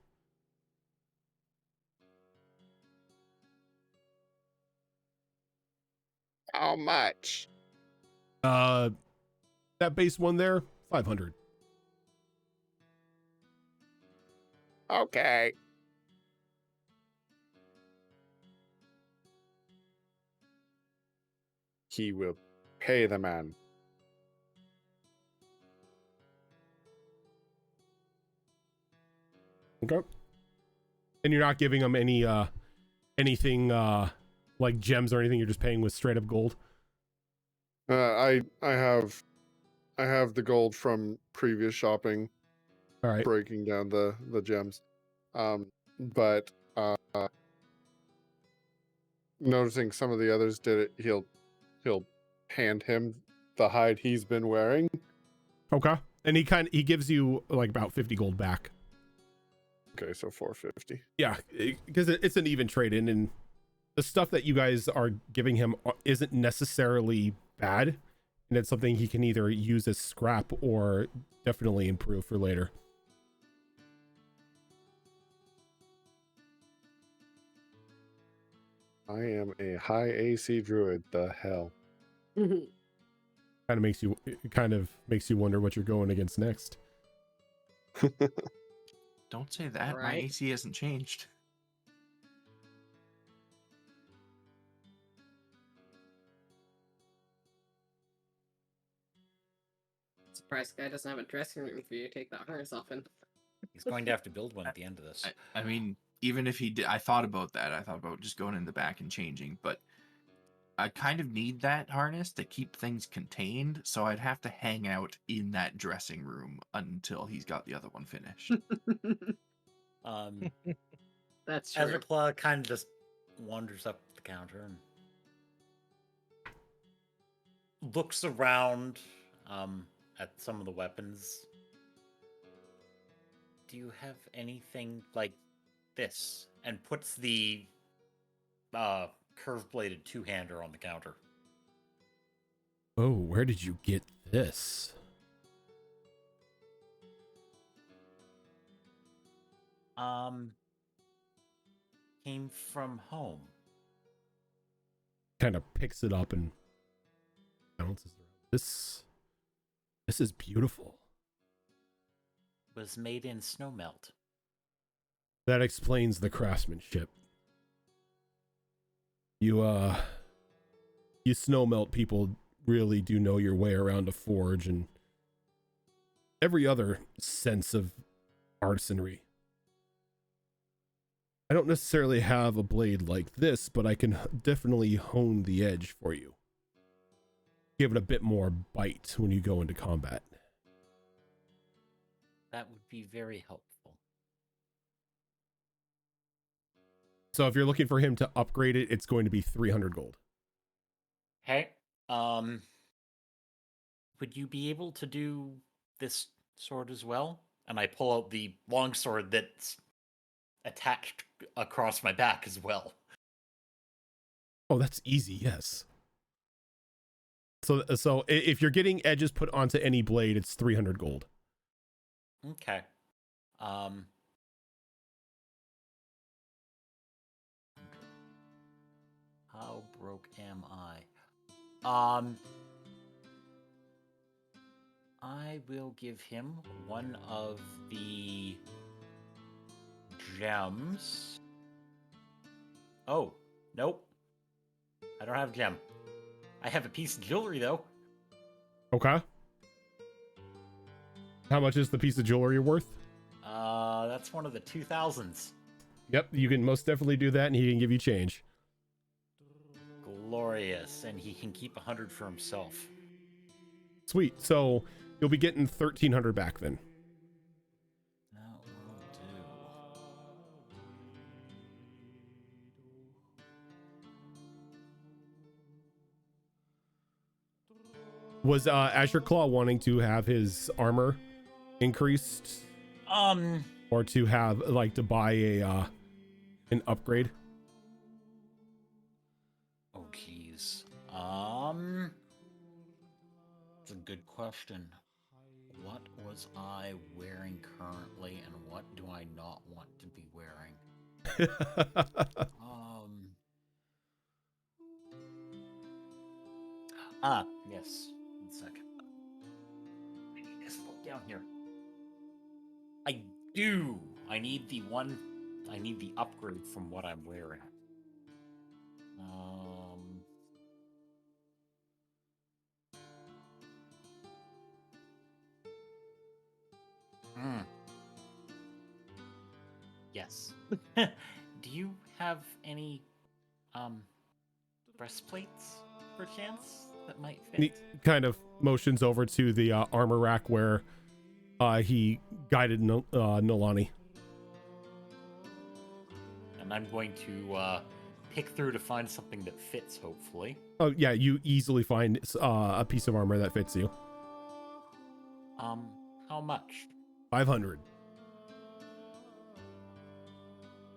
How much? That base one there, 500. Okay. He will pay the man. Okay. And you're not giving them any anything like gems or anything, you're just paying with straight up gold. I have the gold from previous shopping. All right. Breaking down the gems. But noticing some of the others did it, he'll hand him the hide he's been wearing. Okay. And he gives you like about 50 gold back. Okay, so 450. Yeah, because it's an even trade in, and the stuff that you guys are giving him isn't necessarily bad, and it's something he can either use as scrap or definitely improve for later. I am a high AC druid. The hell. Kind of makes you wonder what you're going against next. Don't say that. My Right. AC hasn't changed. Surprised the guy doesn't have a dressing room for you to take that harness off in. He's going to have to build one at the end of this. I mean, even if he did, I thought about that. I thought about just going in the back and changing, but I kind of need that harness to keep things contained, so I'd have to hang out in that dressing room until he's got the other one finished. That's true. Ezra kind of just wanders up the counter and looks around at some of the weapons. Do you have anything like this? And puts the curved-bladed two-hander on the counter. Oh, where did you get this? Came from home. Kind of picks it up and bounces around. This is beautiful. Was made in snowmelt. That explains the craftsmanship. You snowmelt people really do know your way around a forge and every other sense of artisanry. I don't necessarily have a blade like this, but I can definitely hone the edge for you. Give it a bit more bite when you go into combat. That would be very helpful. So if you're looking for him to upgrade it, it's going to be 300 gold. Hey, would you be able to do this sword as well? And I pull out the longsword that's attached across my back as well. Oh, that's easy, yes. So if you're getting edges put onto any blade, it's 300 gold. Okay. How broke am I? I will give him one of the gems. Oh, nope. I don't have a gem. I have a piece of jewelry, though. Okay. How much is the piece of jewelry worth? That's one of the 2000s. Yep, you can most definitely do that, and he can give you change. Glorious, and he can keep 100 for himself. Sweet. So you'll be getting 1,300 back then. That will do. Was Azure Claw wanting to have his armor increased? Or to have, like, to buy an upgrade? Oh, geez. It's a good question. What was I wearing currently, and what do I not want to be wearing? Yes. 1 second. I need this book down here. I do. I need the upgrade from what I'm wearing. Yes. Do you have any breastplates, perchance, that might He fit? kind of motions over to the armor rack where he guided Nolani. And I'm going to pick through to find something that fits, hopefully. Oh yeah, you easily find a piece of armor that fits you. How much? 500.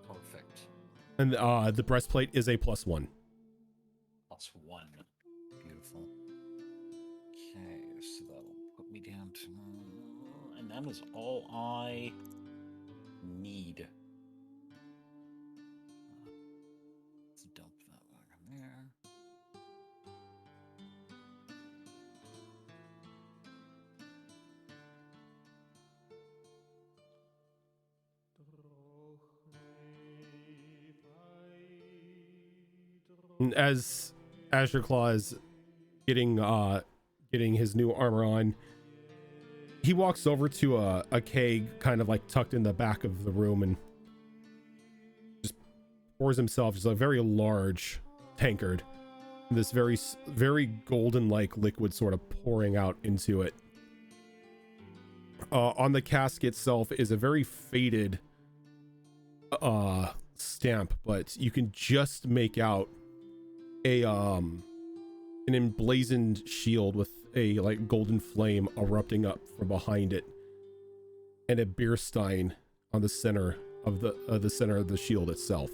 Perfect. And the breastplate is a +1. +1. Beautiful. Okay, so that'll put me down to... And that is all I need. Let's dump that one in there. And as Azure Claw is getting his new armor on, he walks over to a keg kind of like tucked in the back of the room and just pours himself just a very large tankard, this very golden like liquid sort of pouring out into it. On the cask itself is a very faded stamp, but you can just make out an emblazoned shield with a like golden flame erupting up from behind it, and a beer stein on the center of the shield itself.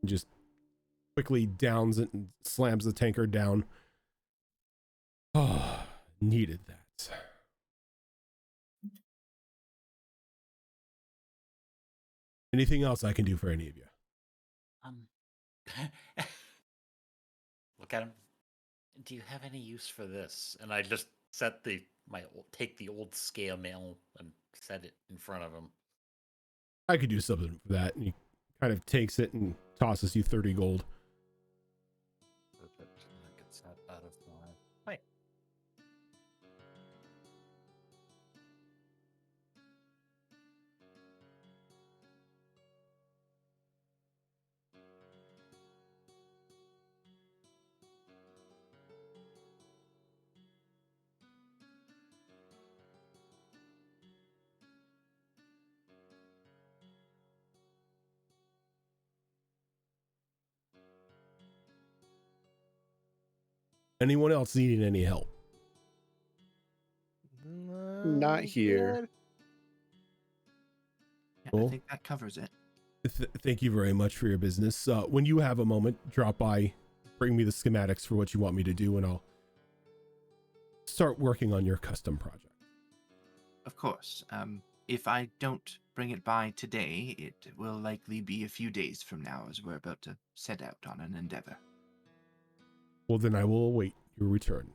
Just quickly downs it and slams the tankard down. Oh, needed that. Anything else I can do for any of you? Look at him. Do you have any use for this? And I just take the old scale mail and set it in front of him. I could do something for that. And he kind of takes it and tosses you 30 gold. Perfect. That gets that out of my... Hi. Anyone else needing any help? Not here. Good. Yeah, Cool. I think that covers it. Thank you very much for your business. When you have a moment, drop by, bring me the schematics for what you want me to do, and I'll start working on your custom project. Of course. If I don't bring it by today, it will likely be a few days from now as we're about to set out on an endeavor. Well, then I will await your return.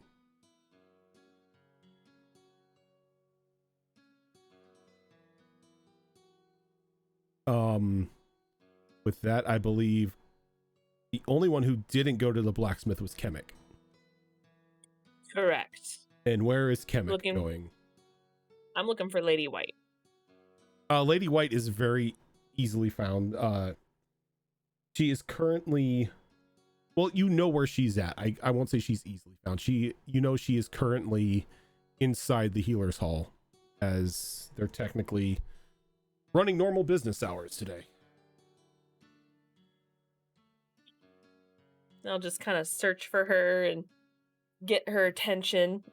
With that, I believe the only one who didn't go to the blacksmith was Kemek. Correct. And where is Kemek Looking- going? I'm looking for Lady White. Lady White is very easily found. She is currently, well, you know where she's at. I won't say she's easily found. She is currently inside the healer's hall, as they're technically running normal business hours today. I'll just kind of search for her and get her attention.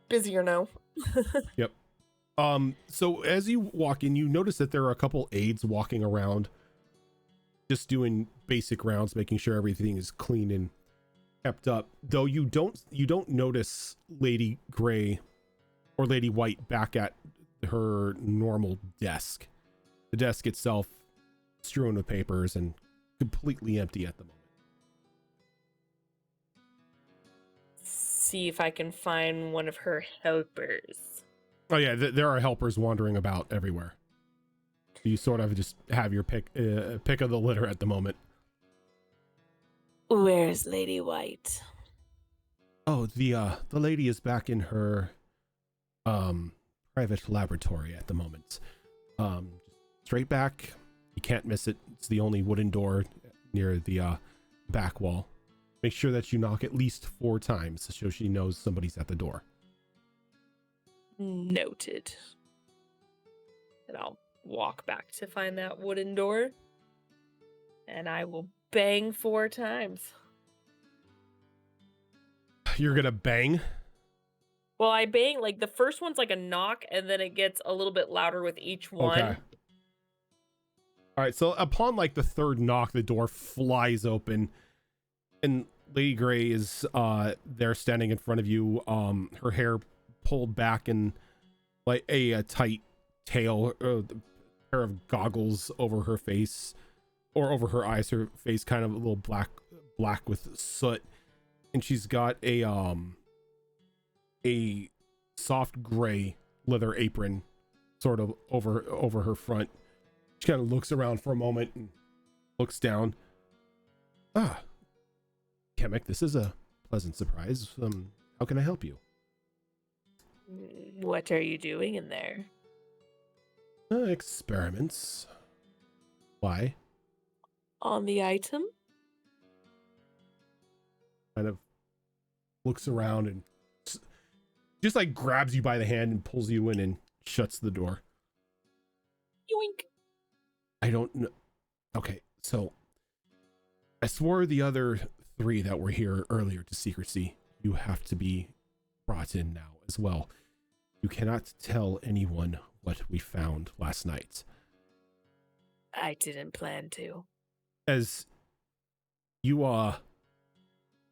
Busy or no? Yep. So as you walk in, you notice that there are a couple aides walking around, just doing basic rounds, making sure everything is clean and kept up. Though you don't notice Lady Gray or Lady White back at her normal desk. The desk itself strewn with papers and completely empty at the moment. See if I can find one of her helpers. Oh yeah, there are helpers wandering about everywhere. You sort of just have your pick of the litter at the moment. Where's Lady White? Oh, the lady is back in her private laboratory at the moment. Straight back, you can't miss it. It's the only wooden door near the back wall. Make sure that you knock at least 4 times so she knows somebody's at the door. Noted. And I'll walk back to find that wooden door. And I will bang 4 times. You're gonna bang? Well, I bang, like, the first one's like a knock, and then it gets a little bit louder with each one. Okay. All right, so upon like the 3rd knock, the door flies open, and Lady Gray is there standing in front of you, her hair pulled back in like a tight tail, a pair of goggles over her face, or over her eyes, her face kind of a little black with soot, and she's got a soft gray leather apron sort of over her front. She kind of looks around for a moment and looks down. Ah, Kemek, this is a pleasant surprise. How can I help you? What are you doing in there? Experiments. Why? On the item? Kind of looks around and just like grabs you by the hand and pulls you in and shuts the door. Yoink. I don't know. Okay, so I swore the other 3 that were here earlier to secrecy. You have to be brought in now as well. You cannot tell anyone what we found last night. I didn't plan to. As you,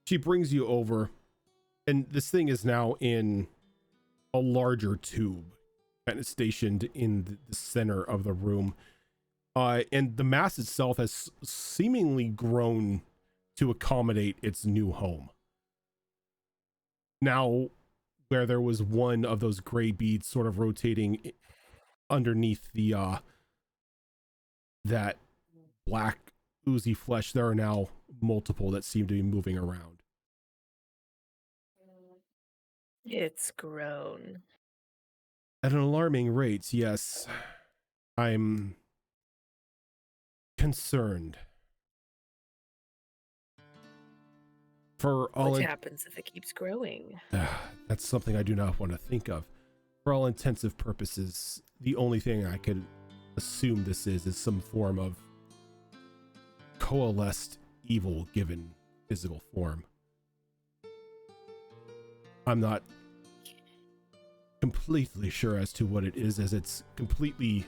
she brings you over, and this thing is now in a larger tube, kind of stationed in the center of the room. And the mass itself has seemingly grown to accommodate its new home. Now, where there was one of those gray beads sort of rotating underneath the that black oozy flesh, there are now multiple that seem to be moving around. It's grown. At an alarming rate, yes. I'm concerned. For all What happens if it keeps growing? That's something I do not want to think of. For all intensive purposes, the only thing I could assume this is some form of coalesced evil given physical form. I'm not completely sure as to what it is, as it's completely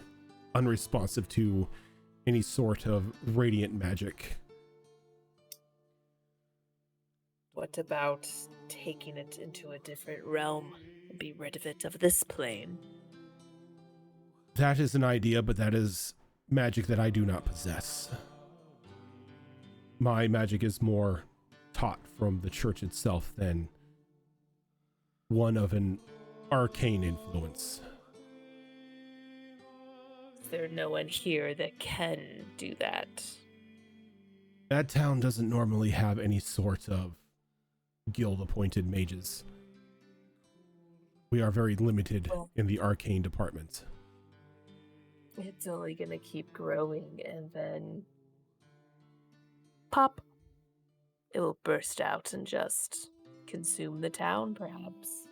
unresponsive to any sort of radiant magic. What about taking it into a different realm and be rid of it of this plane? That is an idea, but that is magic that I do not possess. My magic is more taught from the church itself than one of an arcane influence. Is there no one here that can do that? That town doesn't normally have any sort of guild-appointed mages. We are very limited in the arcane department. It's only gonna keep growing and then pop. It will burst out and just consume the town, perhaps.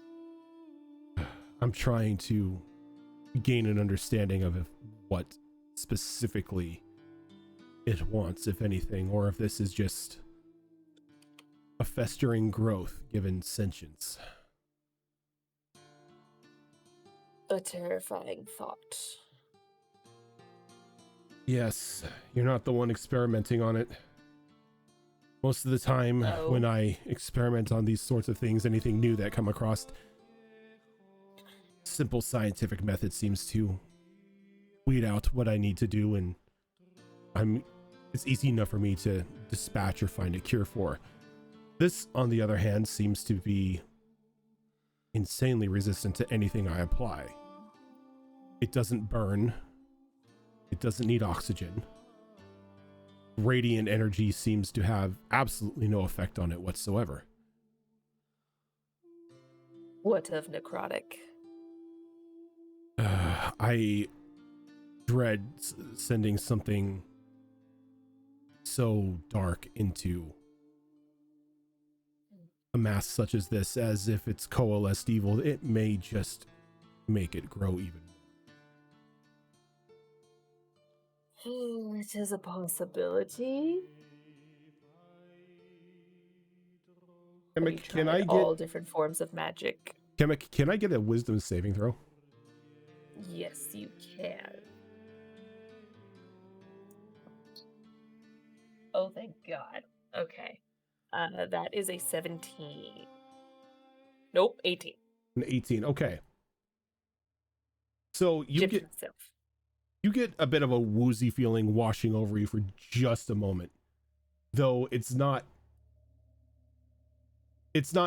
I'm trying to gain an understanding of what specifically it wants, if anything, or if this is just a festering growth given sentience. A terrifying thought. Yes, you're not the one experimenting on it. Most of the time, when Oh. I experiment on these sorts of things, anything new that I come across, simple scientific method seems to weed out what I need to do, and it's easy enough for me to dispatch or find a cure for. This, on the other hand, seems to be insanely resistant to anything I apply. It doesn't burn. It doesn't need oxygen. Radiant energy seems to have absolutely no effect on it whatsoever. What of necrotic? I dread sending something so dark into a mass such as this, as if it's coalesced evil. It may just make it grow even more. It is a possibility. Have you Can tried I get all different forms of magic? Can I get a wisdom saving throw? Yes, you can. Oh, thank God. Okay. That is a 17. Nope, 18. An 18. Okay. So you Gypped myself. get a bit of a woozy feeling washing over you for just a moment, though it's not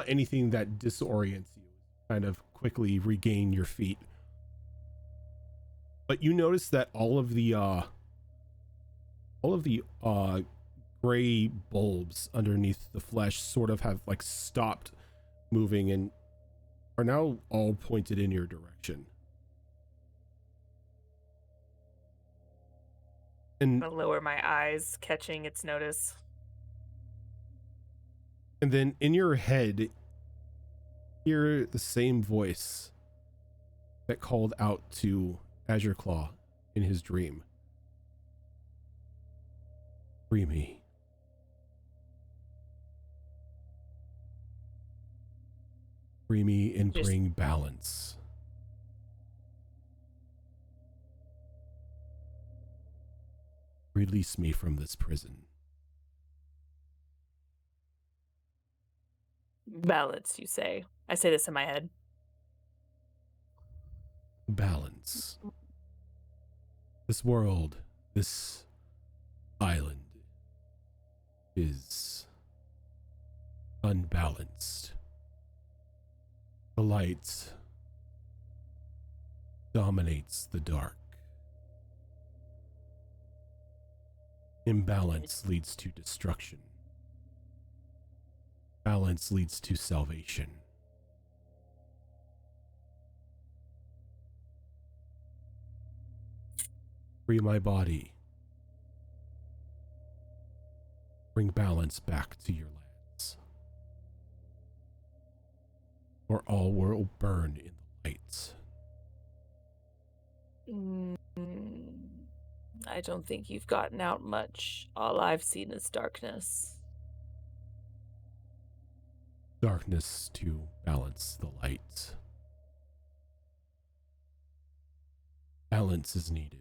anything that disorients you. Kind of quickly regain your feet, but you notice that all of the gray bulbs underneath the flesh sort of have like stopped moving and are now all pointed in your direction. I'm And gonna lower my eyes, catching its notice. then in your head, hear the same voice that called out to Azure Claw in his dream. Free me. Free me and Just- bring balance. Release me from this prison. Balance, you say. I say this in my head. Balance. This world, this island is unbalanced. The light dominates the dark. Imbalance leads to destruction. Balance leads to salvation. Free my body. Bring balance back to your lands. Or all will burn in the light. I don't think you've gotten out much. All I've seen is darkness. Darkness to balance the light. Balance is needed.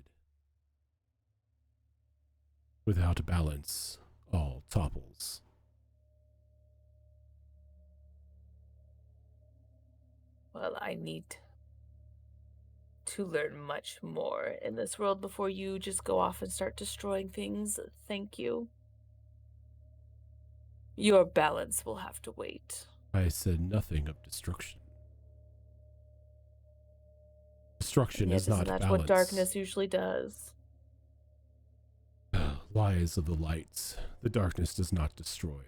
Without balance, all topples. Well, I need to learn much more in this world before you just go off and start destroying things. Thank you. Your balance will have to wait. I said nothing of destruction. Destruction Yet is not isn't that balance. what darkness usually does? Lies of the lights. The darkness does not destroy.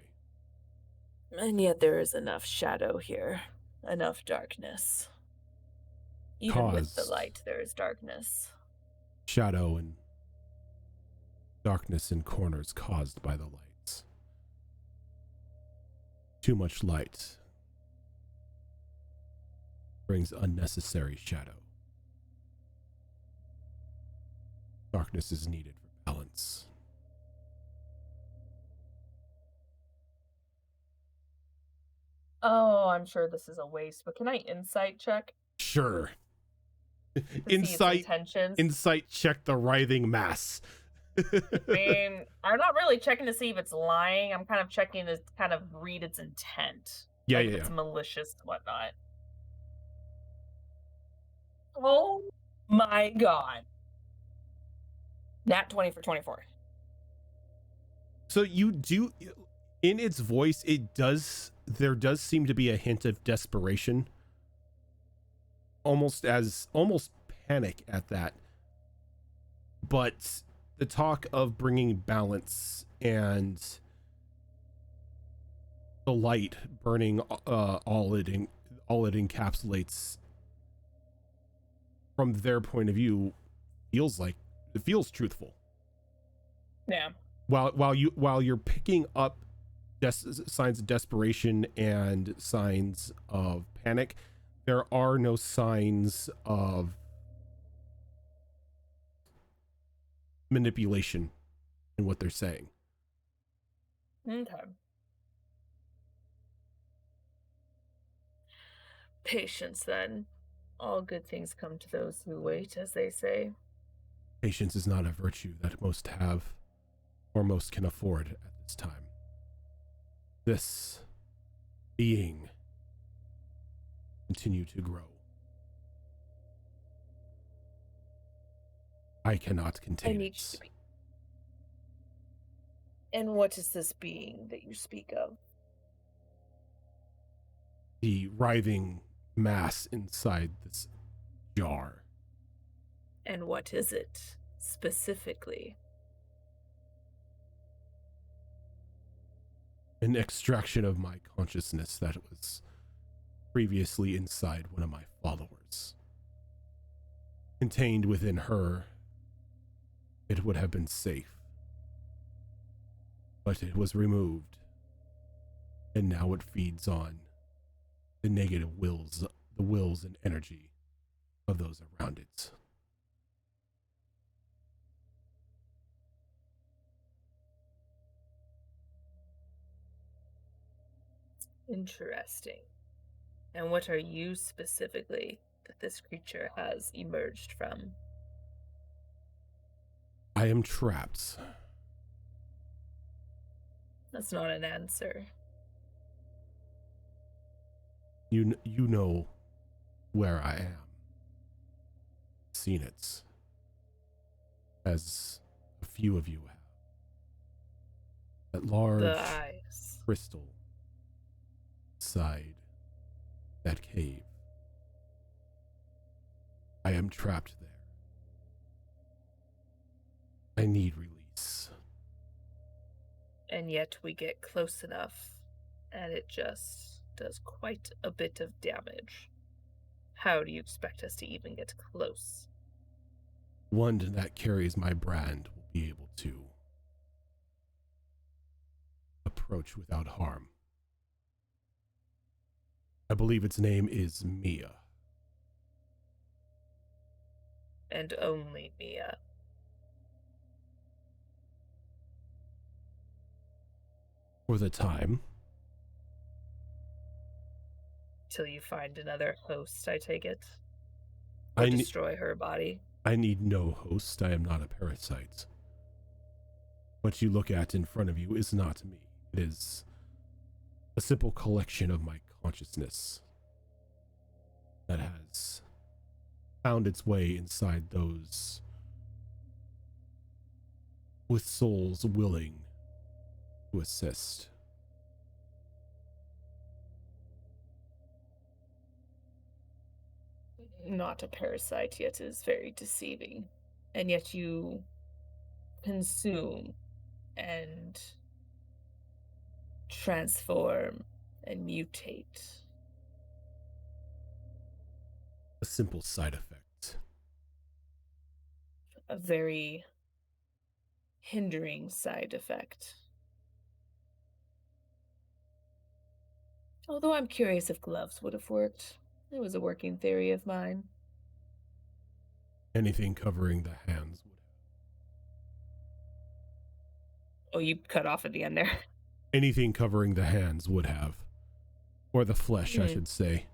And yet there is enough shadow here. Enough darkness. Even with the Caused. light, there is darkness. Shadow and darkness in corners caused by the lights. Too much light brings unnecessary shadow. Darkness is needed for balance. Oh, I'm sure this is a waste, but can I insight check? Sure. to see its Insight, intentions. insight check the writhing mass. I mean, I'm not really checking to see if it's lying. I'm kind of checking to kind of read its intent. Yeah, like yeah, if it's yeah. malicious and whatnot. Oh my god. Nat 20 for 24. So you do, in its voice, there does seem to be a hint of desperation. Almost panic at that. But the talk of bringing balance and the light burning all it encapsulates, from their point of view, feels truthful. Yeah. While you're picking up signs of desperation and signs of panic, there are no signs of manipulation in what they're saying. Okay. Patience, then. All good things come to those who wait, as they say. Patience is not a virtue that most have or most can afford at this time. This being continue to grow. I cannot contain it. And what is this being that you speak of? The writhing mass inside this jar. And what is it, specifically? An extraction of my consciousness that was previously inside one of my followers. Contained within her, it would have been safe. But it was removed, and now it feeds on the negative wills and energy of those around it. Interesting. And what are you specifically that this creature has emerged from? I am trapped. That's not an answer. You know where I am. Seen it, as a few of you have. That large The eyes. crystal inside that cave. I am trapped there. I need release. And yet we get close enough, and it just does quite a bit of damage. How do you expect us to even get close? One that carries my brand will be able to approach without harm. I believe its name is Mia. And only Mia. For the time. Till you find another host, I take it? Or destroy her body? I need no host. I am not a parasite. What you look at in front of you is not me. It is a simple collection of my consciousness that has found its way inside those with souls willing to assist. Not a parasite, yet is very deceiving. And yet you consume and transform and mutate. A simple side effect. A very hindering side effect. Although I'm curious if gloves would have worked. It was a working theory of mine. Anything covering the hands would. Oh, you cut off at the end there. Anything covering the hands would have. Or the flesh, I should say.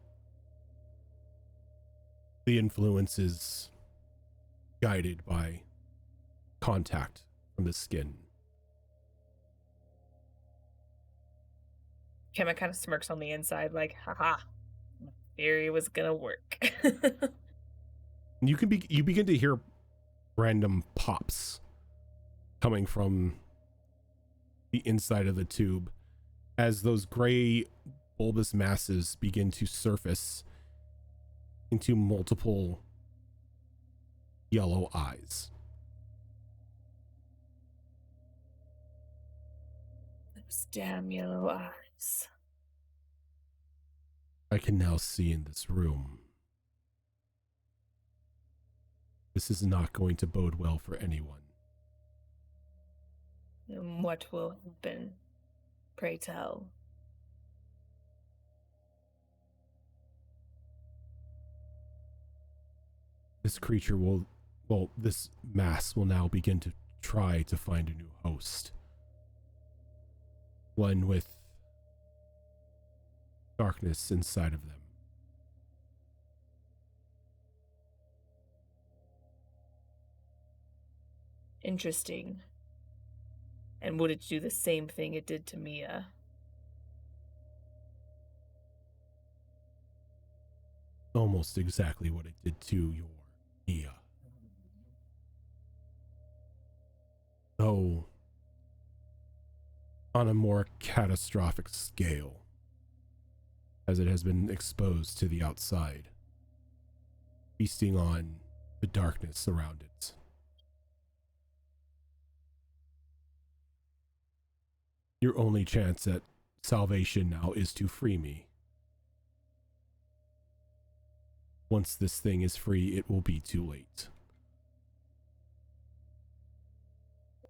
The influence is guided by contact from the skin. Kema kind of smirks on the inside, like, haha, my theory was gonna work. You begin to hear random pops coming from the inside of the tube as those gray bulbous masses begin to surface into multiple yellow eyes. Those damn yellow eyes. I can now see in this room. This is not going to bode well for anyone. And what will happen? Pray tell. This creature will, well, this mass will now begin to try to find a new host. One with darkness inside of them. Interesting. And would it do the same thing it did to Mia? Almost exactly what it did to your Mia. Though, on a more catastrophic scale, as it has been exposed to the outside, feasting on the darkness around it. Your only chance at salvation now is to free me. Once this thing is free, it will be too late.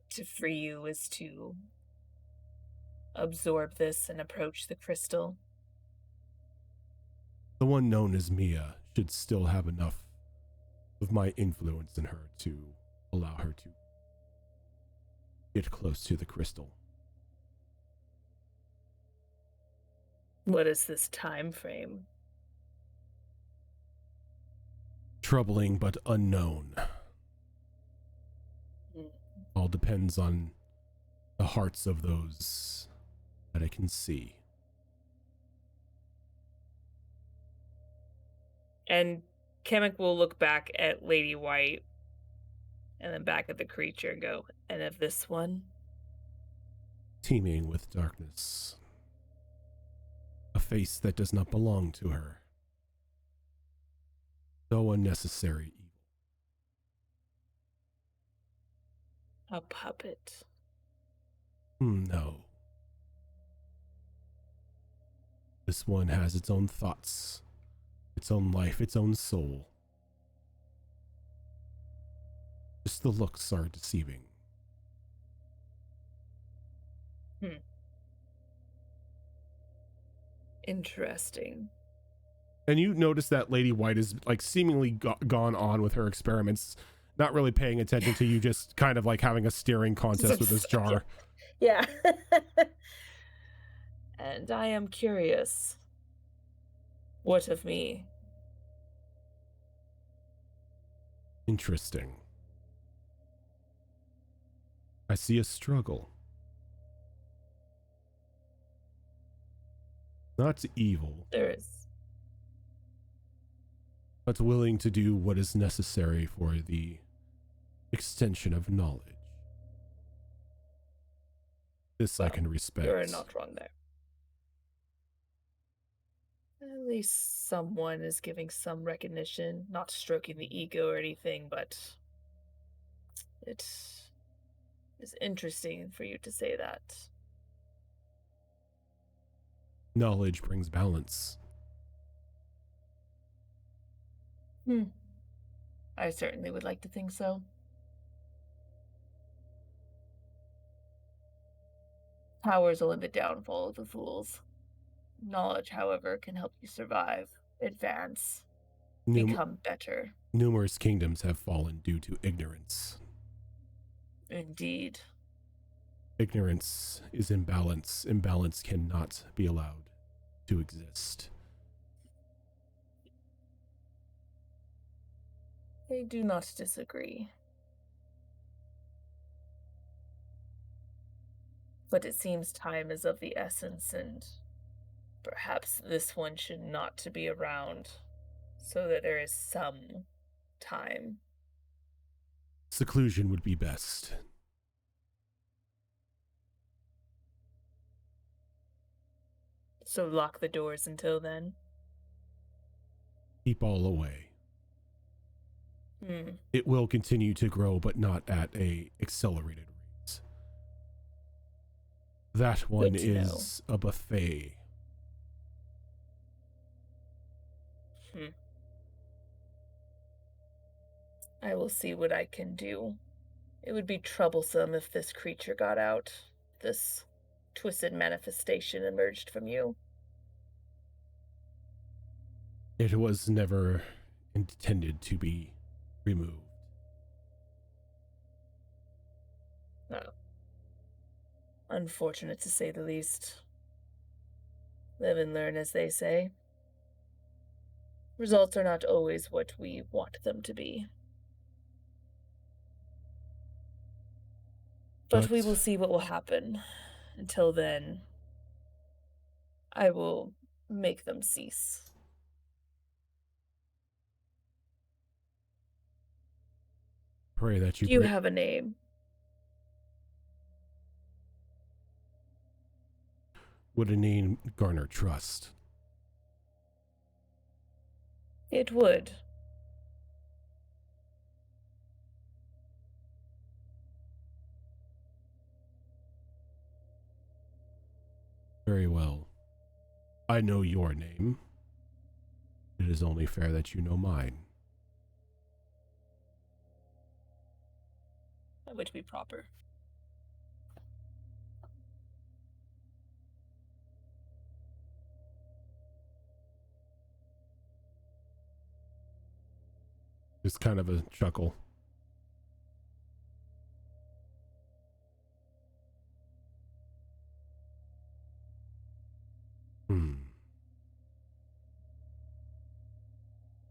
To free you is to absorb this and approach the crystal. The one known as Mia should still have enough of my influence in her to allow her to get close to the crystal. What is this time frame? Troubling but unknown. All depends on the hearts of those that I can see. And Kamek will look back at Lady White and then back at the creature and go, And of this one? Teeming with darkness. A face that does not belong to her. So unnecessary evil. A puppet. No. This one has its own thoughts, its own life, its own soul. Just the looks are deceiving. Interesting. And you notice that Lady White is like seemingly gone on with her experiments, not really paying attention to you, just kind of like having a staring contest with this jar. Yeah. And I am curious. What of me? Interesting. I see a struggle. Not evil, There is. but willing to do what is necessary for the extension of knowledge. This I can respect. You're not wrong there. At least someone is giving some recognition, not stroking the ego or anything, but it is interesting for you to say that. Knowledge brings balance. I certainly would like to think so. Power is only the downfall of the fools. Knowledge, however, can help you survive, advance, become better. Numerous kingdoms have fallen due to ignorance. Indeed. Ignorance is imbalance. Imbalance cannot be allowed to exist. I do not disagree. But it seems time is of the essence, and perhaps this one should not to be around, so that there is some time. Seclusion would be best. So lock the doors until then. Keep all away. Hmm. It will continue to grow, but not at a accelerated rate. That one Good to know. is a buffet. I will see what I can do. It would be troublesome if this creature got out. This twisted manifestation emerged from you. It was never intended to be removed. Oh. Unfortunate to say the least. Live and learn, as they say. Results are not always what we want them to be. But we will see what will happen. Until then, I will make them cease. Pray that you Do you have a name? Would a name garner trust? It would. Very well. I know your name. It is only fair that you know mine. That would be proper. Just kind of a chuckle.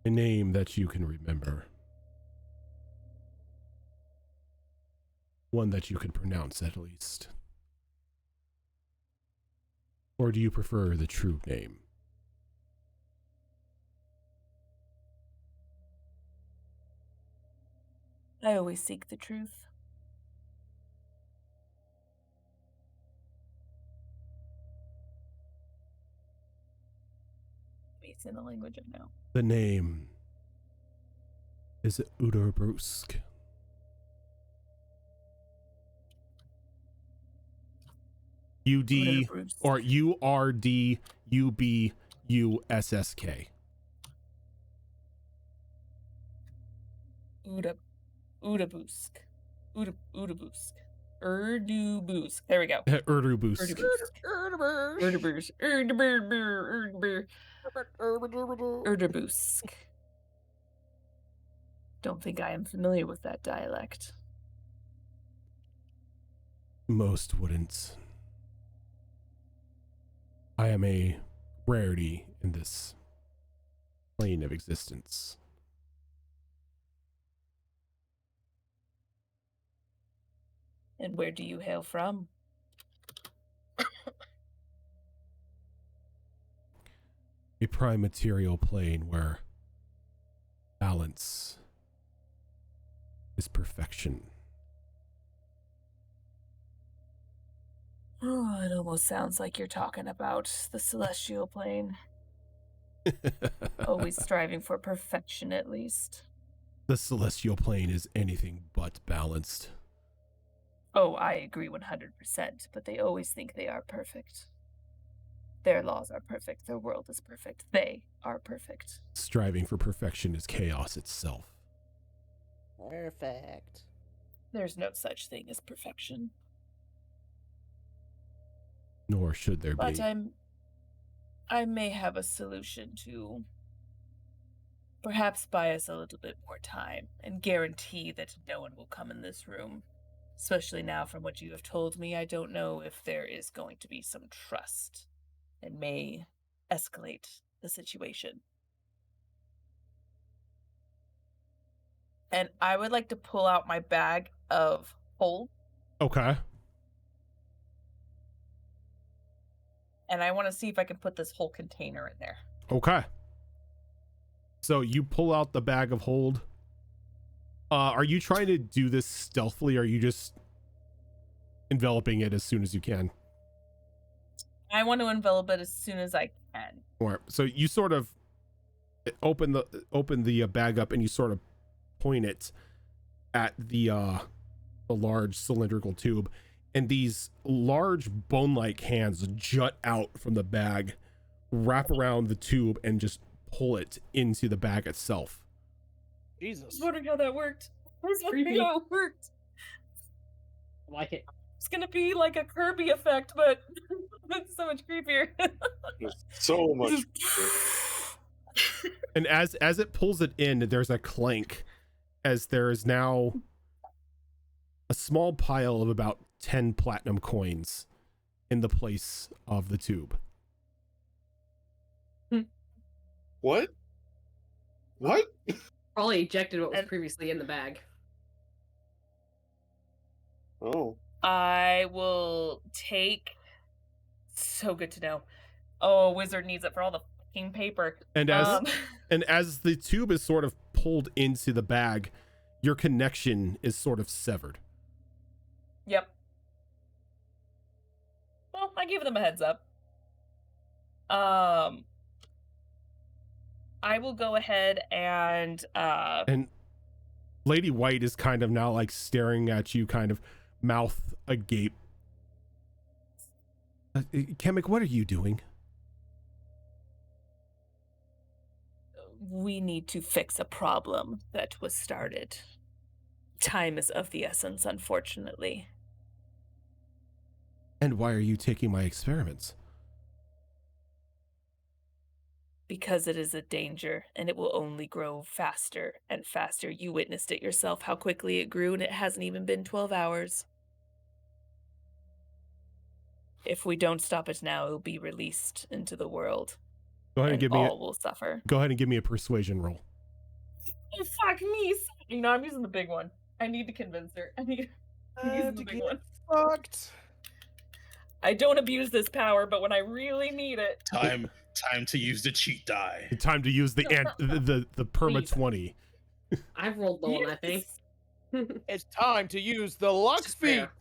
A name that you can remember. One that you can pronounce at least. Or do you prefer the true name? I always seek the truth. It's in a language I know. The name is Uderbrusk. UD or URDUBUSSK. Udabusk. Udabusk. Urdubusk. There we go. Urdubusk. Urdubusk. Don't think I am familiar with that dialect. Most wouldn't. I am a rarity in this plane of existence. And where do you hail from? A prime material plane where balance is perfection. Oh, it almost sounds like you're talking about the celestial plane. Always striving for perfection, at least. The celestial plane is anything but balanced. Oh, I agree 100%, but they always think they are perfect. Their laws are perfect, their world is perfect, they are perfect. Striving for perfection is chaos itself. Perfect. There's no such thing as perfection. Nor should there But be. I may have a solution to perhaps buy us a little bit more time and guarantee that no one will come in this room. Especially now, from what you have told me, I don't know if there is going to be some trust and may escalate the situation. And I would like to pull out my bag of hold, Okay. and I want to see if I can put this whole container in there. Okay. So you pull out the bag of hold. Are you trying to do this stealthily, or are you just enveloping it as soon as you can? I want to envelop it as soon as I can. Or so you sort of open the bag up, and you sort of point it at the large cylindrical tube, and these large bone-like hands jut out from the bag, wrap around the tube, and just pull it into the bag itself. Jesus. I was wondering how that worked. I was wondering Creepy. how it worked. I like it. It's gonna be like a Kirby effect, but it's so much creepier. So much. And as it pulls it in, there's a clank, as there is now a small pile of about 10 platinum coins in the place of the tube. What? What? Probably ejected what was And- previously in the bag. Oh. I will take. So good to know. Oh, a wizard needs it for all the fucking paper. And as the tube is sort of pulled into the bag, your connection is sort of severed. Yep. Well, I gave them a heads up. I will go ahead and And Lady White is kind of now like staring at you, kind of mouth agape. Kamek, what are you doing? we need to fix a problem that was started. Time is of the essence, unfortunately. And why are you taking my experiments? Because it is a danger, and it will only grow faster and faster. You witnessed it yourself, how quickly it grew, and it hasn't even been 12 hours. If we don't stop it now, it will be released into the world. Go ahead and give me all will suffer. Go ahead and give me a persuasion roll. Oh, fuck me. You know, I'm using the big one. I need to convince her. I'm using the big one. Fucked. I don't abuse this power, but when I really need it. Time to use the cheat die. Time to use the perma Please. 20. I've rolled low on that thing. It's time to use the Lux feat. Fair.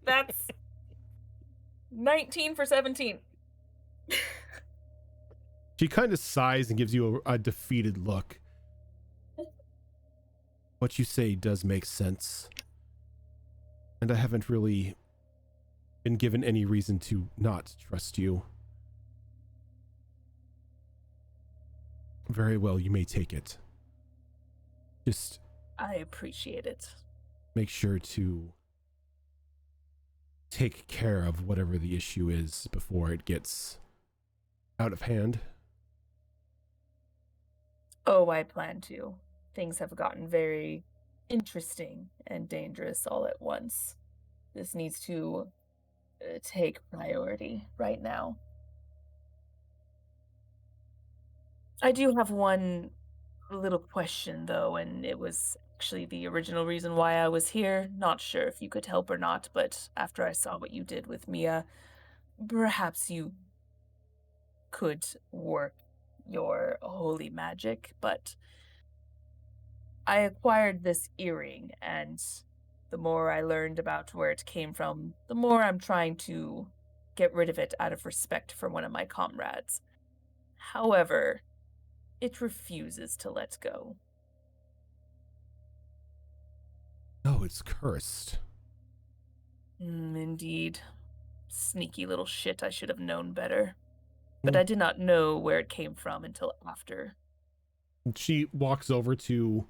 That's 19 for 17. She kind of sighs and gives you a defeated look. What you say does make sense. And I haven't really been given any reason to not trust you. Very well, you may take it. Just I appreciate it. make sure to take care of whatever the issue is before it gets out of hand. Oh, I plan to. Things have gotten very interesting and dangerous all at once. This needs to take priority right now. I do have one little question, though, and it was actually the original reason why I was here. Not sure if you could help or not, but after I saw what you did with Mia, perhaps you could work your holy magic, but I acquired this earring, and the more I learned about where it came from, the more I'm trying to get rid of it out of respect for one of my comrades. However, it refuses to let go. Oh, it's cursed. Indeed. Sneaky little shit, I should have known better. But I did not know where it came from until after. She walks over to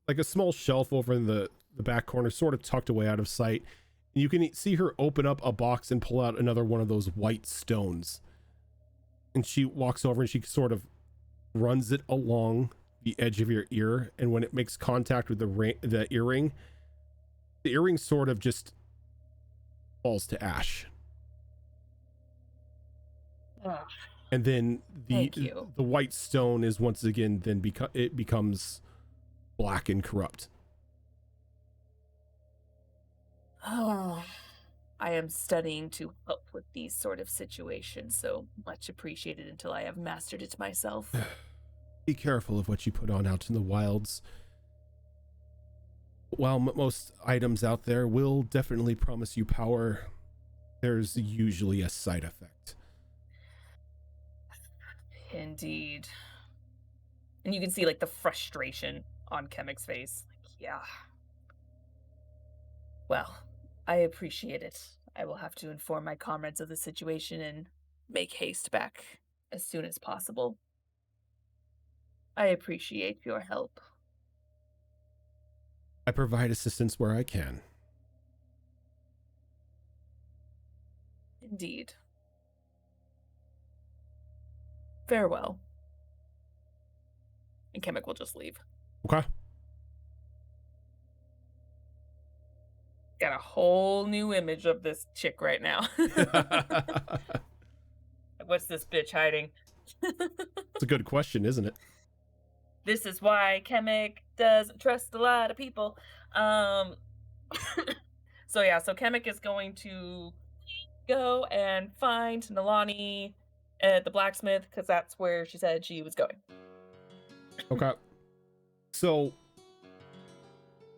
a small shelf over in the back corner, sort of tucked away out of sight. And you can see her open up a box and pull out another one of those white stones. And she walks over and she sort of runs it along the edge of your ear. And when it makes contact with the earring sort of just falls to ash. Ugh. And then Thank you. the white stone is once again then becomes black and corrupt. Oh, I am studying to help with these sort of situations, so much appreciated until I have mastered it myself. Be careful of what you put on out in the wilds. While most items out there will definitely promise you power, there's usually a side effect. Indeed. And you can see like the frustration on Chemic's face. Like, yeah. Well, I appreciate it. I will have to inform my comrades of the situation and make haste back as soon as possible. I appreciate your help. I provide assistance where I can. Indeed. Farewell. And Chemic will just leave. Okay. Got a whole new image of this chick right now. What's this bitch hiding? It's a good question, isn't it? This is why Chemic doesn't trust a lot of people. So yeah, so Chemic is going to go and find Nalani at the blacksmith because that's where she said she was going. Okay. So,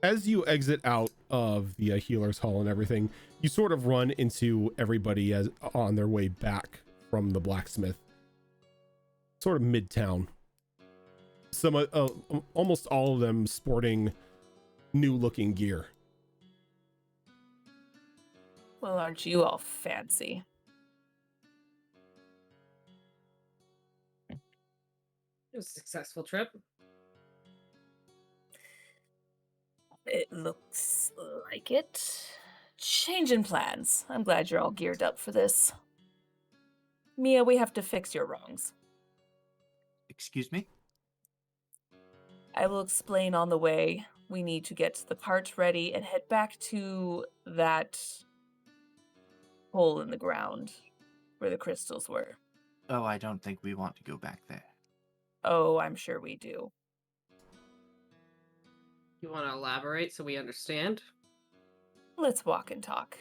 as you exit out of the healer's hall and everything, you sort of run into everybody as on their way back from the blacksmith. Sort of midtown. Some almost all of them sporting new looking gear. Well, aren't you all fancy? It was a successful trip. It looks like it. Change in plans. I'm glad you're all geared up for this. Mia, we have to fix your wrongs. Excuse me? I will explain on the way. We need to get the cart ready and head back to that hole in the ground where the crystals were. Oh, I don't think we want to go back there. Oh, I'm sure we do. You want to elaborate so we understand? Let's walk and talk.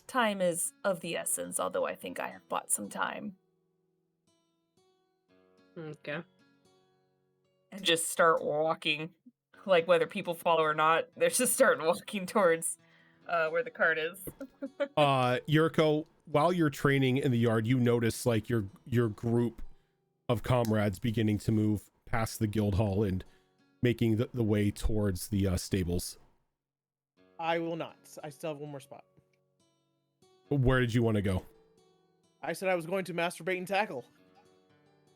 Time is of the essence, although I think I have bought some time. Okay. And just start walking. Like, whether people follow or not, they're just starting walking towards where the cart is. Yuriko, while you're training in the yard, you notice like your group of comrades beginning to move past the guild hall and making the way towards the stables. I will not. I still have one more spot. Where did you want to go? I said I was going to masturbate and tackle.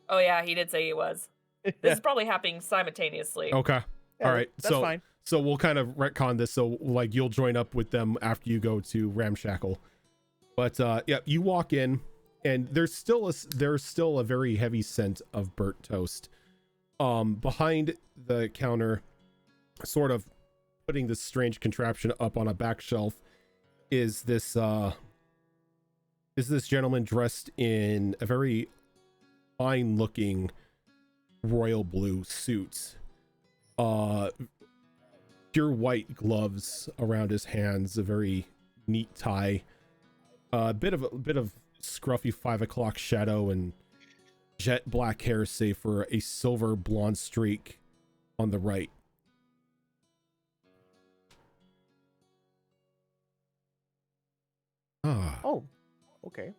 Oh yeah, he did say he was. This is probably happening simultaneously. Okay. Yeah, all right. that's fine. So we'll kind of retcon this. So like you'll join up with them after you go to Ramshackle. But yeah, you walk in and there's still a very heavy scent of burnt toast. Behind the counter, sort of putting this strange contraption up on a back shelf, is this gentleman dressed in a very fine looking royal blue suit, pure white gloves around his hands, a very neat tie, a bit of scruffy 5 o'clock shadow, and jet black hair save for a silver blonde streak on the right. Oh, okay.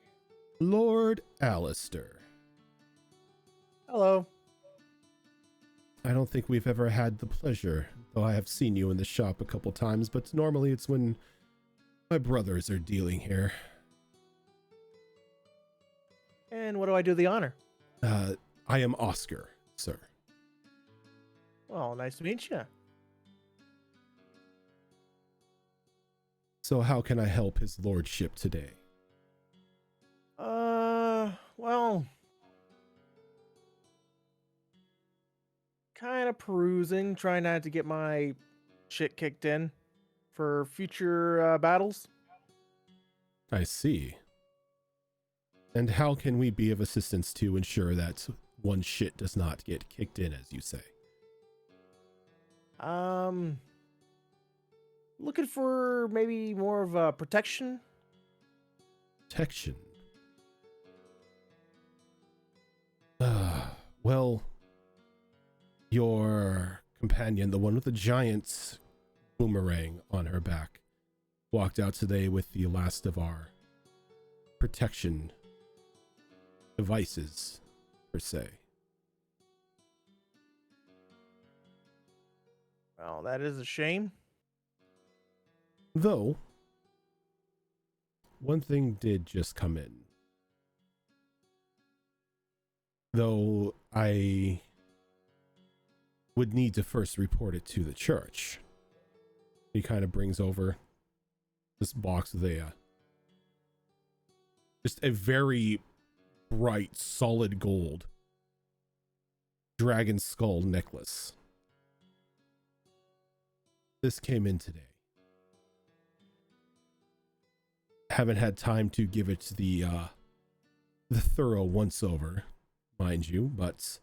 Lord Alistair. Hello. I don't think we've ever had the pleasure, though I have seen you in the shop a couple times, but normally it's when my brothers are dealing here. And what do I do the honor? I am Oscar, sir. Well, nice to meet you. So how can I help his lordship today? Well, kind of perusing, trying not to get my shit kicked in for future battles. I see. And how can we be of assistance to ensure that one shit does not get kicked in, as you say? Looking for maybe more of a protection. Protection. Well, your companion, the one with the giant boomerang on her back, walked out today with the last of our protection devices, per se. Well, that is a shame. Though, one thing did just come in. Though I would need to first report it to the church. He kind of brings over this box with just a very bright, solid gold dragon skull necklace. This came in today. Haven't had time to give it the thorough once over, mind you, but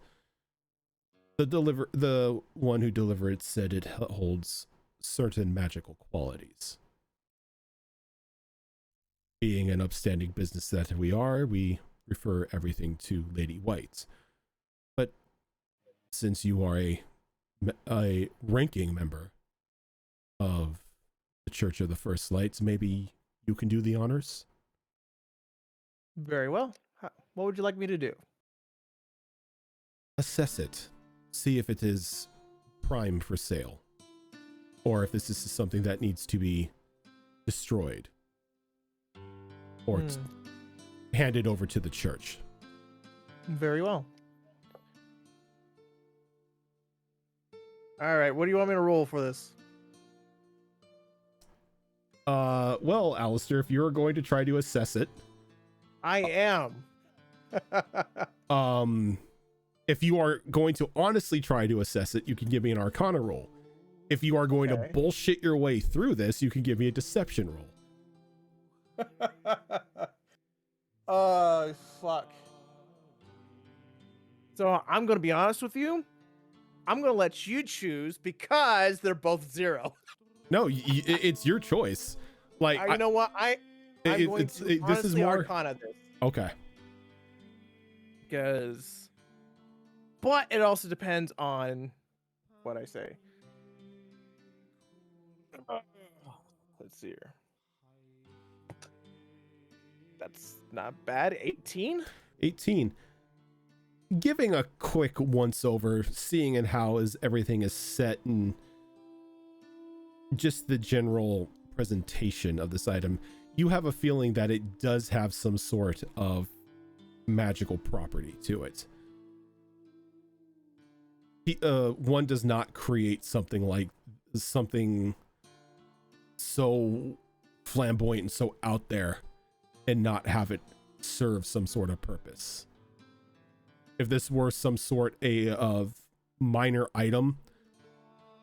the one who delivered it said it holds certain magical qualities. Being an upstanding business that we are, we refer everything to Lady White. But since you are a ranking member of the Church of the First Lights, maybe you can do the honors? Very well. What would you like me to do? Assess it. See if it is prime for sale. Or if this is something that needs to be destroyed. Or handed over to the church. Very well. All right, what do you want me to roll for this? Well, Alistair, if you're going to try to assess it, I am. if you are going to honestly try to assess it, you can give me an Arcana roll. If you are going to bullshit your way through this, you can give me a Deception roll. Oh, fuck. So I'm going to be honest with you. I'm going to let you choose because they're both 0. No, it's your choice. Like, you know what? I'm going to this is more Arcana this. Okay. But it also depends on what I say. Let's see here. That's not bad. 18? 18. Giving a quick once over, seeing and how everything is set and just the general presentation of this item, you have a feeling that it does have some sort of magical property to it. One does not create something so flamboyant and so out there and not have it serve some sort of purpose. If this were some sort of minor item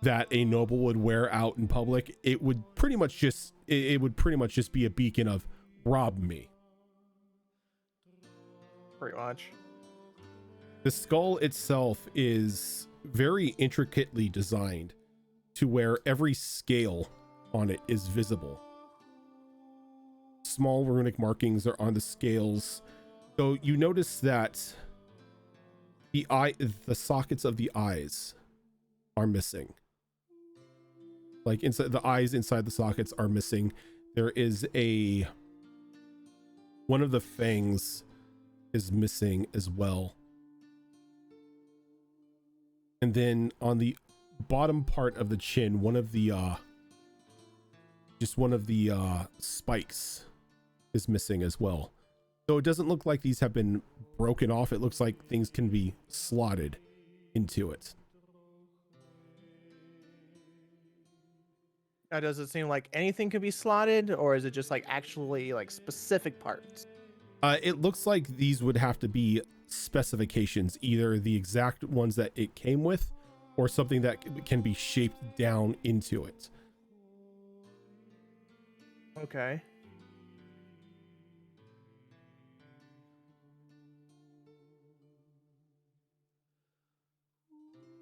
that a noble would wear out in public, it would pretty much just be a beacon of rob me. Pretty much. The skull itself is very intricately designed to where every scale on it is visible. Small runic markings are on the scales, though you notice that the sockets of the eyes are missing. Like inside the eyes, inside the sockets are missing. There is one of the fangs is missing as well. And then on the bottom part of the chin, one of the spikes is missing as well. Though it doesn't look like these have been broken off, it looks like things can be slotted into it. Now, does it seem like anything could be slotted, or is it just like actually like specific parts? It looks like these would have to be specifications, either the exact ones that it came with or something that can be shaped down into it. Okay.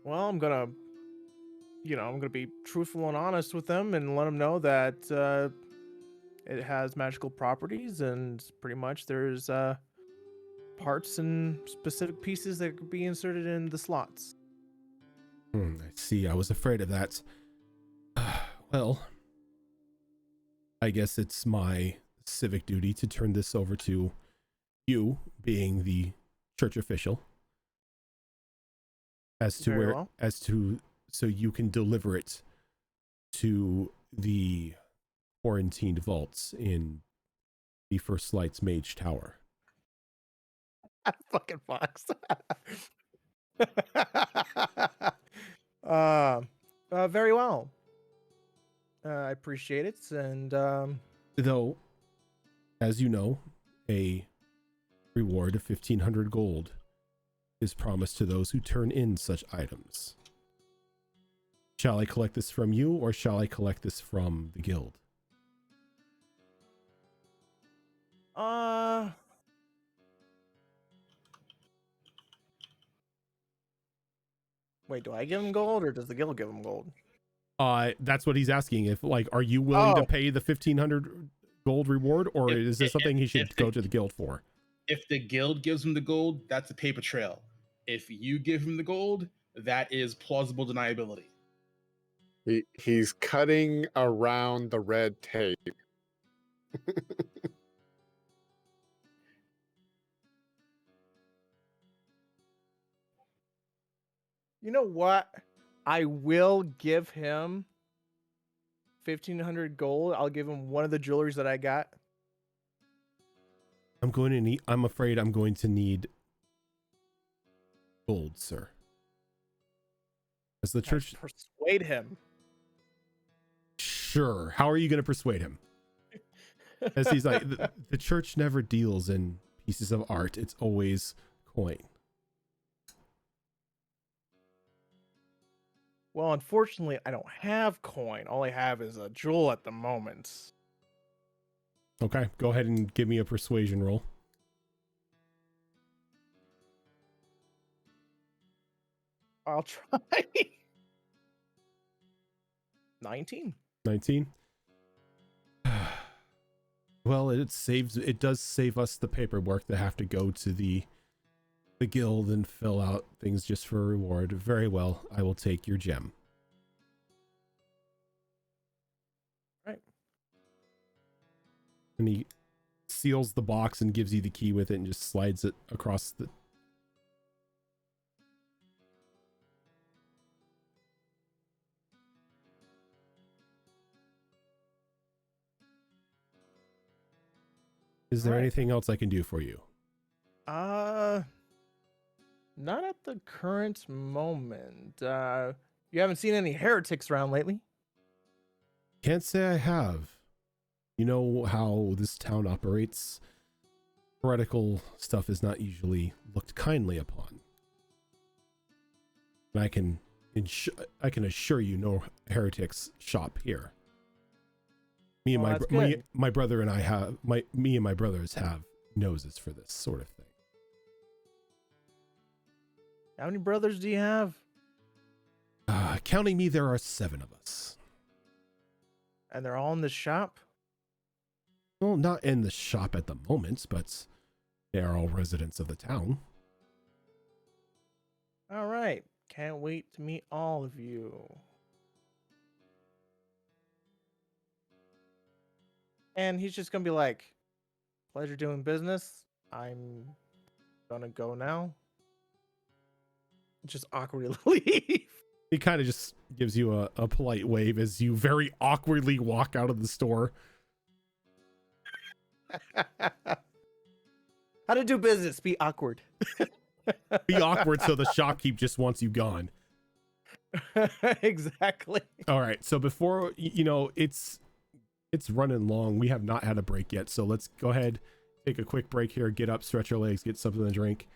Well, I'm gonna I'm gonna be truthful and honest with them and let them know that it has magical properties, and pretty much there's parts and specific pieces that could be inserted in the slots. I see. I was afraid of that. Well, I guess it's my civic duty to turn this over to you, being the church official, as to Very well. so you can deliver it to the quarantined vaults in the First Light's Mage Tower. Fucking Fox. Very well. I appreciate it, and Though, as you know, a reward of 1,500 gold is promised to those who turn in such items. Shall I collect this from you, or shall I collect this from the guild? Wait, do I give him gold, or does the guild give him gold? That's what he's asking. If, like, are you willing to Oh. pay the 1,500 gold reward, or is this something he should go to the guild for? If the guild gives him the gold, that's a paper trail. If you give him the gold, that is plausible deniability. He's cutting around the red tape. You know what? I will give him 1,500 gold. I'll give him one of the jewelries that I got. I'm afraid I'm going to need gold, sir. As the church... Persuade him. Sure. How are you going to persuade him? As he's like, the church never deals in pieces of art. It's always coin. Well, unfortunately, I don't have coin. All I have is a jewel at the moment. Okay, go ahead and give me a persuasion roll. I'll try. 19. 19. Well, it does save us the paperwork to have to go to the guild and fill out things just for a reward. Very well, I will take your gem. Right. And he seals the box and gives you the key with it and just slides it across the... Is there anything else I can do for you? Not at the current moment. You haven't seen any heretics around lately? Can't say I have. You know how this town operates. Heretical stuff is not usually looked kindly upon. And I can assure you no heretics shop here. Me and my brother and I have me and my brothers have noses for this sort of thing. How many brothers do you have? Counting me, there are 7 of us. And they're all in the shop? Well, not in the shop at the moment, but they are all residents of the town. All right. Can't wait to meet all of you. And he's just gonna be like, pleasure doing business. I'm gonna go now. Just awkwardly leave. He kind of just gives you a polite wave as you very awkwardly walk out of the store. How to do business? Be awkward. Be awkward so the shopkeep just wants you gone. Exactly. All right. So before, it's running long. We have not had a break yet. So let's go ahead, take a quick break here, get up, stretch our legs, get something to drink.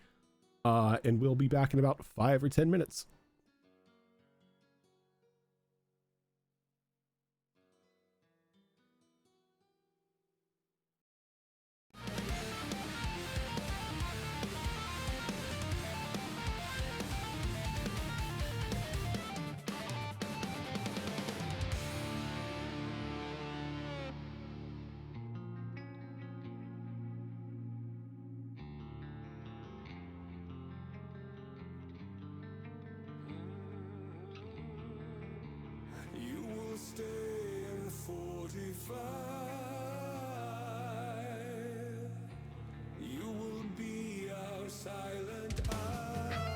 And we'll be back in about 5 or 10 minutes. You will be our silent eye.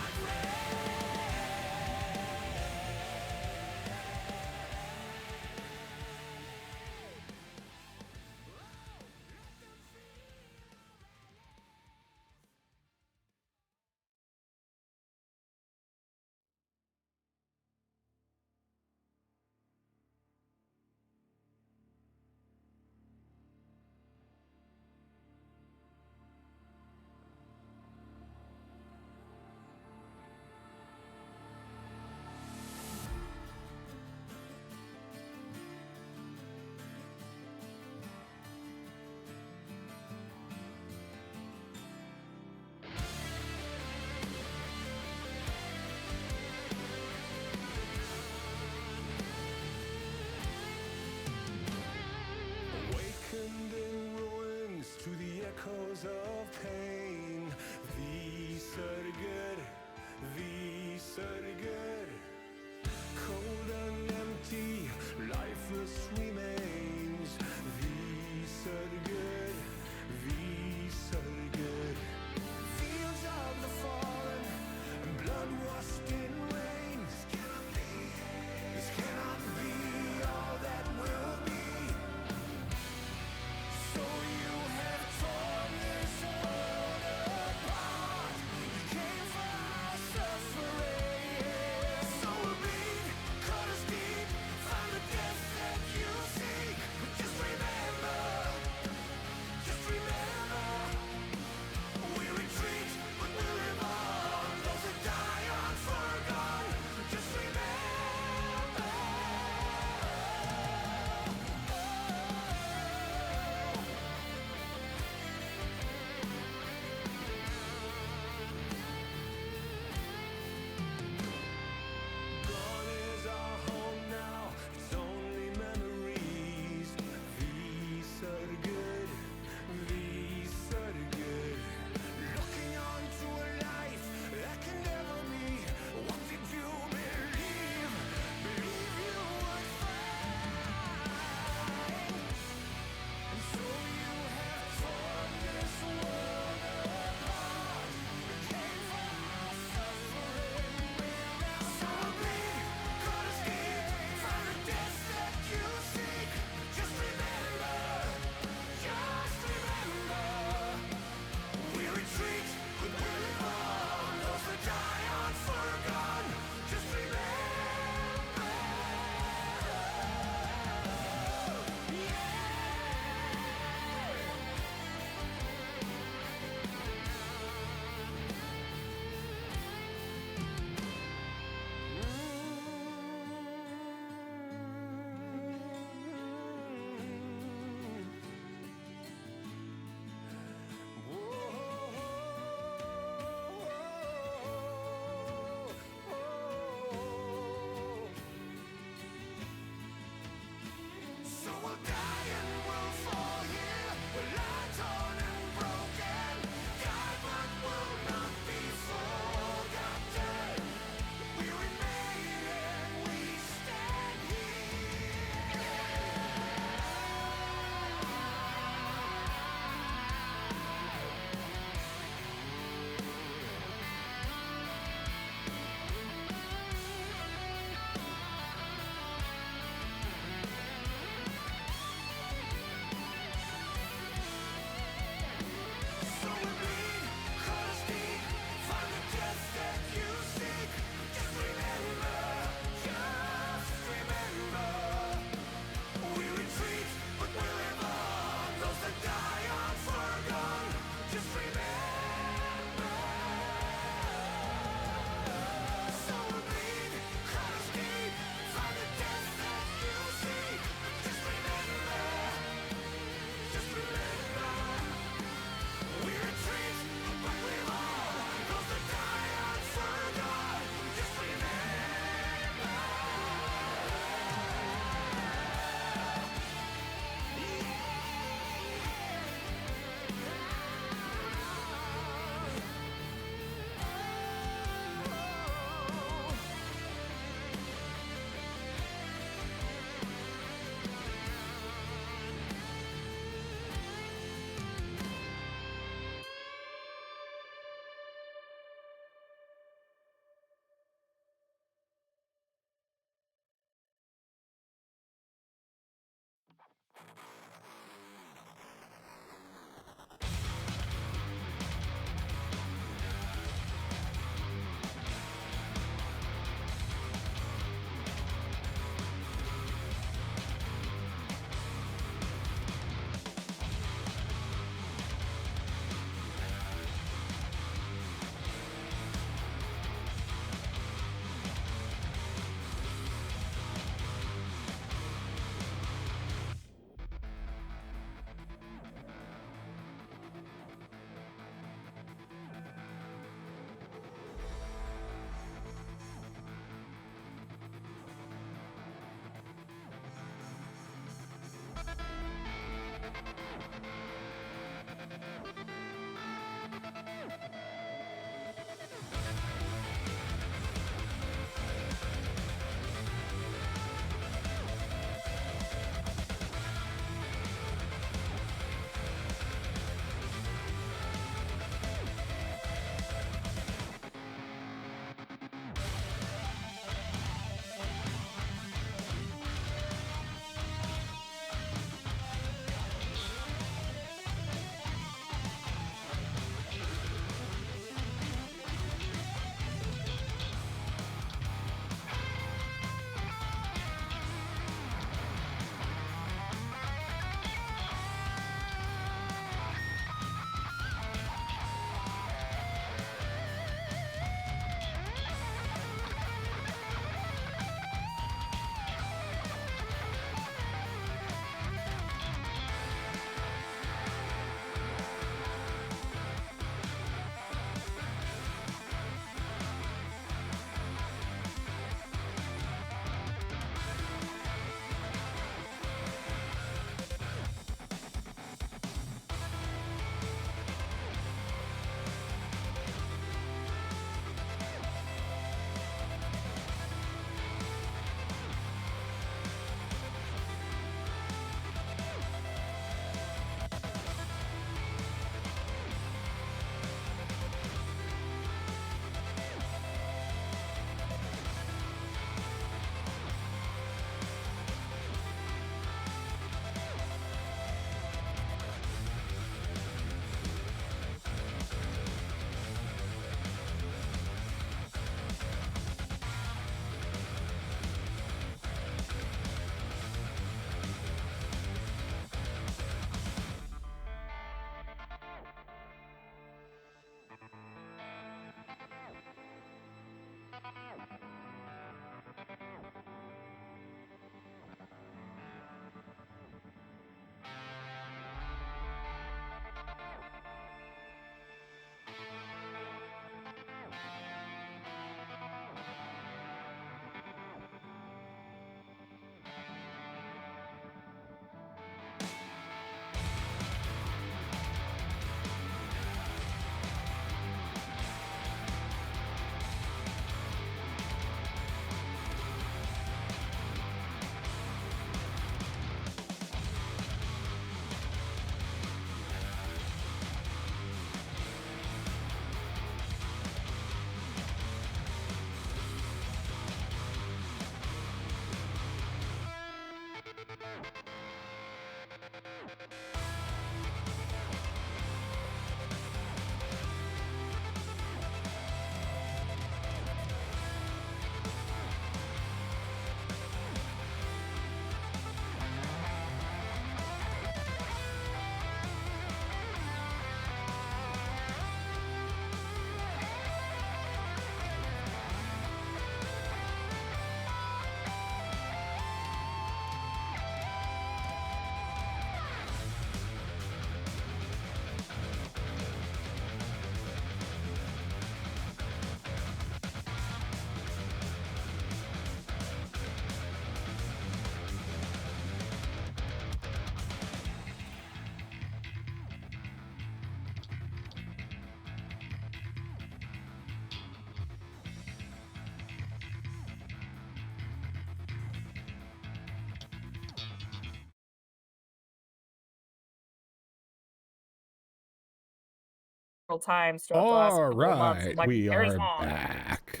Times throughout the last All couple of months. I'm right, like, we there's are long. back.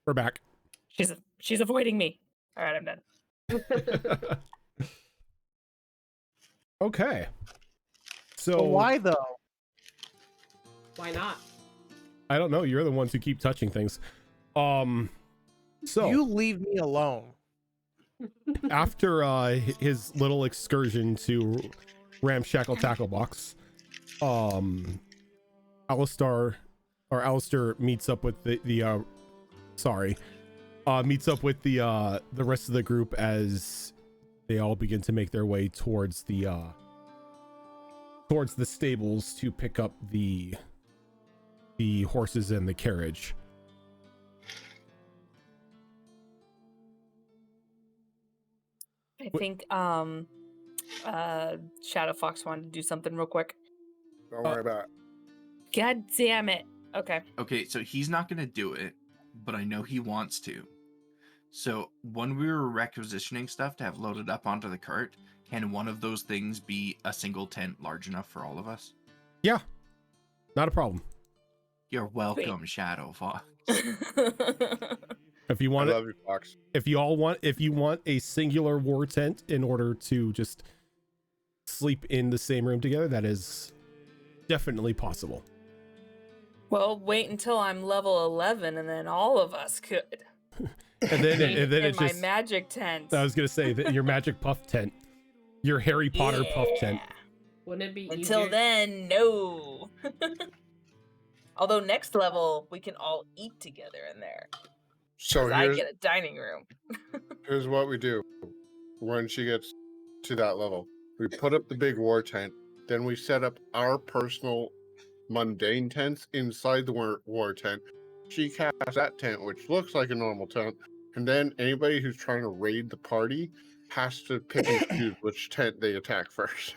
We're back. She's avoiding me. All right, I'm done. Okay. But So why though? Why not? I don't know. You're the ones who keep touching things. So You leave me alone. after his little excursion to Ramshackle Tackle Box, Alistair meets up with the meets up with the rest of the group as they all begin to make their way towards the stables to pick up the horses and the carriage. I think Shadow Fox wanted to do something real quick. Don't worry about it. God damn it. Okay. Okay, so he's not going to do it, but I know he wants to. So when we were requisitioning stuff to have loaded up onto the cart, can one of those things be a single tent large enough for all of us? Yeah, not a problem. You're welcome, Shadow Fox. If you want I it, love you, Fox. if you want a singular war tent in order to just sleep in the same room together, that is definitely possible. Well, wait until I'm level 11 and then all of us could. And then in it's my just magic tent. I was gonna say that your magic puff tent, your Harry Potter puff tent. Wouldn't it be Until easier? then, no. Although next level, we can all eat together in there. So 'Cause I get a dining room. here's what we do. When she gets to that level, we put up the big war tent, then we set up our personal mundane tents inside the war tent. She casts that tent, which looks like a normal tent, and then anybody who's trying to raid the party has to pick and choose which tent they attack first.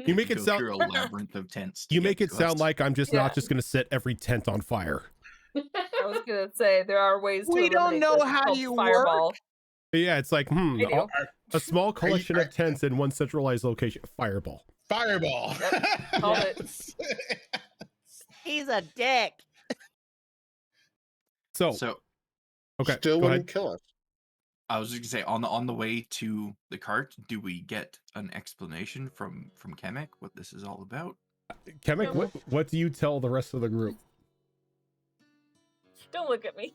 You make it Go sound through a labyrinth of tents. you make it sound like I'm just not Yeah. just gonna set every tent on fire. I was gonna say there are ways to We don't eliminate know this. It's how called you fireball. work. But yeah, it's like I do. a small collection of tents in one centralized location. Fireball. Fireball. Called it. Yes. He's a dick. So okay, Still go wouldn't ahead. kill us. I was just gonna say on the way to the cart, do we get an explanation from Kemek what this is all about? Kemek, what do you tell the rest of the group? Don't look at me.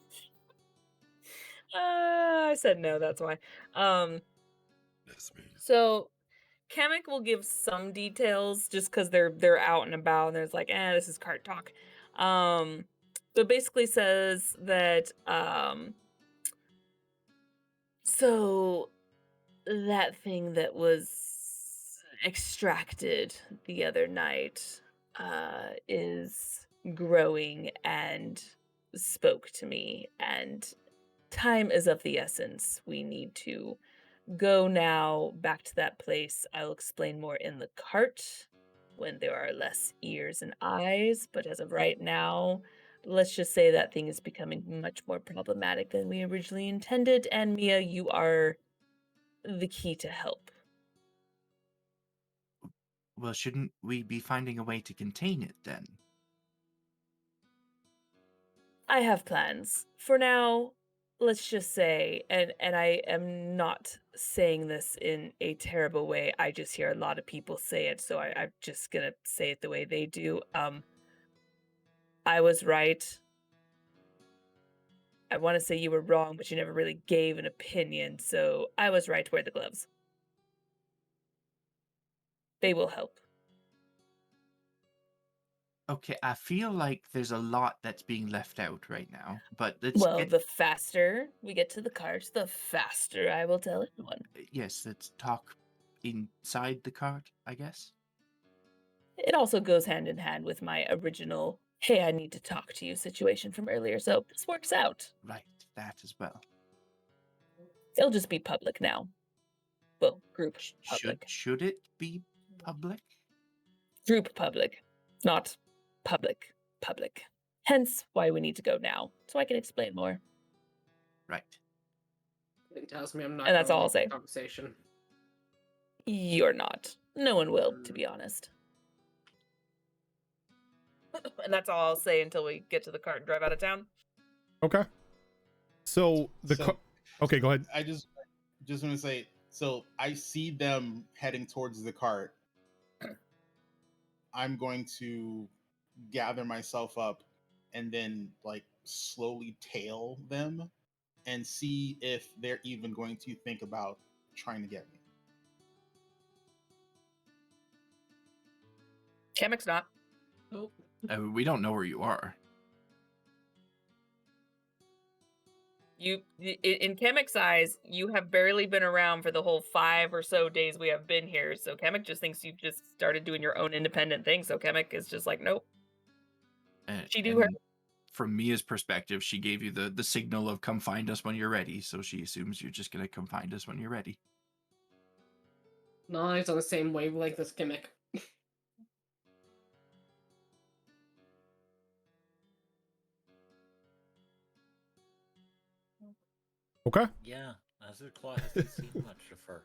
I said no, that's why. So Kamek will give some details just because they're out and about and there's like, this is cart talk. So it basically says that so that thing that was extracted the other night is growing and spoke to me, and time is of the essence. We need to go now back to that place. I'll explain more in the cart when there are less ears and eyes, but as of right now, let's just say that thing is becoming much more problematic than we originally intended, and Mia, you are the key to help. Well, shouldn't we be finding a way to contain it then? I have plans. For now, let's just say, and I am not saying this in a terrible way, I just hear a lot of people say it, so I'm just gonna say it the way they do. I was right. I want to say you were wrong, but you never really gave an opinion, so I was right to wear the gloves. They will help. Okay, I feel like there's a lot that's being left out right now, but let's Well, get... the faster we get to the cart, the faster I will tell everyone. Yes, let's talk inside the cart, I guess. It also goes hand in hand with my original, hey, I need to talk to you situation from earlier, so this works out. Right, that as well. It'll just be public now. Well, group public. Should it be public? Group public, not public. Hence why we need to go now, so I can explain more. Right. It tells me I'm not. And that's gonna all I'll make say. the Conversation. You're not. No one will, to be honest. And that's all I'll say until we get to the cart and drive out of town. Okay. So okay, go ahead. I just want to say, so I see them heading towards the cart. I'm going to gather myself up and then like slowly tail them and see if they're even going to think about trying to get me. Kamek's not. Nope. We don't know where you are. In Kamek's eyes, you have barely been around for the whole 5 or so days we have been here. So Kamek just thinks you've just started doing your own independent thing. So Kamek is just like, nope. She do her. From Mia's perspective, she gave you the signal of come find us when you're ready. So she assumes you're just going to come find us when you're ready. Nolly's on the same wavelength as Kimmick. Okay. Yeah, Azurclaw hasn't seen much of her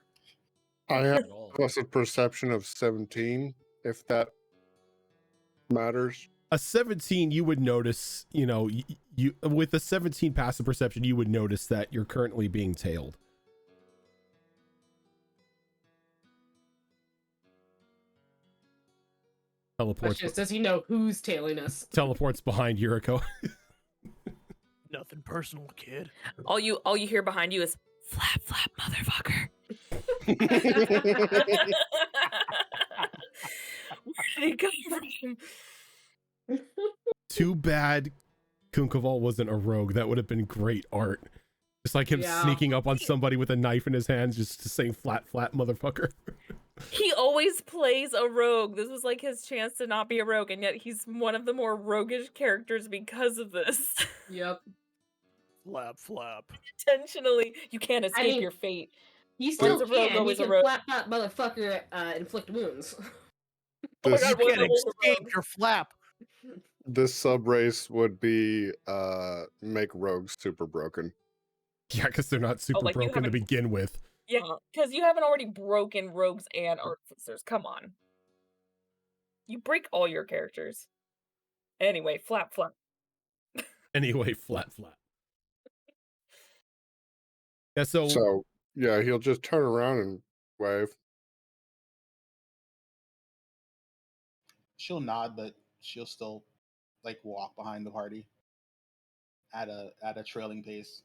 I have at all. plus a perception of 17, if that matters. A 17, you would notice, you know, you with a 17 passive perception, you would notice that you're currently being tailed. Teleports. Question is, does he know who's tailing us? Teleports behind Yuriko. Nothing personal, kid. All you hear behind you is flap flap, motherfucker. Where did it come from? Too bad Kunkaval wasn't a rogue. That would have been great art. Just like him Yeah. sneaking up on somebody with a knife in his hands, just to say flat, motherfucker. He always plays a rogue. This was like his chance to not be a rogue, and yet he's one of the more roguish characters because of this. Yep. Flap. Intentionally, you can't escape mean, your fate. He still Once a rogue, can. He always a can rogue. flap that motherfucker, inflict wounds. Oh my This, god, You once can't a rogue, a escape rogue. your flap. this sub race would be make rogues super broken. Yeah, because they're not super like you broken to haven't- begin with. Yeah, because you haven't already broken rogues and artificers. Come on. You break all your characters. Anyway, flap. Anyway, flat. Yeah, So yeah, he'll just turn around and wave. She'll nod, but she'll still like walk behind the party at a trailing pace.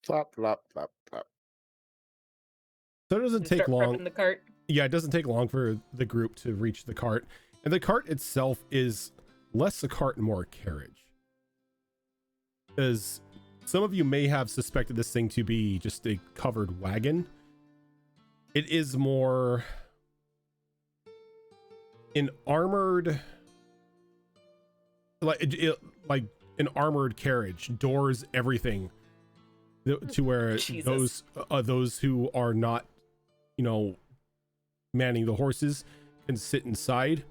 Flop, flop, flop, flop. So it doesn't And take start long. prepping the cart. Yeah, it doesn't take long for the group to reach the cart. And the cart itself is less a cart and more a carriage. Because some of you may have suspected this thing to be just a covered wagon. It is more an armored, like an armored carriage, doors, everything, to where Jesus. those who are not, you know, manning the horses can sit inside.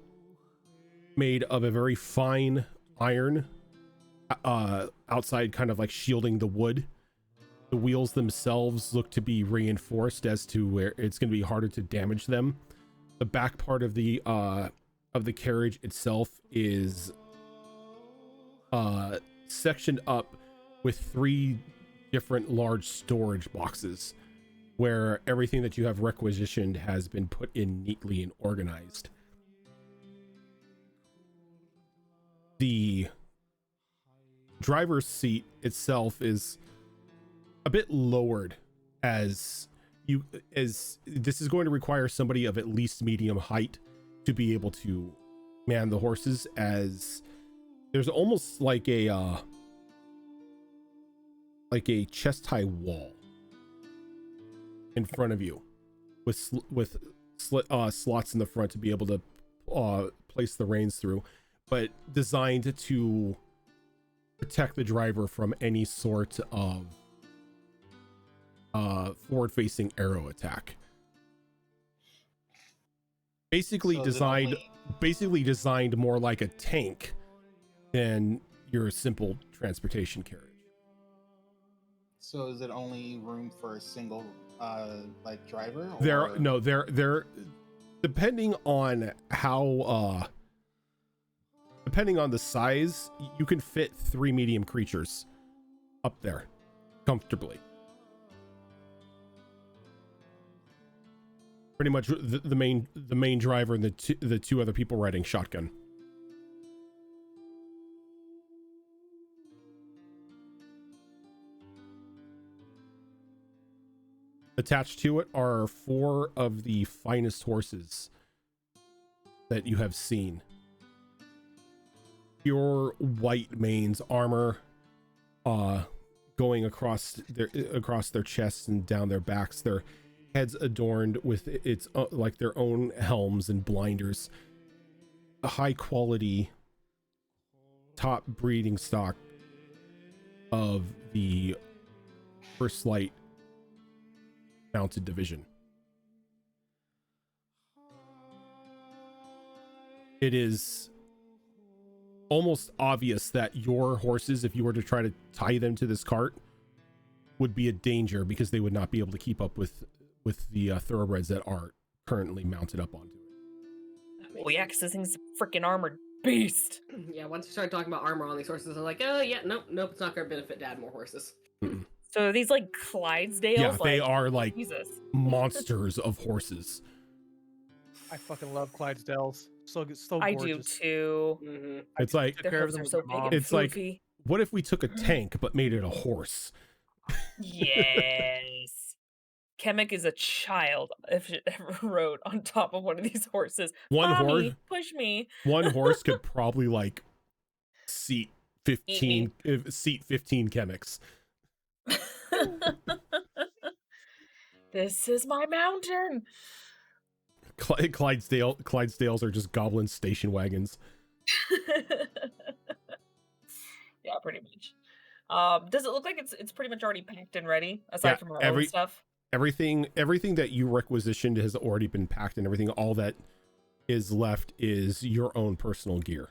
Made of a very fine iron, outside kind of like shielding the wood. The wheels themselves look to be reinforced as to where it's going to be harder to damage them. The back part of the carriage itself is sectioned up with 3 different large storage boxes where everything that you have requisitioned has been put in neatly and organized. The driver's seat itself is a bit lowered, as this is going to require somebody of at least medium height to be able to man the horses, as there's almost like a chest high wall in front of you with slots in the front to be able to place the reins through, but designed to protect the driver from any sort of forward-facing arrow attack. Basically So is it designed more like a tank than your simple transportation carriage. So is it only room for a single like driver? They're depending on how depending on the size, you can fit 3 medium creatures up there comfortably. Pretty much the main driver and the two other people riding shotgun. Attached to it are 4 of the finest horses that you have seen. Pure white manes, armor going across their chests and down their backs, their heads adorned with its like their own helms and blinders. A high quality top breeding stock of the First Light mounted division. It is almost obvious that your horses, if you were to try to tie them to this cart, would be a danger because they would not be able to keep up with the thoroughbreds that are currently mounted up onto it. Well, yeah, because this thing's a freaking armored beast. Yeah, once you start talking about armor on these horses, they're like, oh, yeah, nope, it's not going to benefit Dad more horses. Mm-mm. So are these like Clydesdales? Yeah, they like, are like Jesus. monsters of horses. I fucking love Clydesdales. So I gorgeous. do too. Mm-hmm. It's like Took Their care of hooves them are with so my big mom. and It's like- floofy. What if we took a tank but made it a horse? Yes. Kemek is a child if it ever rode on top of one of these horses. One Mommy, horse, push me. one horse could probably like seat 15 Chemics. This is my mountain. Clydesdales are just goblin station wagons. Yeah, pretty much. Does it look like it's pretty much already packed and ready aside Yeah, from our own stuff? Everything that you requisitioned has already been packed and everything. All that is left is your own personal gear.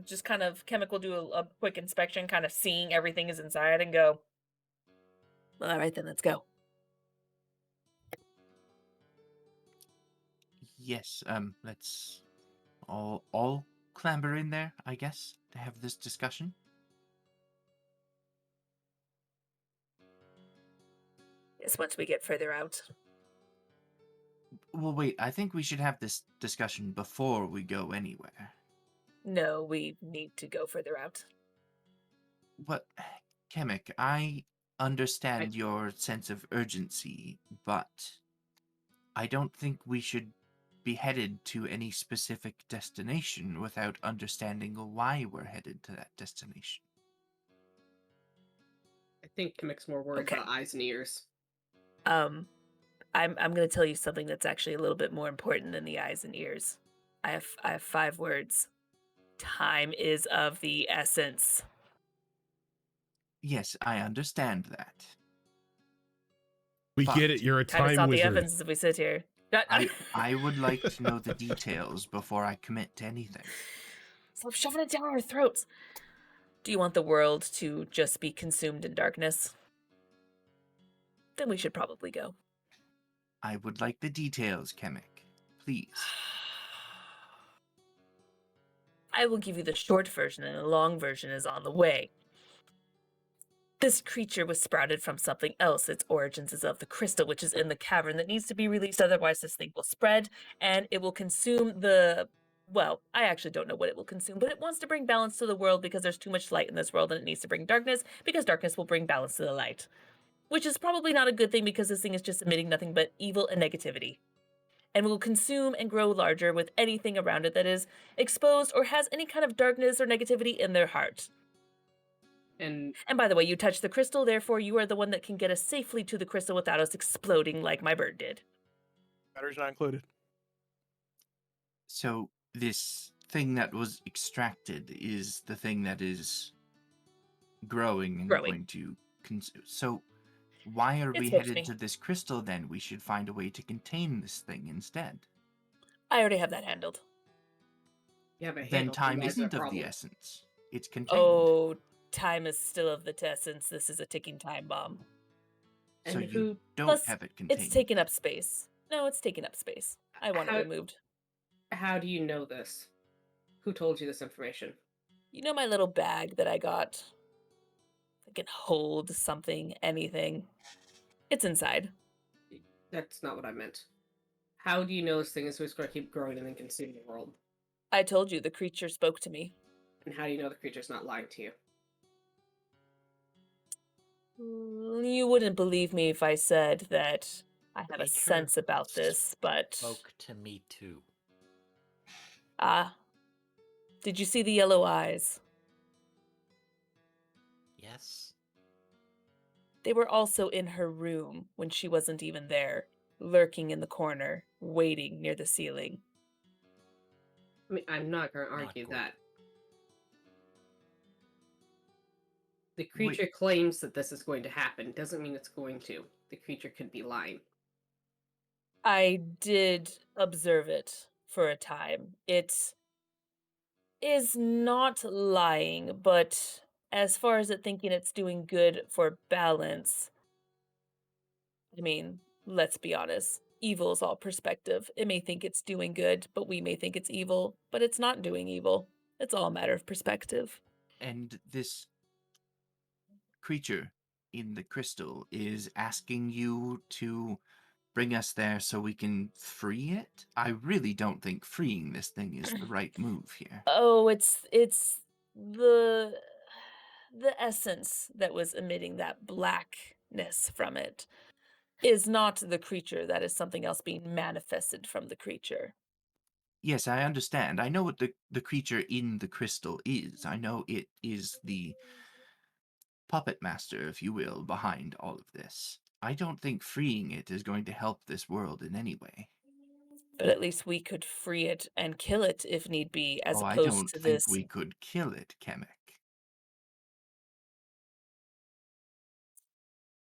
Just kind of Chemical do a quick inspection, kind of seeing everything is inside and go, all right, then let's go. Yes, let's all clamber in there, I guess, to have this discussion. Yes, once we get further out. Well, wait, I think we should have this discussion before we go anywhere. No, we need to go further out. But, Kemek, I understand your sense of urgency, but I don't think we should be headed to any specific destination without understanding why we're headed to that destination. I think Kemek's more worried Okay. about eyes and ears. I'm going to tell you something that's actually a little bit more important than the eyes and ears. I have 5 words. Time is of the essence. Yes, I understand that. We But get it. You're a Time is time not the wizard. essence as we sit here. I would like to know the details before I commit to anything. Stop shoving it down our throats. Do you want the world to just be consumed in darkness? Then we should probably go. I would like the details, Kemek. Please. I will give you the short version, and the long version is on the way. This creature was sprouted from something else. Its origins is of the crystal, which is in the cavern that needs to be released, otherwise this thing will spread, and it will consume the... Well, I actually don't know what it will consume, but it wants to bring balance to the world because there's too much light in this world, and it needs to bring darkness, because darkness will bring balance to the light. Which is probably not a good thing, because this thing is just emitting nothing but evil and negativity. And will consume and grow larger with anything around it that is exposed or has any kind of darkness or negativity in their heart. And by the way, you touched the crystal, therefore you are the one that can get us safely to the crystal without us exploding like my bird did. Batteries not included. So, this thing that was extracted is the thing that is growing and going to consume. So, why are we It's headed me. to this crystal then? We should find a way to contain this thing instead. I already have that handled. yeah, but Then time isn't of the essence. It's contained. Oh, time is still of the essence. This is a ticking time bomb. So And you don't Plus, have it contained. it's taking up space. No, it's taking up space. I want it How- removed. How do you know this? Who told you this information? You know my little bag that I got? I can hold something, anything. It's inside. That's not what I meant. How do you know this thing is just going to keep growing and then consuming the world? I told you the creature spoke to me. And how do you know the creature's not lying to you? You wouldn't believe me if I said that I have a Nature sense about this, but... Spoke to me too. Ah. Did you see the yellow eyes? Yes. They were also in her room when she wasn't even there, lurking in the corner, waiting near the ceiling. I mean, I'm not going to Not argue good. that. The creature claims that this is going to happen. Doesn't mean it's going to. The creature could be lying. I did observe it for a time. It is not lying, but as far as it thinking it's doing good for balance, I mean, let's be honest. Evil is all perspective. It may think it's doing good, but we may think it's evil, but it's not doing evil. It's all a matter of perspective. And this creature in the crystal is asking you to bring us there so we can free it? I really don't think freeing this thing is the right move here. Oh, it's the essence that was emitting that blackness from it is not the creature. That is something else being manifested from the creature. Yes, I understand. I know what the creature in the crystal is. I know it is the puppet master, if you will, behind all of this. I don't think freeing it is going to help this world in any way. But at least we could free it and kill it if need be, as Oh, I opposed don't to think this. we could kill it, Kemek.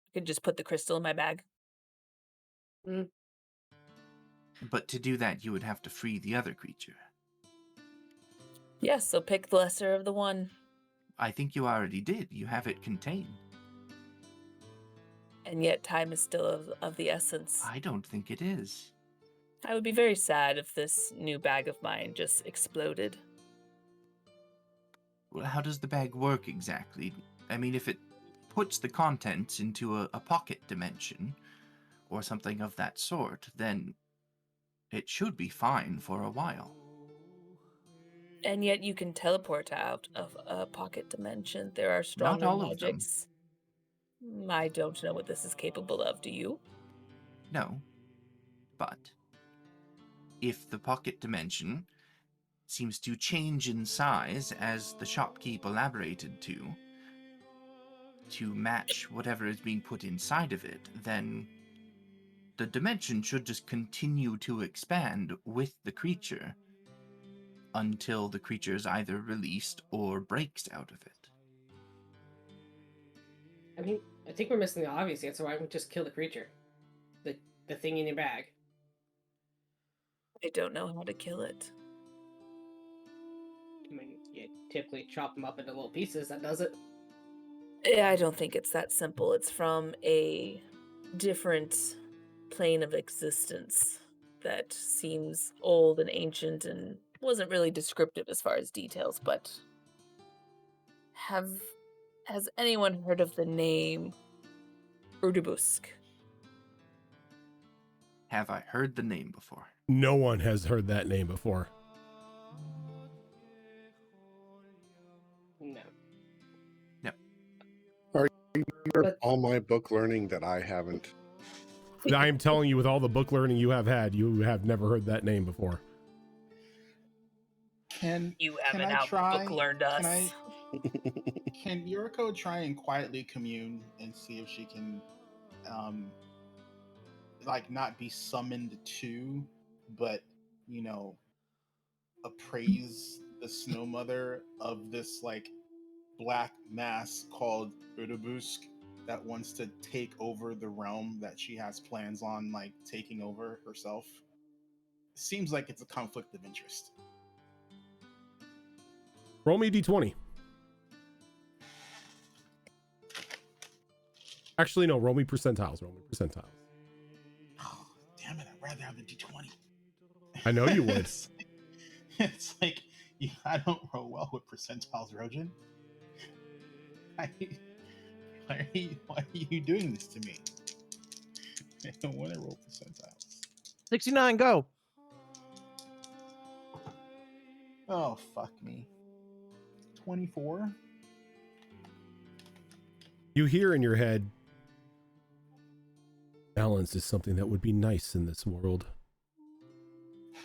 I could just put the crystal in my bag. But to do that, you would have to free the other creature. Yes, so pick the lesser of the one. I think you already did. You have it contained. And yet time is still of the essence. I don't think it is. I would be very sad if this new bag of mine just exploded. Well, how does the bag work exactly? I mean, if it puts the contents into a pocket dimension, or something of that sort, then it should be fine for a while. And yet you can teleport out of a pocket dimension. There are stronger Not all of them. magics. I don't know what this is capable of, do you? No. But if the pocket dimension seems to change in size as the shopkeep elaborated to match whatever is being put inside of it, then the dimension should just continue to expand with the creature until the creature is either released or breaks out of it. I mean, I think we're missing the obvious answer. Why don't we just kill the creature? The thing in your bag. I don't know how to kill it. I mean, you typically chop them up into little pieces. That does it. Yeah, I don't think it's that simple. It's from a different plane of existence that seems old and ancient and wasn't really descriptive as far as details, but has anyone heard of the name Urdubusk? Have I heard the name before? No one has heard that name before. No. No. Are you But- all my book learning that I haven't? I am telling you, with all the book learning you have had, you have never heard that name before. Can You can haven't I try? book learned us. Can Yuriko try and quietly commune and see if she can, like not be summoned to, but appraise the Snow Mother of this like black mass called Udabusk that wants to take over the realm that she has plans on like taking over herself. Seems like it's a conflict of interest. Roll me a d20. Actually, no. Roll me percentiles. Roll me percentiles. Oh, damn it! I'd rather have the d20. I know you would. It's like I don't roll well with percentiles, Rojan. Why are you doing this to me? I don't want to roll percentiles. 69, go. Oh, fuck me. 24? You hear in your head, balance is something that would be nice in this world.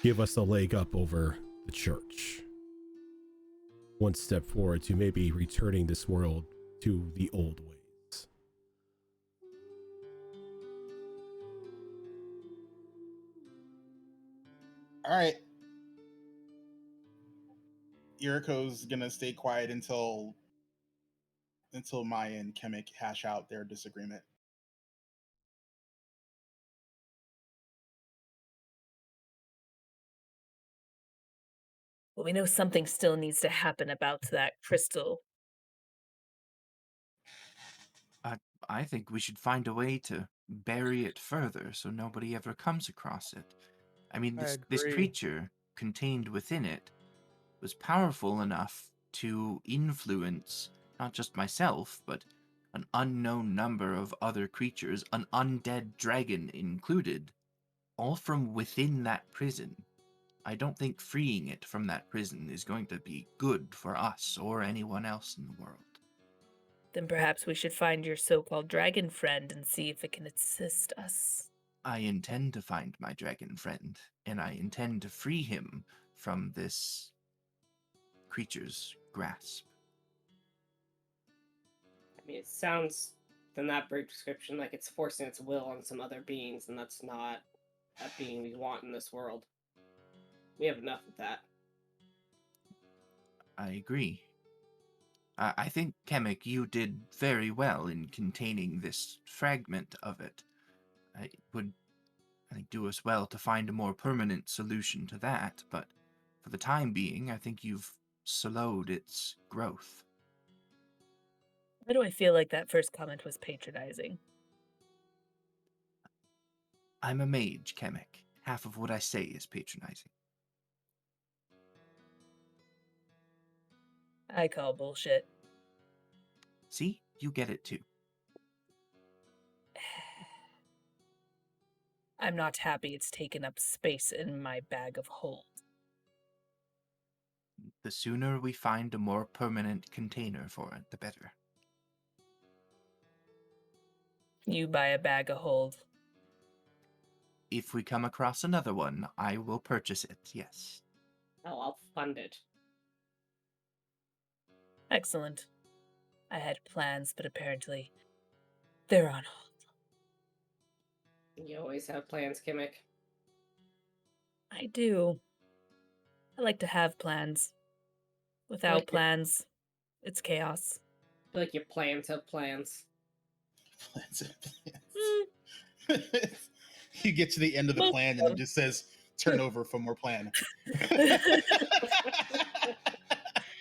Give us a leg up over the church. One step forward to maybe returning this world to the old ways. All right. Yuriko's gonna stay quiet until until Maya and Kemek hash out their disagreement. Well, we know something still needs to happen about that crystal. I think we should find a way to bury it further so nobody ever comes across it. I mean, I this agree. creature contained within it was powerful enough to influence not just myself, but an unknown number of other creatures, an undead dragon included, all from within that prison. I don't think freeing it from that prison is going to be good for us or anyone else in the world. Then perhaps we should find your so-called dragon friend and see if it can assist us. I intend to find my dragon friend, and I intend to free him from this creature's grasp. I mean, it sounds, from that brief description, like it's forcing its will on some other beings, and that's not a being we want in this world. We have enough of that. I agree. I think, Kemek, you did very well in containing this fragment of it. It would, I think, do us well to find a more permanent solution to that, but for the time being, I think you've slowed its growth. Why do I feel like that first comment was patronizing? I'm a mage, Kemek. Half of what I say is patronizing. I call bullshit. See? You get it too. I'm not happy it's taken up space in my bag of hold. The sooner we find a more permanent container for it, the better. You buy a bag of hold. If we come across another one, I will purchase it, yes. Oh, I'll fund it. Excellent. I had plans, but apparently they're on hold. You always have plans, Kemek. I do. I like to have plans. Without like your- plans, it's chaos. I feel like your plans have plans. Plans and plans. You get to the end of the plan and it just says turn over for more plan.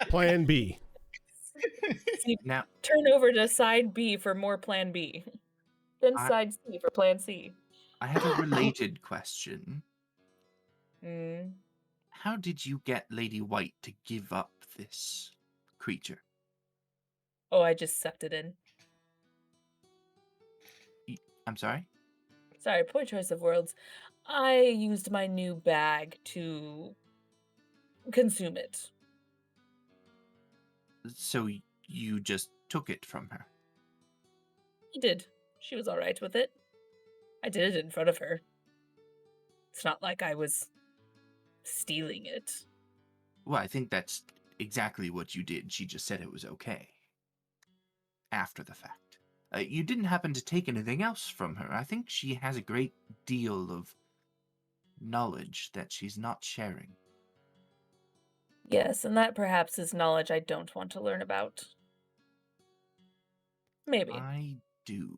Plan B. See, Now, turn over to side B for more plan B. Then side C for plan C. I have a related question. Mm. How did you get Lady White to give up this creature? Oh, I just sucked it in. I'm sorry? Sorry, poor choice of words. I used my new bag to consume it. So you just took it from her? I did. She was alright with it. I did it in front of her. It's not like I was stealing it. Well, I think that's exactly what you did. She just said it was okay. After the fact. You didn't happen to take anything else from her. I think she has a great deal of knowledge that she's not sharing. Yes, and that perhaps is knowledge I don't want to learn about. Maybe. I do.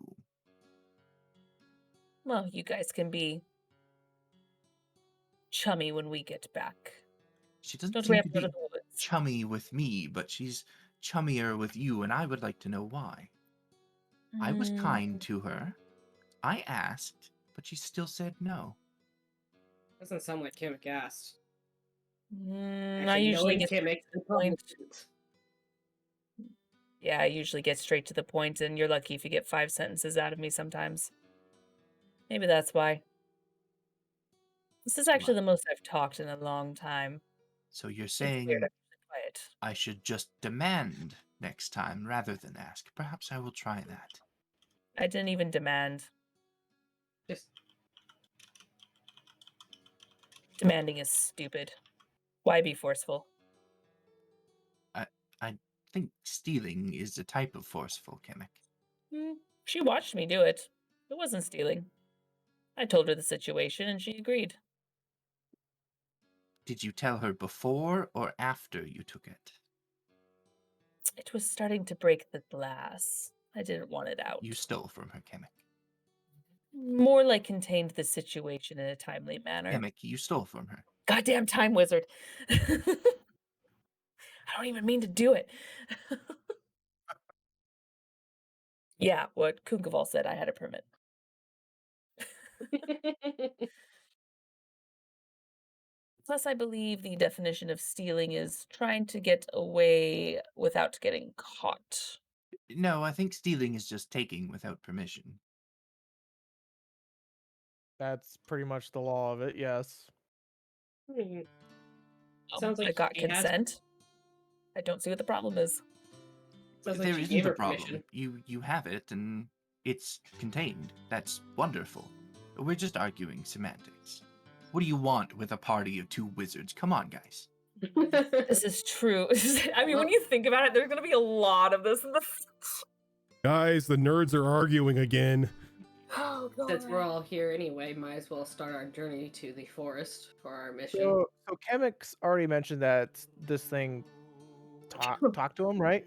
Well, you guys can be chummy when we get back. She doesn't Don't we seem have to to go be to the woods? chummy with me, but she's chummier with you, and I would like to know why. I was kind to her. I asked, but she still said no. Doesn't sound like Kemek asked. I Actually, usually knowing get straight Kemek, to the point. point. Yeah, I usually get straight to the point, and you're lucky if you get 5 sentences out of me sometimes. Maybe that's why. This is actually the most I've talked in a long time. So you're It's saying weird, I'm usually quiet. I should just demand next time rather than ask. Perhaps I will try that. I didn't even demand. Just Demanding is stupid. Why be forceful? I think stealing is a type of forceful, Kemek. She watched me do it. It wasn't stealing. I told her the situation, and she agreed. Did you tell her before or after you took it? It was starting to break the glass. I didn't want it out. You stole from her, Kamek. More like contained the situation in a timely manner. Kamek, you stole from her. Goddamn time wizard. I don't even mean to do it. Yeah, what Kunkaval said, I had a permit. Plus, I believe the definition of stealing is trying to get away without getting caught. No, I think stealing is just taking without permission. That's pretty much the law of it, yes. Sounds I like got he has. consent. I don't see what the problem is. Sounds like There she isn't gave a her problem. permission. You have it, and it's contained. That's wonderful. We're just arguing semantics. What do you want with a party of 2 wizards? Come on, guys. This is true. I mean, when you think about it, there's going to be a lot of this in the. Guys, the nerds are arguing again. Oh god. Since we're all here anyway, might as well start our journey to the forest for our mission. So Kemik's already mentioned that this thing talked to him, right?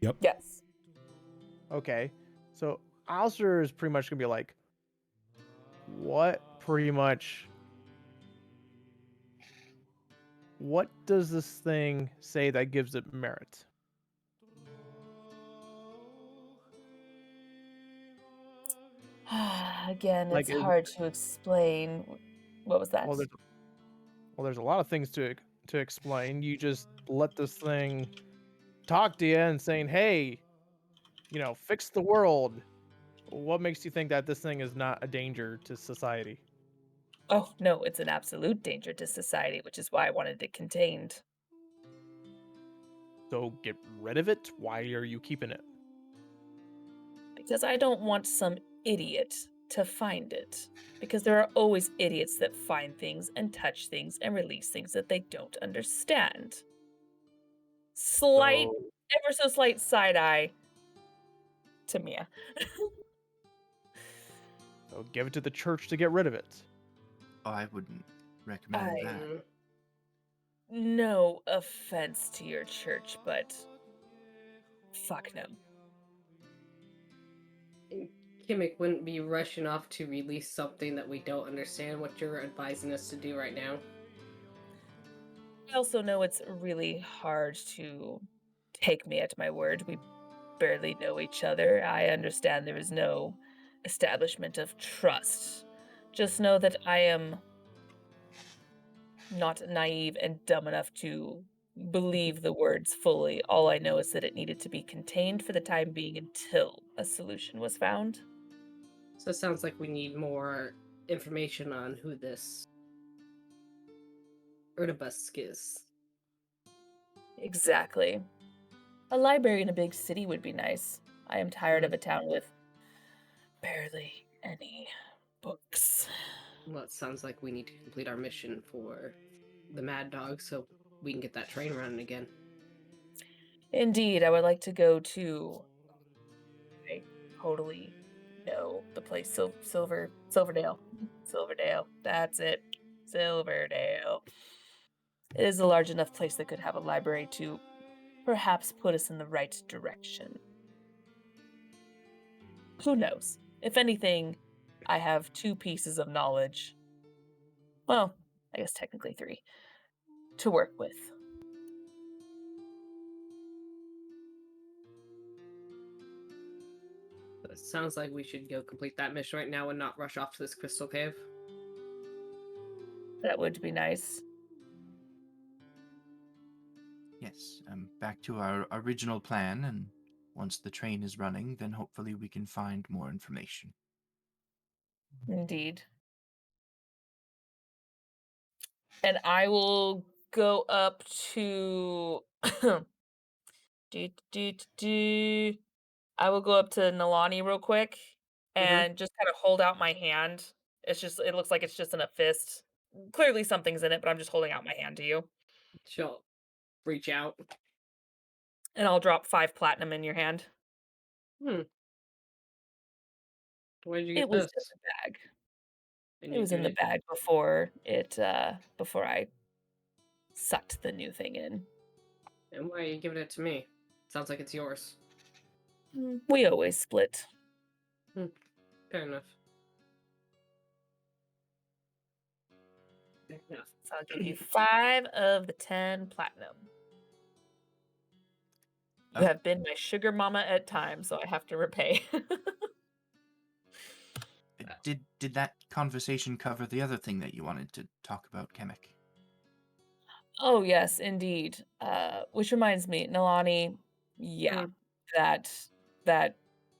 Yep. Yes. Okay. So Alistair is pretty much gonna be like, what does this thing say that gives it merit? Again, Like, it's hard to explain. What was that? Well, there's a lot of things to explain. You just let this thing talk to you and saying, "Hey, fix the world." What makes you think that this thing is not a danger to society? Oh, no, it's an absolute danger to society, which is why I wanted it contained. So get rid of it. Why are you keeping it? Because I don't want some idiot to find it. Because there are always idiots that find things and touch things and release things that they don't understand. Ever so slight side eye to Mia. So give it to the church to get rid of it. Oh, I wouldn't recommend that. No offense to your church, but fuck no. Kimmick wouldn't be rushing off to release something that we don't understand what you're advising us to do right now. I also know it's really hard to take me at my word. We barely know each other. I understand there is no establishment of trust. Just know that I am not naive and dumb enough to believe the words fully. All I know is that it needed to be contained for the time being until a solution was found. So it sounds like we need more information on who this Erdabusk is. Exactly. A library in a big city would be nice. I am tired of a town with barely any books. Well, it sounds like we need to complete our mission for the Mad Dog so we can get that train running again. Indeed, I would like to go to. I totally know the place. Silverdale. Silverdale. That's it. Silverdale. It is a large enough place that could have a library to perhaps put us in the right direction. Who knows? If anything, I have 2 pieces of knowledge. Well, I guess technically 3 to work with. It sounds like we should go complete that mission right now and not rush off to this crystal cave. That would be nice. Yes, back to our original plan, and once the train is running, then hopefully we can find more information. Indeed. And I will go up to I will go up to Nalani real quick and just kind of hold out my hand. It looks like it's just in a fist. Clearly something's in it, but I'm just holding out my hand to you. She'll reach out. And I'll drop 5 platinum in your hand. Where did you get It was this? in the bag. And It you was in the did- bag before I sucked the new thing in. And why are you giving it to me? Sounds like it's yours. We always split. Fair enough. Fair enough. So I'll give you 5 of the 10 platinum. You have been my sugar mama at times, so I have to repay. Did that conversation cover the other thing that you wanted to talk about, Kemek? Oh, yes, indeed. Which reminds me, Nalani, yeah, that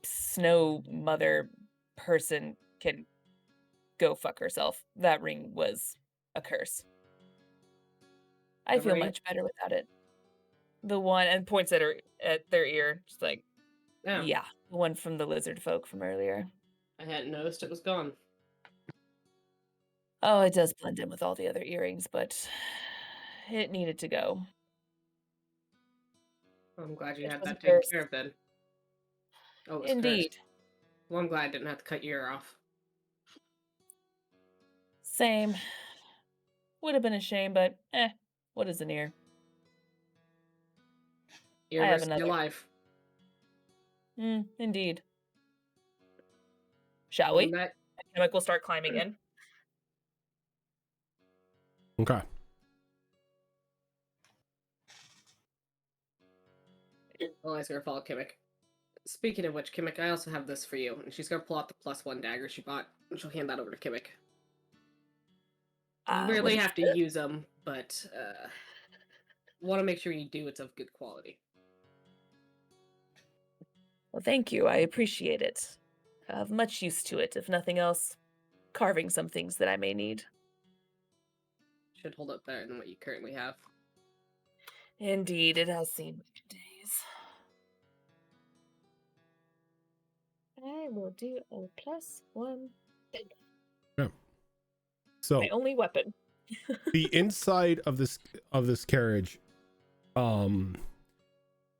snow mother person can go fuck herself. That ring was a curse. I The feel ring? much better without it. The one, and points at their ear, just like, Yeah. yeah, the one from the lizard folk from earlier. I hadn't noticed it was gone. Oh, it does blend in with all the other earrings, but it needed to go. I'm glad you It had was a that taken curse. care of then. Oh, it was Indeed. cursed. Well, I'm glad I didn't have to cut your ear off. Same. Would have been a shame, but what is an ear? You're I have risking your another. life. Indeed. Shall Well, we? that Kemek will start climbing in. Okay. Well, I was gonna follow Kimmick. Speaking of which, Kimmick, I also have this for you. And she's gonna pull out the +1 dagger she bought, and she'll hand that over to Kimmick. You what rarely is have to it? use them, but want to make sure you do. It's of good quality. Well, thank you. I appreciate it. I have much use to it, if nothing else. Carving some things that I may need. Should hold up better than what you currently have. Indeed, it has seen better days. I will do a +1. Yeah. So My only weapon. the inside of this carriage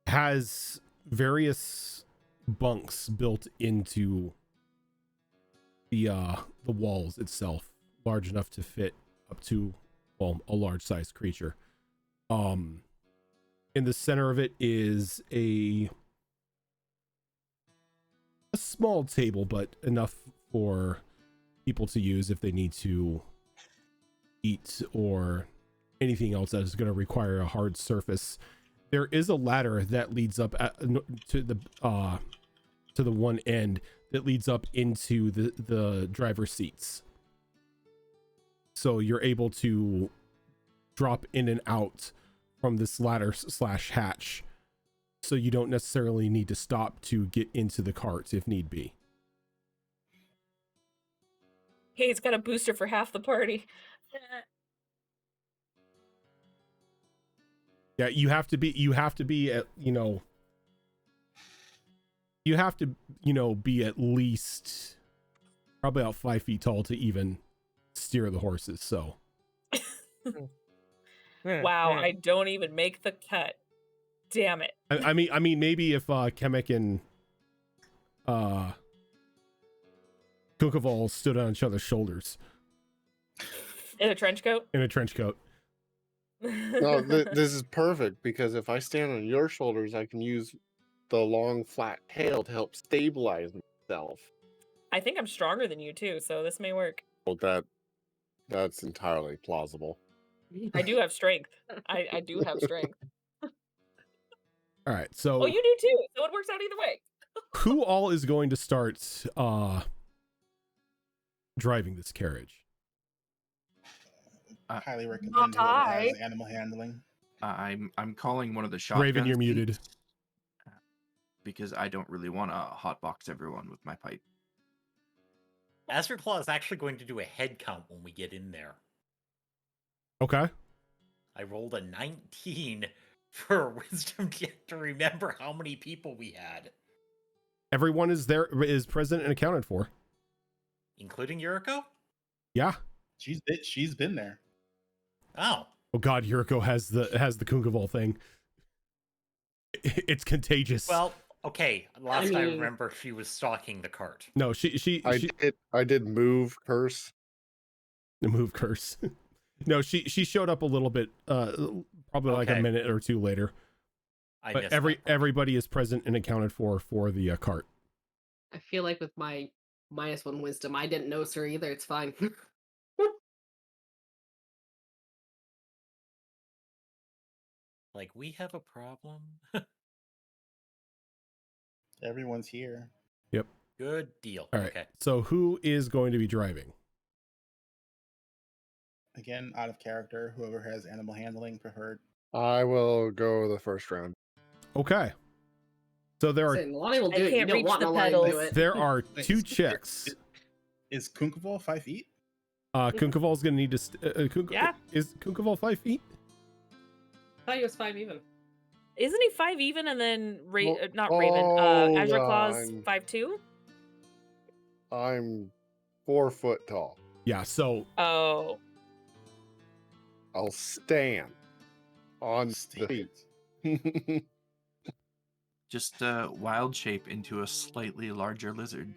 has various bunks built into the walls itself, large enough to fit up to, well, a large sized creature. In the center of it is a small table, but enough for people to use if they need to eat or anything else that is going to require a hard surface. There is a ladder that leads up to the one end that leads up into the driver's seats. So you're able to drop in and out from this ladder / hatch. So you don't necessarily need to stop to get into the cart if need be. Hey, he's got a booster for half the party. Yeah, you have to be at, be at least probably about 5 feet tall to even steer the horses. So Wow, I don't even make the cut. Damn it. I mean, maybe if Kemek and Kukaval stood on each other's shoulders In a trench coat? in a trench coat. No, this is perfect because if I stand on your shoulders, I can use the long flat tail to help stabilize myself. I think I'm stronger than you too, so this may work. Well, that's entirely plausible. I do have strength. I do have strength. All right, so Oh, you do too. So it works out either way. who all is going to start driving this carriage? Highly recommend Not whoever I. has animal handling. I'm calling one of the shotguns. Raven, you're muted. Because I don't really want to hotbox everyone with my pipe. Azurclaw is actually going to do a head count when we get in there. Okay. I rolled a 19 for a wisdom check to remember how many people we had. Everyone is present and accounted for. Including Yuriko? Yeah. She's been there. Oh. Oh God, Yuriko has the Kunkaval thing. It's contagious. Well, okay. Last I remember, she was stalking the cart. No, I did move curse. The move curse. No, she showed up a little bit, probably like a minute or two later. I But missed that part. everybody is present and accounted for the cart. I feel like with my -1 wisdom, I didn't notice her either. It's fine. Like, we have a problem. Everyone's here. Yep. Good deal. All right. Okay. So who is going to be driving? Again, out of character. Whoever has animal handling preferred. I will go the first round. Okay. So there are Saying Lonnie will I do it. You can't don't reach want the Lonnie to do pedals. it. there are Wait, two is- checks. Is Kunkaval 5 feet? Kunkaval's going to need to. Yeah. Is Kunkaval 5 feet? I thought he was 5 even. Isn't he 5 even and then not Hold Raven? Azure Claw's on. 5'2"? I'm 4 foot tall. Yeah. So Oh. I'll stand on the Stand. feet. Just wild shape into a slightly larger lizard.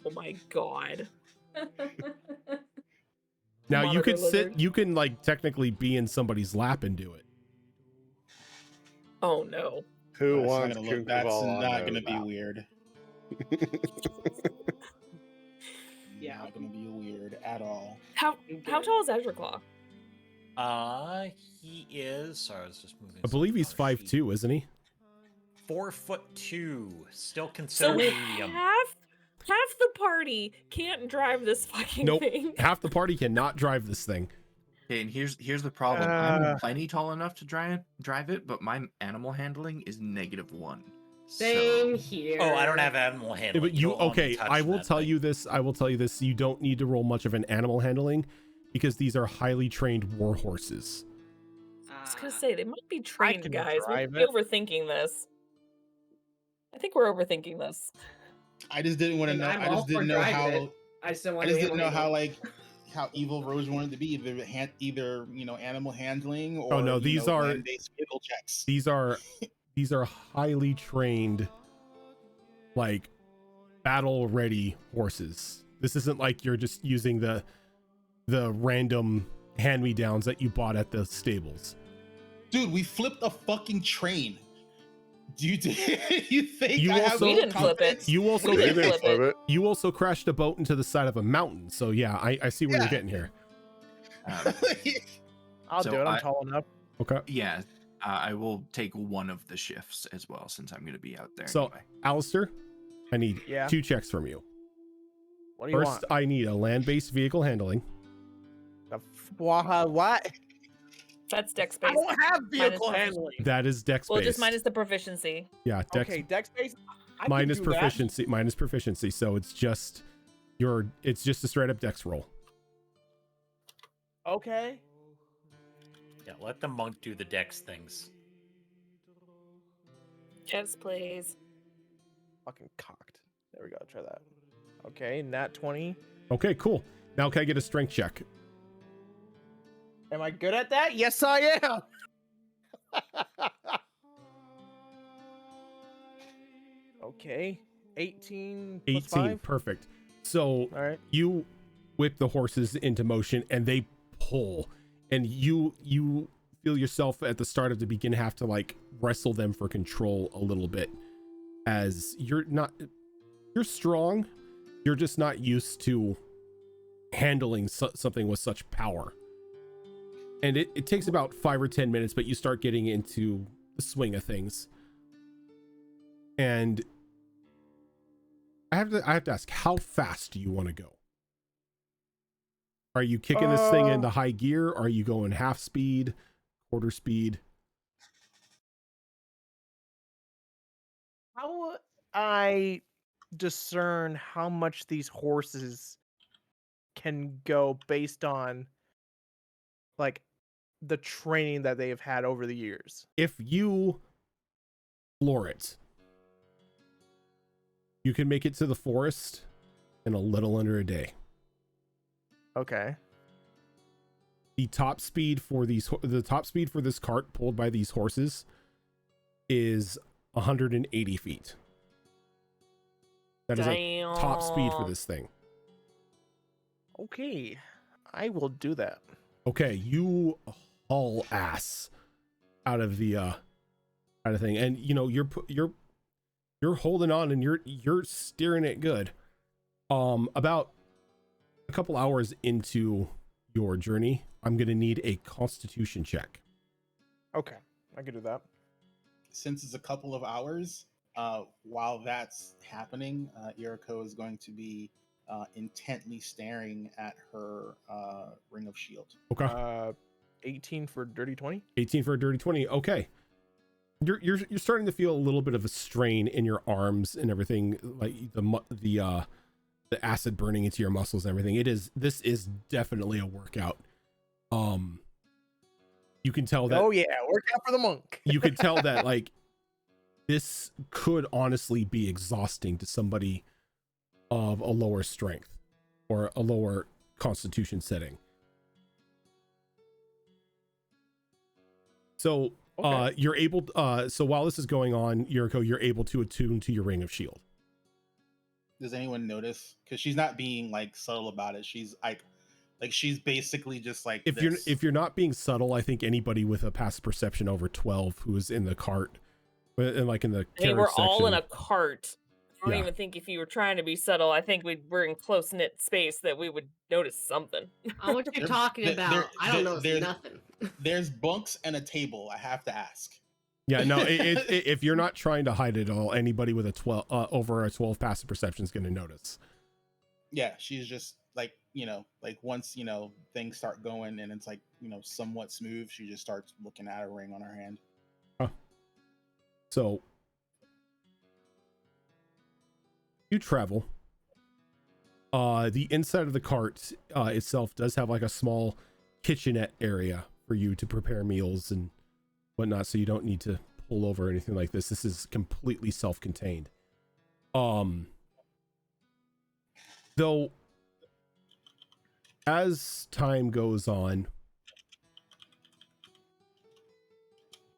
Oh my god. now you Monitor could sit. lizard. You can like technically be in somebody's lap and do it. Oh no. Who That's not wants gonna look. Kunkaval That's on not their gonna be lap? weird. Yeah. Not gonna be weird at all. How Good. tall is Azure Claw? He is. Sorry, I was just moving. I believe he's something on a sheet. 5'2", isn't he? 4'2", still So considered medium. half the party can't drive this fucking Nope. thing. Half the party cannot drive this thing. Okay, and here's the problem. I'm plenty tall enough to drive it, but my animal handling is -1. Same So, here. Oh, I don't have animal Yeah, handling. but you don't want me okay? I touching will that tell thing. you this. I will tell you this. You don't need to roll much of an animal handling because these are highly trained war horses. I was gonna say they might be trained, can guys. We're drive it. overthinking this. I think we're overthinking this. I just didn't want to And know. I'm I all just didn't for know driving how. it. I just don't I want just to didn't know how handle. how evil Rose wanted to be. Either animal handling or Oh no, these are land-based vehicle checks. these are highly trained, like battle ready horses. This isn't like you're just using the random hand me downs that you bought at the stables. Dude, we flipped a fucking train. Do you you think You I also- have We didn't flip it. confidence? You also We They didn't didn't flip flip it. you also crashed a boat into the side of a mountain. So yeah, I see where you're Yeah. getting here. I'll So do it. I'm I- tall enough. Okay. yeah, I will take one of the shifts as well since I'm going to be out there So anyway. Alistair, I need Yeah. 2 checks from you. What do you First, I need a land-based vehicle handling. want? What? That's dex I based. don't have vehicle Minus- handling. That is dex Well, based. just minus the proficiency. Yeah, dex Okay, dex based. minus proficiency. Minus proficiency. So it's just it's just a straight up dex roll. Okay. Yeah, let the monk do the dex things. Yes, please. Fucking cocked. There we go. Try that. Okay, nat 20. Okay, cool. Now can I get a strength check? Am I good at that? Yes, I am. Okay, 18 plus 18. 5. Perfect. So All right. you whip the horses into motion and they pull, and you feel yourself at the start of the begin have to like wrestle them for control a little bit, as you're strong, you're just not used to handling something with such power. And it takes about 5 or 10 minutes, but you start getting into the swing of things. And I have to ask, how fast do you want to go? Are you kicking this thing into high gear? Are you going half speed, quarter speed? How would I discern how much these horses can go based on like the training that they have had over the years? If you floor it, you can make it to the forest in a little under a day. Okay. The top speed for this cart pulled by these horses is 180 feet. That is a top speed for this thing. Okay. I will do that. Okay, you haul ass out of the kind of thing, and you know you're holding on and you're steering it good. About a couple hours into your journey, I'm gonna need a Constitution check. Okay, I can do that. Since it's a couple of hours, while that's happening, Iriko is going to be intently staring at her ring of shield. Okay. 18 for dirty 20. 18 for a dirty 20. Okay. You're starting to feel a little bit of a strain in your arms and everything, like the acid burning into your muscles and everything. This is definitely a workout. You can tell that. Oh yeah, workout for the monk. You could tell that like this could honestly be exhausting to somebody of a lower strength or a lower constitution setting. So you're able so while this is going on, Yuriko, you're able to attune to your ring of shield. Does anyone notice? Because she's not being like subtle about it. She's like she's basically just like if you're not being subtle, I think anybody with a passive perception over 12 who is in the cart and like in the I mean, we're carriage all in section, a cart. I don't Yeah. even think if you were trying to be subtle, I think we're in close knit space that we would notice something. What you're talking about? I don't know nothing. There's bunks and a table. I have to ask. Yeah, no, if you're not trying to hide it all, anybody with a 12 over a 12 passive perception is going to notice. Yeah, she's just like, like once, things start going and it's like, somewhat smooth, she just starts looking at a ring on her hand. So you travel. The inside of the cart itself does have like a small kitchenette area for you to prepare meals and whatnot, so you don't need to pull over or anything like this. This is completely self-contained. Though as time goes on,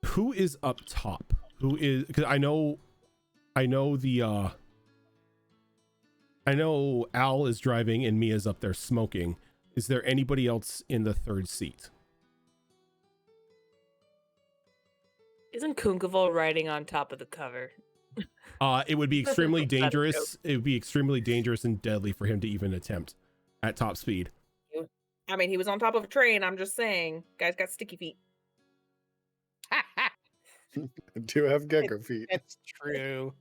who is up top? Who is, because I know Al is driving and Mia's up there smoking. Is there anybody else in the third seat? Isn't Kunkaval riding on top of the cover? It would be extremely That's a dangerous. It would be extremely dangerous and deadly for him to even attempt at top speed. I mean, he was on top of a train. I'm just saying, guy's got sticky feet. Do have gecko feet. It's true.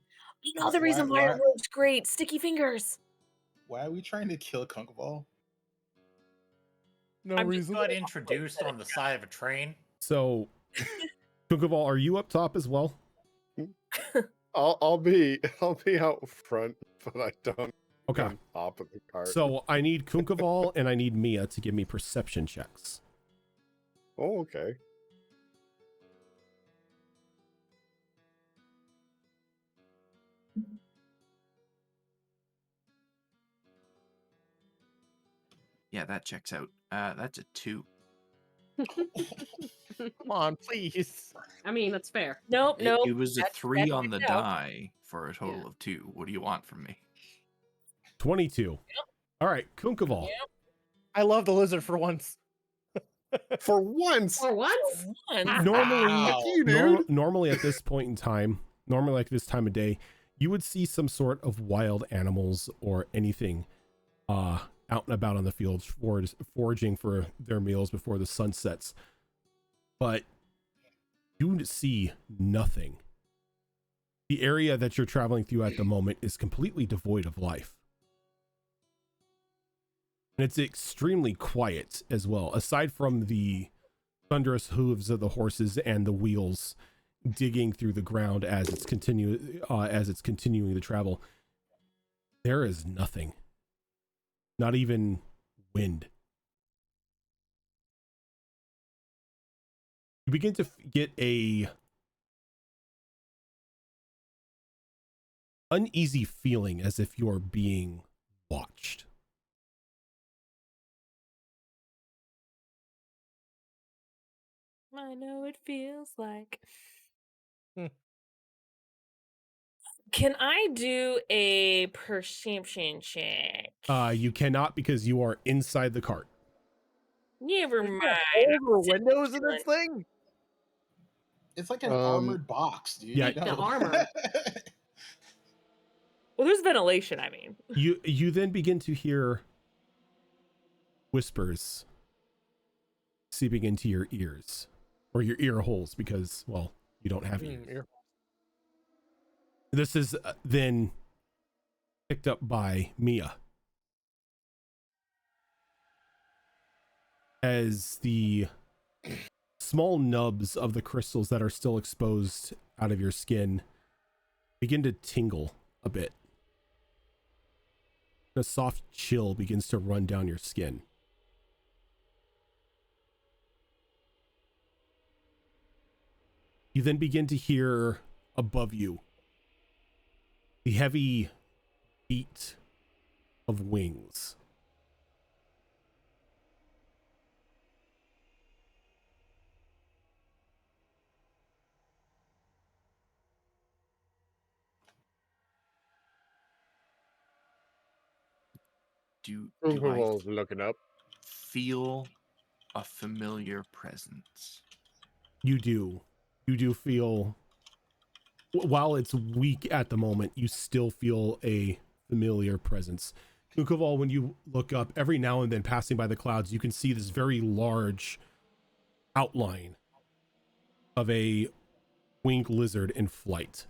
You know the reason why it works great. Sticky fingers. Why are we trying to kill Kunkaval? No I'm reason. just got introduced on the side of a train. So, Kunkaval, are you up top as well? I'll be out front, but I don't. Okay. On top of the cart. So I need Kunkaval and I need Mia to give me perception checks. Oh, okay. Yeah, that checks out. That's a 2. Come on, please. I mean, that's fair. Nope, It, nope. it was a That's 3 on the out. die for a total of 2. What do you want from me? 22. Yep. All right, Kunkaval. Yep. I love the lizard for once. For once. For once? Normally at this point in time, normally like this time of day, you would see some sort of wild animals or anything out and about on the fields foraging for their meals before the sun sets. But you see nothing. The area that you're traveling through at the moment is completely devoid of life. And it's extremely quiet as well, aside from the thunderous hooves of the horses and the wheels digging through the ground as it's continuing to travel. There is nothing, not even wind. You begin to get a uneasy feeling as if you're being watched. I know it feels like. Can I do a perception check? You cannot because you are inside the cart. Never mind. Over windows in this thing. It's like an armored box, dude. Yeah. Eat the armor. Well, there's ventilation, I mean. You then begin to hear whispers seeping into your ears, or your ear holes, because, well, you don't have ears. This is then picked up by Mia as the small nubs of the crystals that are still exposed out of your skin begin to tingle a bit. A soft chill begins to run down your skin. You then begin to hear above you the heavy beat of wings. Do I Uncle's looking up. feel a familiar presence? You do feel, while it's weak at the moment, you still feel a familiar presence. Kukoval, when you look up, every now and then passing by the clouds, you can see this very large outline of a winged lizard in flight.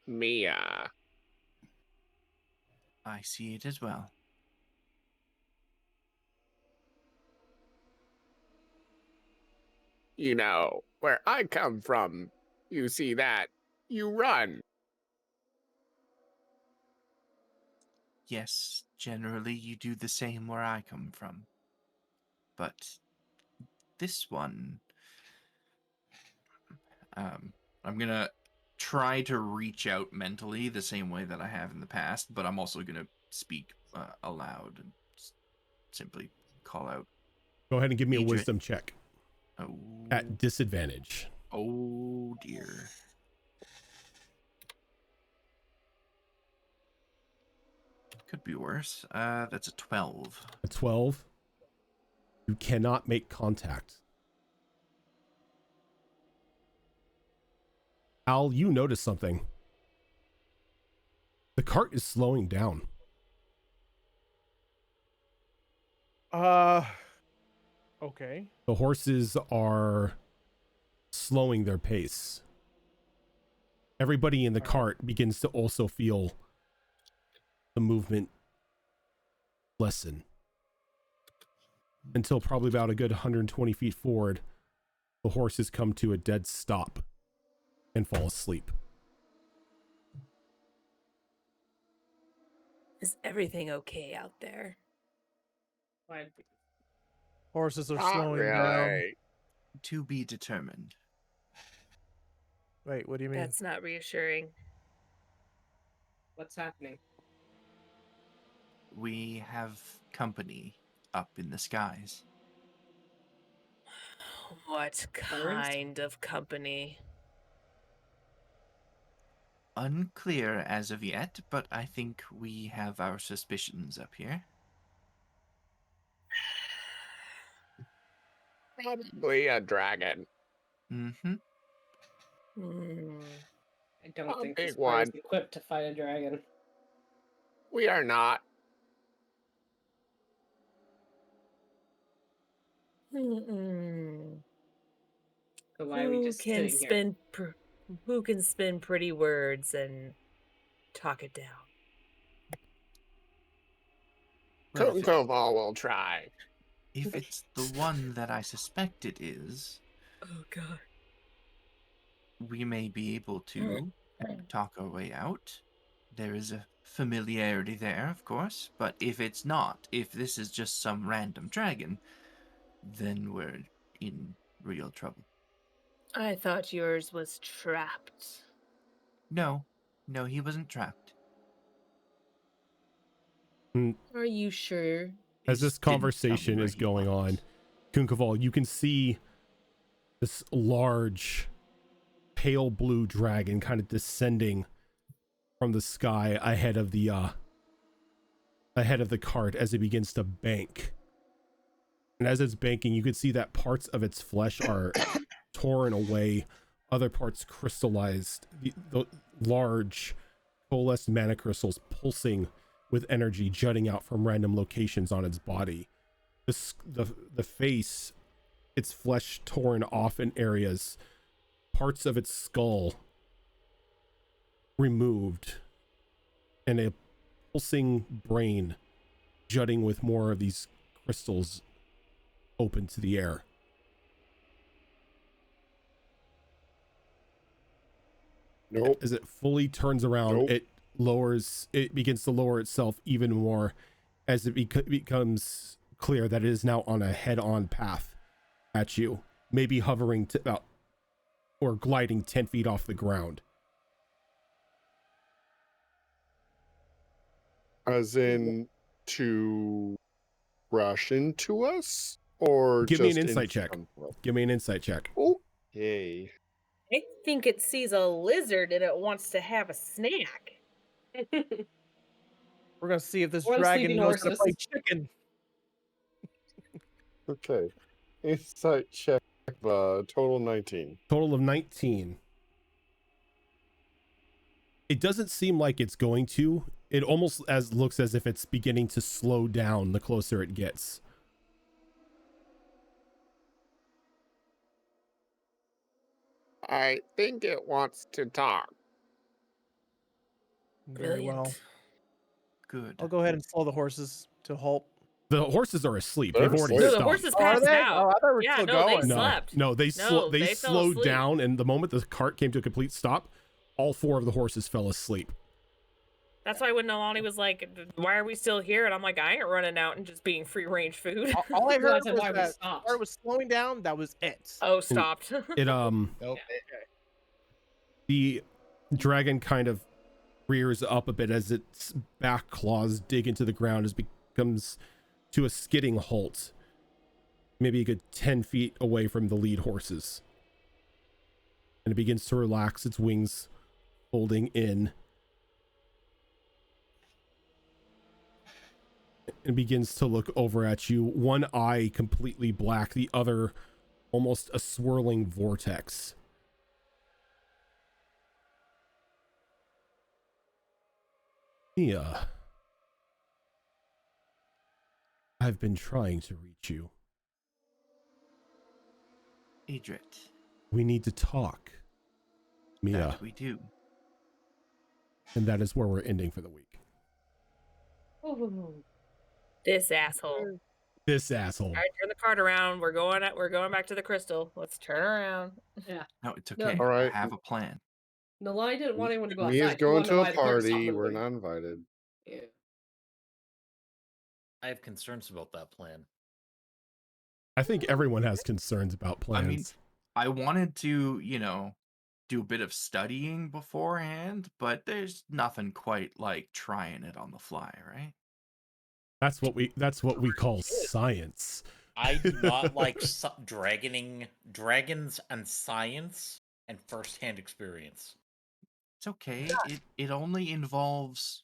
Mia. I see it as well. You know, where I come from, you see that, you run. Yes, generally you do the same where I come from. But this one, I'm gonna try to reach out mentally the same way that I have in the past, but I'm also gonna speak aloud and simply call out. Go ahead and give me a Adrian. wisdom check. Oh. At disadvantage. Oh dear. Could be worse. That's a 12. A 12. You cannot make contact. Al, you notice something. The cart is slowing down. Okay. The horses are slowing their pace. Everybody in the cart begins to also feel the movement lessen. Until probably about a good 120 feet forward, the horses come to a dead stop and fall asleep. Is everything okay out there? Horses are Not slowing down. really. To be determined. Wait, what do you mean? That's not reassuring. What's happening? We have company up in the skies. What kind of company? Unclear as of yet, but I think we have our suspicions up here. Probably a dragon. Mm-hmm. I don't A think big this party's one. equipped to fight a dragon. We are not. Mm-mm. So why are we just sitting here? Who can spin pretty words and talk it down? Kunkoval will try. If it's the one that I suspect it is, Oh god. we may be able to talk our way out. There is a familiarity there, of course, but if it's not, if this is just some random dragon, then we're in real trouble. I thought yours was trapped. No, he wasn't trapped. Are you sure? As this conversation is going on, Kunkoval, you can see this large pale blue dragon kind of descending from the sky ahead of the cart as it begins to bank And as it's banking, you can see that parts of its flesh are torn away, other parts crystallized, the large coalesced mana crystals pulsing with energy jutting out from random locations on its body. The face, its flesh torn off in areas, parts of its skull removed, and a pulsing brain jutting with more of these crystals open to the air. Nope. As it fully turns around, Nope. it begins to lower itself even more as it becomes clear that it is now on a head-on path at you, maybe hovering to about or gliding 10 feet off the ground. As in to crash into us, or Give me an just insight check. Give me an insight check. Okay. I think it sees a lizard and it wants to have a snack. We're gonna see if this Or the dragon sleeping knows how to horses. play chicken. Okay. Insight check. Total 19. Total of 19. It doesn't seem like it's going to. It almost looks as if it's beginning to slow down the closer it gets. I think it wants to talk. Very well. Good. I'll go ahead and slow the horses to halt. The horses are asleep. They're They've already asleep. No, the stopped. horses Oh, are passed they? out. Oh, I thought we were Yeah, still no, they going. slept. No, they No, they they fell slowed asleep. down, and the moment the cart came to a complete stop, all 4 of the horses fell asleep. That's why when Nalani was like, "Why are we still here?" and I'm like, "I ain't running out and just being free range food." All I No, I heard said was why we that stopped. car was slowing down. That was it. Oh, stopped. It Nope. the dragon kind of rears up a bit as its back claws dig into the ground, as it becomes to a skidding halt, maybe a good 10 feet away from the lead horses, and it begins to relax, its wings folding in, and begins to look over at you, one eye completely black, the other almost a swirling vortex. Mia, I've been trying to reach you. Adrit, We need to talk, Mia, that we do. and that is where we're ending for the week. This asshole. This asshole. All right, turn the cart around. We're going back to the crystal. Let's turn around. No, it's No. okay. All right. I have a plan. Nalani didn't want anyone to go outside. Mia's She going wanted to buy a the cart to stop party. We're moving. not invited. Yeah. I have concerns about that plan. I think everyone has concerns about plans. I mean, I wanted to, do a bit of studying beforehand, but there's nothing quite like trying it on the fly, right? that's what we call science. I do not like dragons and science and first-hand experience. It's okay. It only involves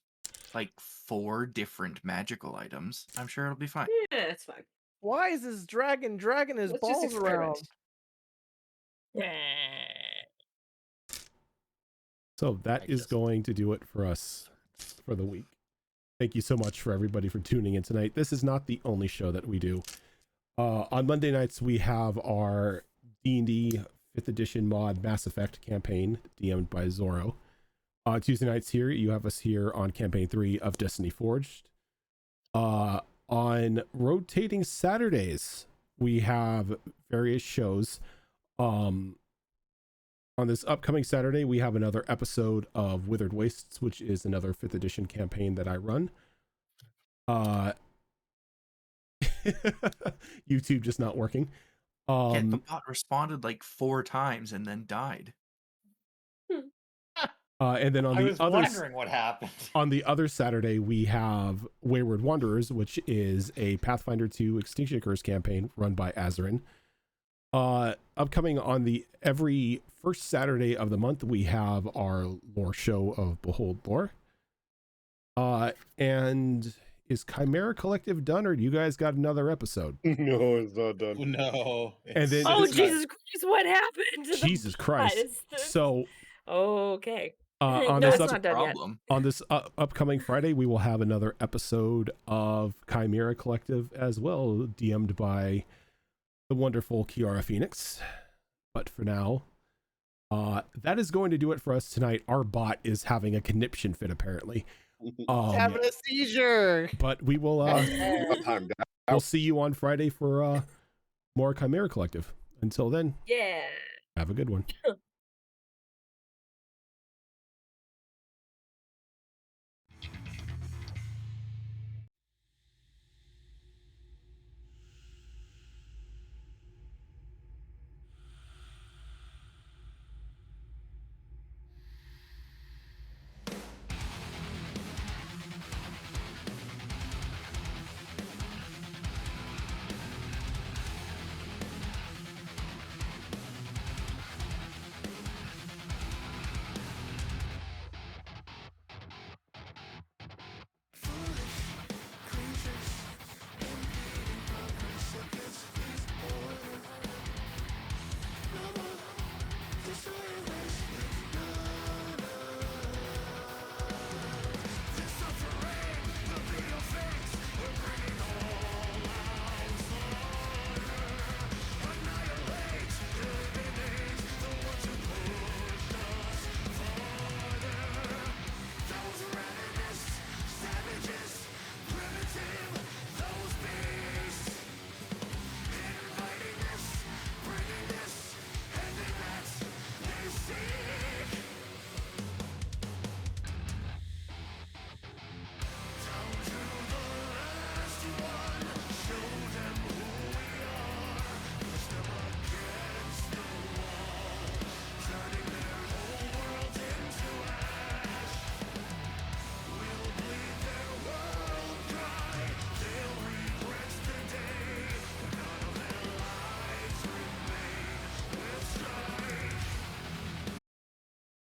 like 4 different magical items. I'm sure it'll be fine. Yeah, it's fine. Why is this dragon dragging his Let's just balls experiment. around? So that I is just- going to do it for us for the week. Thank you so much for everybody for tuning in tonight. This is not the only show that we do. On Monday nights, we have our D&D 5th edition mod Mass Effect campaign, DM'd by Zorro. Tuesday nights here, you have us here on campaign 3 of Destiny Forged. On rotating Saturdays, we have various shows. On this upcoming Saturday, we have another episode of Withered Wastes, which is another 5th edition campaign that I run. YouTube just not working. Yeah, the bot responded like 4 times and then died. And then on I the was other wondering what happened. on the other Saturday, we have Wayward Wanderers, which is a Pathfinder 2 Extinction Curse campaign run by Azerin. Upcoming on the every first Saturday of the month, we have our lore show of Behold Lore. And is Chimera Collective done, or do you guys got another episode? No, it's not done. No. And then- Oh it's not- Jesus Christ! What happened to Jesus the Christ! plot? Is this- So okay. on No, this it's not done yet. Problem. on this upcoming Friday, we will have another episode of Chimera Collective as well, DM'd by the wonderful Kiara Phoenix. But for now, that is going to do it for us tonight. Our bot is having a conniption fit, apparently. Having a seizure. But we will I'm down. we'll see you on Friday for more Chimera Collective. Until then, Yeah. have a good one.